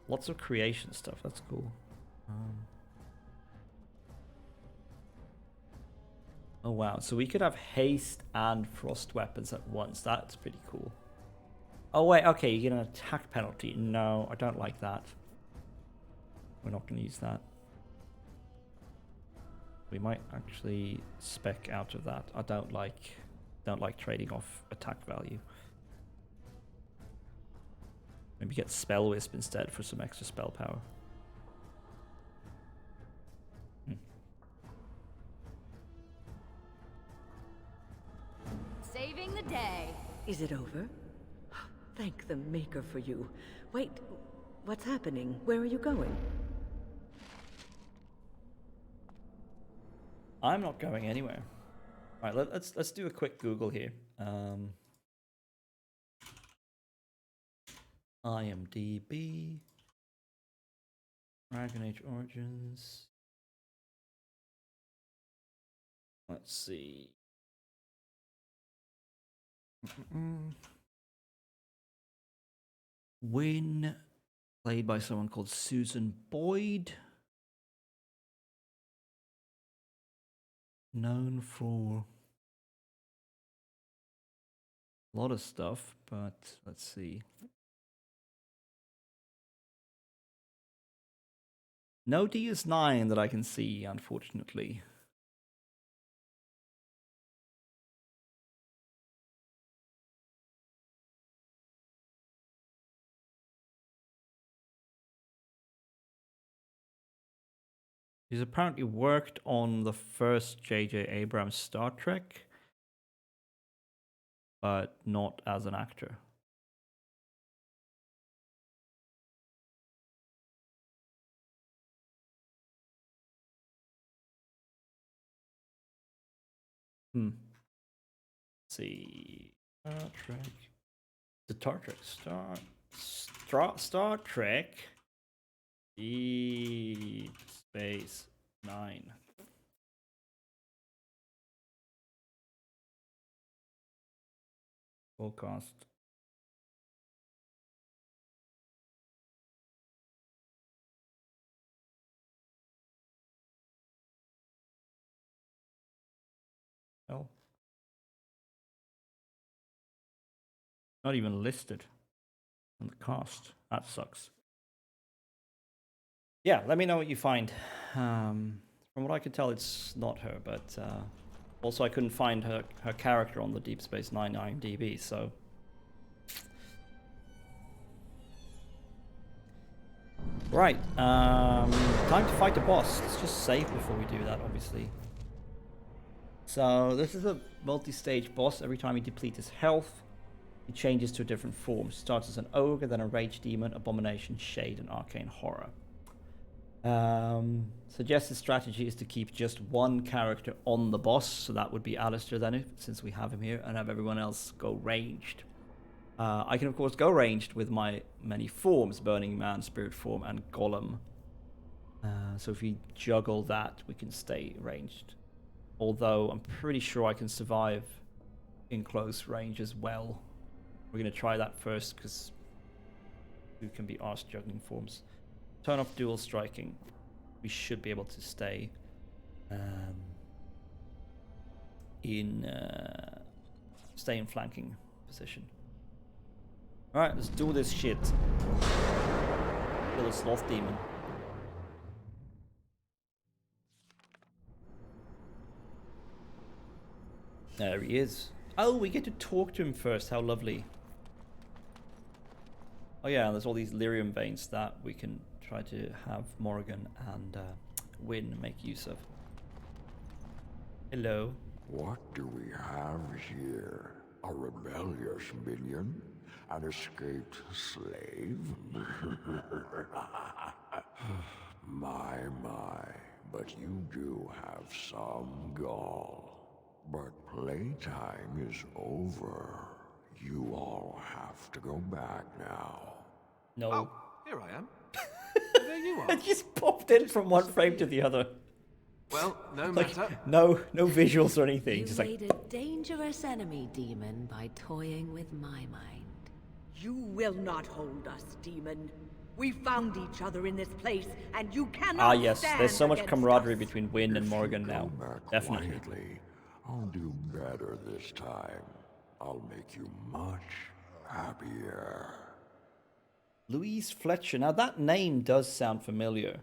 Lots of creation stuff, that's cool. Oh wow, so we could have haste and frost weapons at once. That's pretty cool. Oh wait, okay, you get an attack penalty. No, I don't like that. We're not going to use that. We might actually spec out of that. I don't like trading off attack value. Maybe get Spell Wisp instead for some extra spell power. Saving the day. Is it over? Thank the Maker for you. Wait, what's happening? Where are you going? I'm not going anywhere. All right, let's do a quick Google here. IMDb, Dragon Age Origins. Let's see. Wynne, played by someone called Susan Boyd. Known for a lot of stuff, but let's see. No DS9 that I can see, unfortunately. He's apparently worked on the first J.J. Abrams Star Trek, but not as an actor. Let's see. Star Trek. The Star Trek. Deep Space Nine. Full cast. Oh. Not even listed on the cast. That sucks. Yeah, let me know what you find. From what I could tell, it's not her, but also I couldn't find her character on the Deep Space Nine IMDb, so... Right, time to fight the boss. Let's just save before we do that, obviously. So, this is a multi-stage boss. Every time you deplete his health, he changes to a different form. Starts as an ogre, then a rage demon, abomination, shade, and arcane horror. Suggested strategy is to keep just one character on the boss, so that would be Alistair then, since we have him here, and have everyone else go ranged. I can of course go ranged with my many forms, Burning Man, Spirit Form, and Golem. So if we juggle that, we can stay ranged. Although I'm pretty sure I can survive in close range as well. We're going to try that first, because we can be arsed juggling forms. Turn off dual striking. We should be able to stay in flanking position. All right, let's do this shit. Kill the sloth demon. There he is. Oh, we get to talk to him first. How lovely. Oh yeah, there's all these lyrium veins that we can try to have Morrigan and Wynne make use of. Hello. What do we have here? A rebellious minion? An escaped slave? My, but you do have some gall. But playtime is over. You all have to go back now. No. Oh, here I am. There you are. It just popped in from one frame to the other. Well, no like, matter. No visuals or anything. You Just made like... a dangerous enemy, demon, by toying with my mind. You will not hold us, demon. We found each other in this place, and you cannot Ah, yes. stand There's so much against camaraderie us. between Wynne and Morrigan now. Definitely. Quietly, I'll do better this time. I'll make you much happier. Louise Fletcher. Now that name does sound familiar.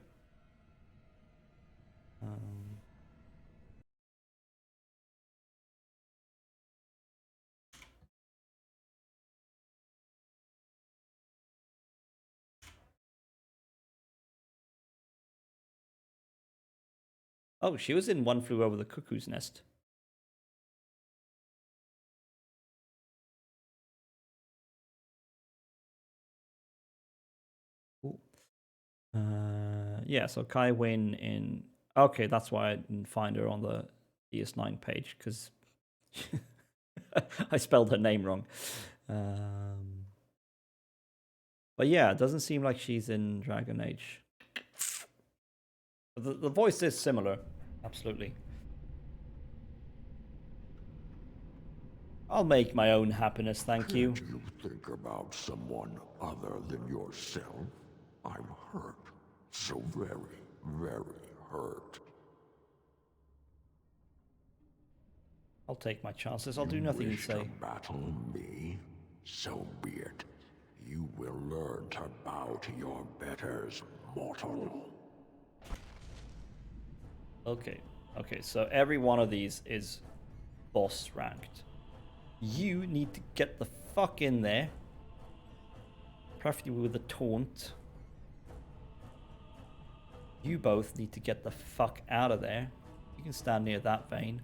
Oh, she was in One Flew Over the Cuckoo's Nest. Cool. Yeah, so Kai Wynn in... Okay, that's why I didn't find her on the DS9 page, because I spelled her name wrong. But yeah, it doesn't seem like she's in Dragon Age. The voice is similar, absolutely. I'll make my own happiness, thank you. Can't you think about someone other than yourself? I'm hurt. So very, very hurt. I'll take my chances. I'll do nothing you say. To battle me? So be it. You will learn to bow to your betters, mortal. Okay, so every one of these is boss ranked. You need to get the fuck in there. Preferably with a taunt. You both need to get the fuck out of there. You can stand near that vein.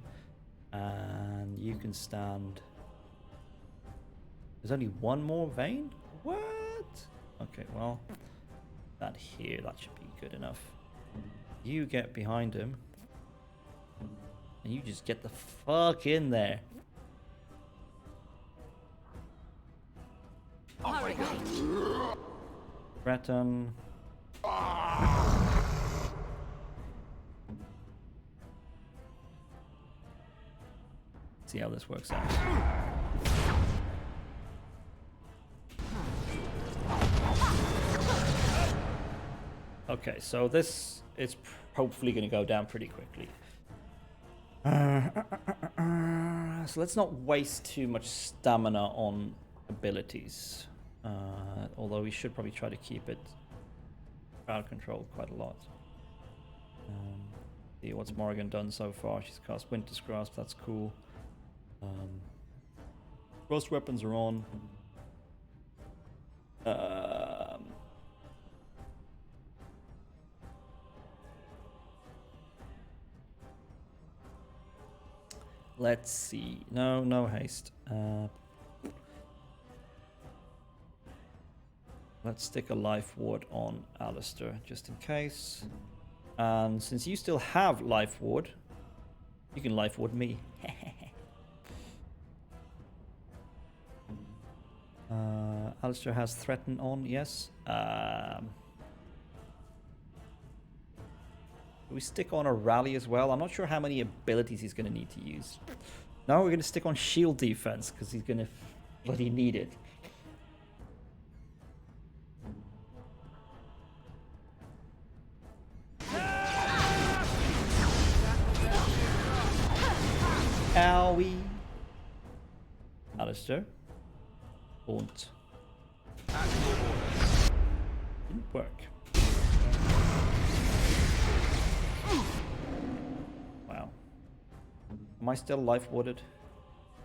And you can stand... There's only one more vein? What? Okay, well... That here, that should be good enough. You get behind him. And you just get the fuck in there. Oh my god. Breton. See how this works out. Okay, so this is hopefully going to go down pretty quickly. So let's not waste too much stamina on abilities. Although we should probably try to keep it crowd controlled quite a lot. See what's Morrigan done so far. She's cast Winter's Grasp, that's cool. Most weapons are on. Let's see. No haste. Let's stick a life ward on Alistair just in case. And since you still have life ward, you can life ward me. Alistair has threaten on, yes. Do we stick on a rally as well? I'm not sure how many abilities he's going to need to use. No, we're going to stick on shield defense because he's going to bloody need it. Owie. Alistair. Won't. Didn't work. Wow. Am I still life warded?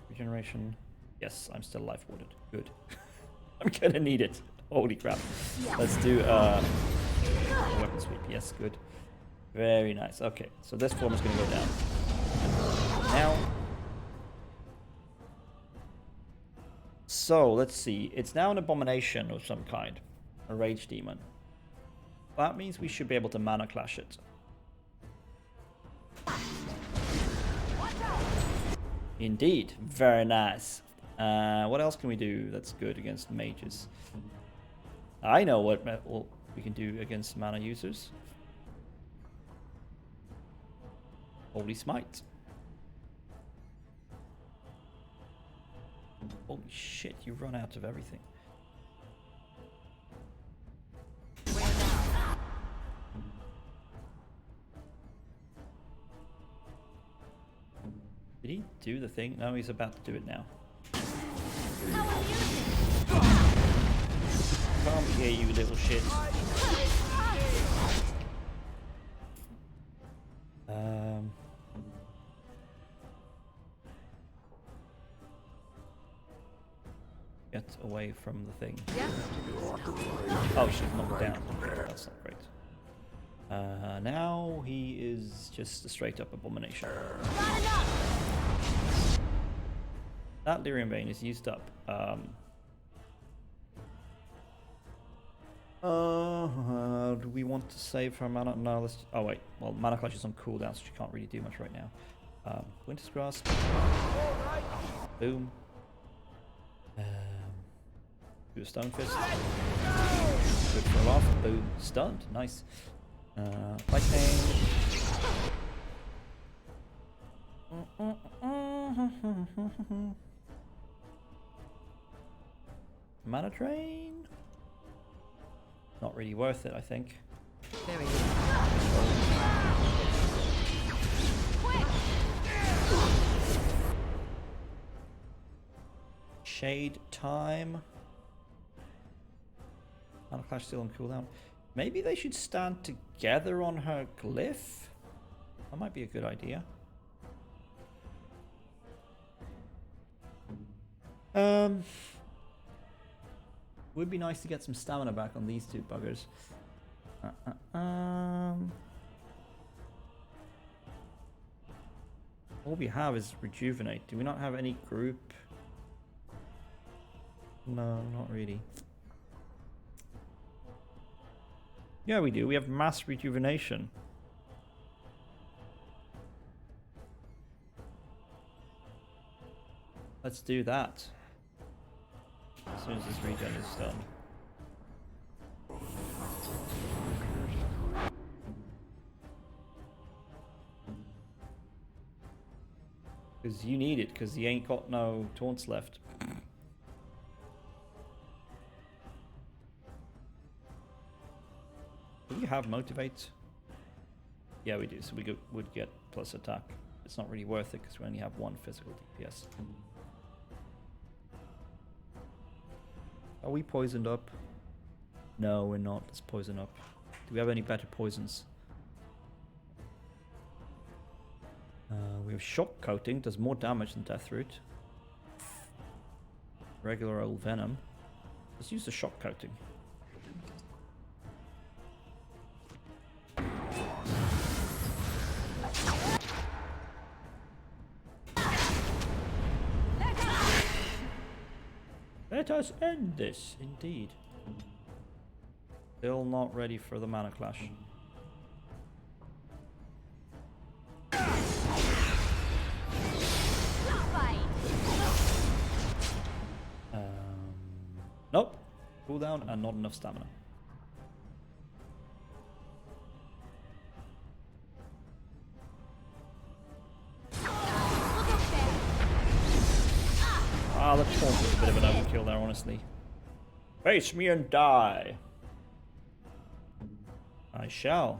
Regeneration. Yes, I'm still life warded. Good. I'm gonna need it. Holy crap. Let's do weapon sweep. Yes, good. Very nice. Okay, so this form is gonna go down. Now. So, let's see. It's now an abomination of some kind. A rage demon. That means we should be able to mana clash it. Indeed. Very nice. What else can we do that's good against mages? I know what we can do against mana users. Holy Smite. Holy shit, you run out of everything. Did he do the thing? No, he's about to do it now. Come here, you little shit. Get away from the thing. Yes. Oh, she's knocked down. Okay, that's not great. Now he is just a straight up abomination. That Lyrium Vein is used up. Do we want to save her mana? No, let's. Oh wait, well, Mana Clutch is on cooldown, so she can't really do much right now. Winter's Grasp. Boom. Do a Stone Fist. Good for a laugh. Boom. Stunned. Nice. Lightning. Mana Drain. Not really worth it, I think. Very Shade Time. Mana Clash still on cooldown. Maybe they should stand together on her glyph? That might be a good idea. Would be nice to get some stamina back on these two buggers. All we have is Rejuvenate. Do we not have any group? No, not really. Yeah, we do. We have Mass Rejuvenation. Let's do that. As soon as this regen is done. Because you need it, because you ain't got no taunts left. Do we have Motivate? Yeah, we do. So we would get plus attack. It's not really worth it because we only have one physical DPS. Are we poisoned up? No, we're not. Let's poison up. Do we have any better poisons? We have Shock Coating. Does more damage than Deathroot. Regular old Venom. Let's use the Shock Coating. Let us end this, indeed. Still not ready for the Mana Clash. Nope. Cooldown and not enough stamina. Ah, the taunt was a bit of an overkill there, honestly. Face me and die. I shall.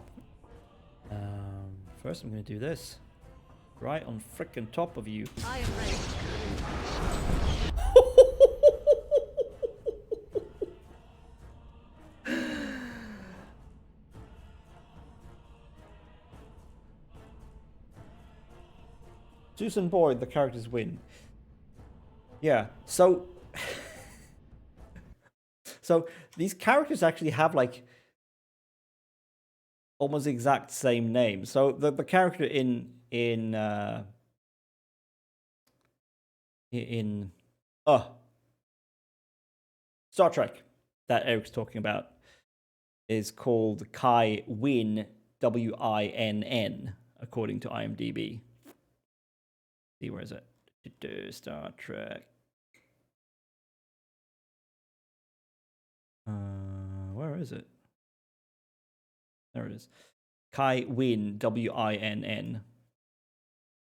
First I'm going to do this. Right on frickin' top of you. I am ready. Susan Boyd, the characters win. Yeah, so so these characters actually have like almost the exact same name. So the character in Star Trek that Eric's talking about is called Kai Winn, Winn, according to IMDb. See, where is it? Star Trek. Where is it? There it is. Kai Winn, Winn,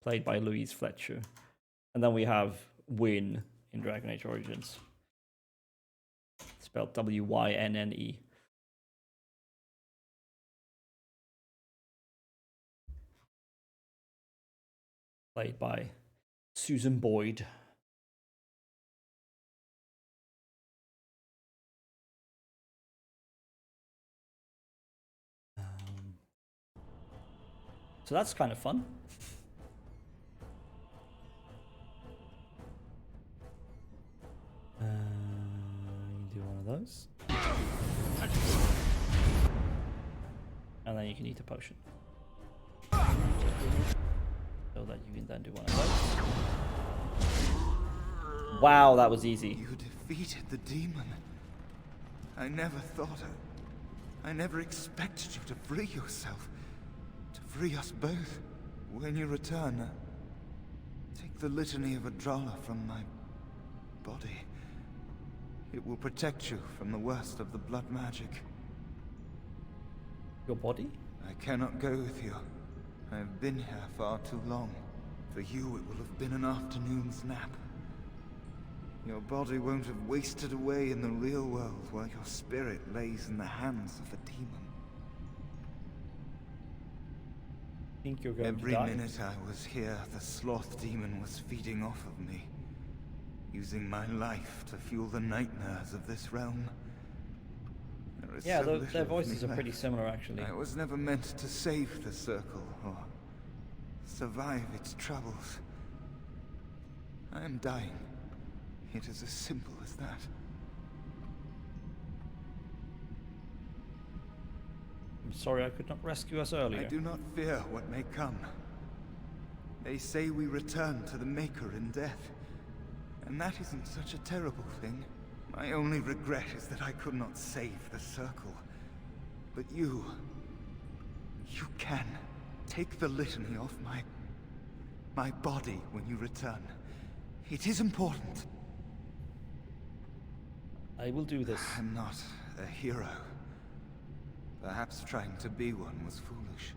played by Louise Fletcher. And then we have Winn in Dragon Age Origins. Spelled Wynne. Played by Susan Boyd. So that's kind of fun. You do one of those. And And then you can eat a potion. So that you can then do one of those. Wow, that was easy. You defeated the demon. I never I never expected you to free yourself. To free us both. When you return, take the Litany of Adrala from my body. It will protect you from the worst of the blood magic. Your body? I cannot go with you. I have been here far too long. For you, it will have been an afternoon's nap. Your body won't have wasted away in the real world while your spirit lays in the hands of a demon. Think you're going Every to die? minute I was here, the sloth demon was feeding off of me, using my life to fuel the nightmares of this realm. There is Yeah, so their little of voices me are pretty left. similar, actually. I was never meant to save the circle or survive its troubles. I am dying. It is as simple as that. I'm sorry I could not rescue us earlier. I do not fear what may come. They say we return to the Maker in death. And that isn't such a terrible thing. My only regret is that I could not save the Circle. But you can. Take the litany off my body when you return. It is important. I will do this. I'm not a hero. Perhaps trying to be one was foolish.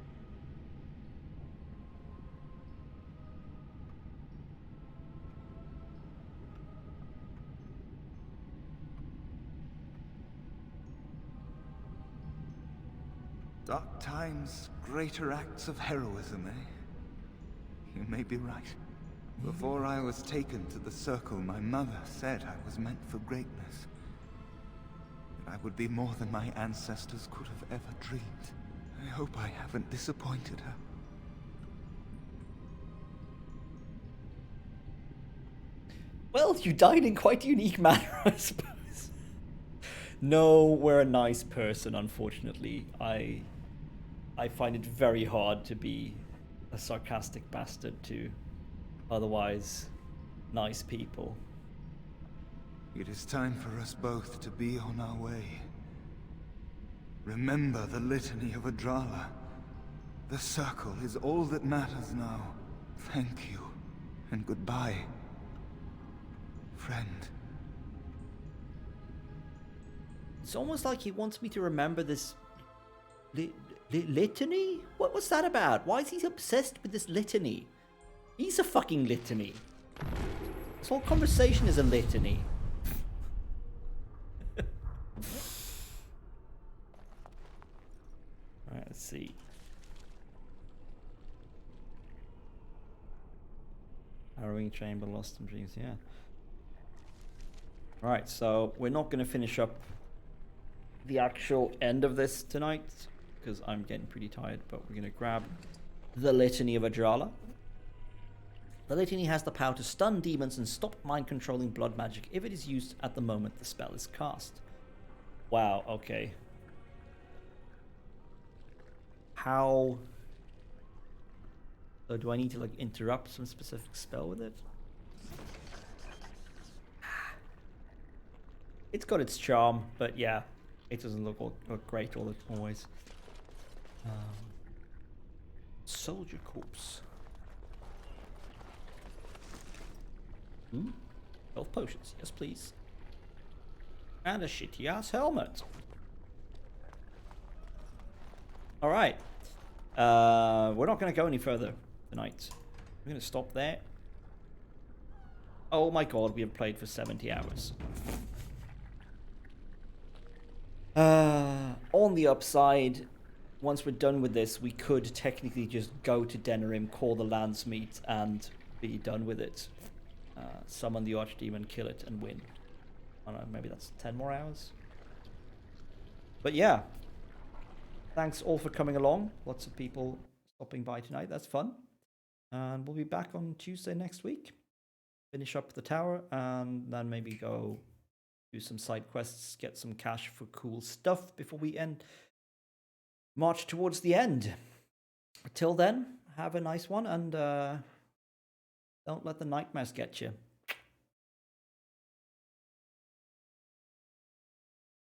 Dark times, greater acts of heroism, eh? You may be right. Before I was taken to the Circle, my mother said I was meant for greatness. That I would be more than my ancestors could have ever dreamed. I hope I haven't disappointed her. Well, you died in quite a unique manner, I suppose. No, we're a nice person, unfortunately. I find it very hard to be a sarcastic bastard to otherwise nice people. It is time for us both to be on our way. Remember the Litany of Adrala. The Circle is all that matters now. Thank you, and goodbye, friend. It's almost like he wants me to remember this litany? What's that about? Why is he obsessed with this litany? He's a fucking litany. This whole conversation is a litany. Alright, let's see. Harrowing Chamber, Lost in Dreams, yeah. Alright, so we're not going to finish up the actual end of this tonight, because I'm getting pretty tired, but we're going to grab the Litany of Adrala. The Litany has the power to stun demons and stop mind-controlling blood magic if it is used at the moment the spell is cast. Wow, okay. How... So do I need to like interrupt some specific spell with it? It's got its charm, but yeah, it doesn't look great always. Soldier Corpse. 12 potions, yes please. And a shitty ass helmet. Alright. We're not going to go any further tonight. We're going to stop there. Oh my god, we have played for 70 hours. On the upside, once we're done with this, we could technically just go to Denerim, call the Landsmeet, and be done with it. Summon the Archdemon, kill it, and win. I don't know, maybe that's 10 more hours. But yeah. Thanks all for coming along. Lots of people stopping by tonight. That's fun. And we'll be back on Tuesday next week. Finish up the tower and then maybe go do some side quests, get some cash for cool stuff before we end march towards the end. Till then, have a nice one, and don't let the nightmares get you.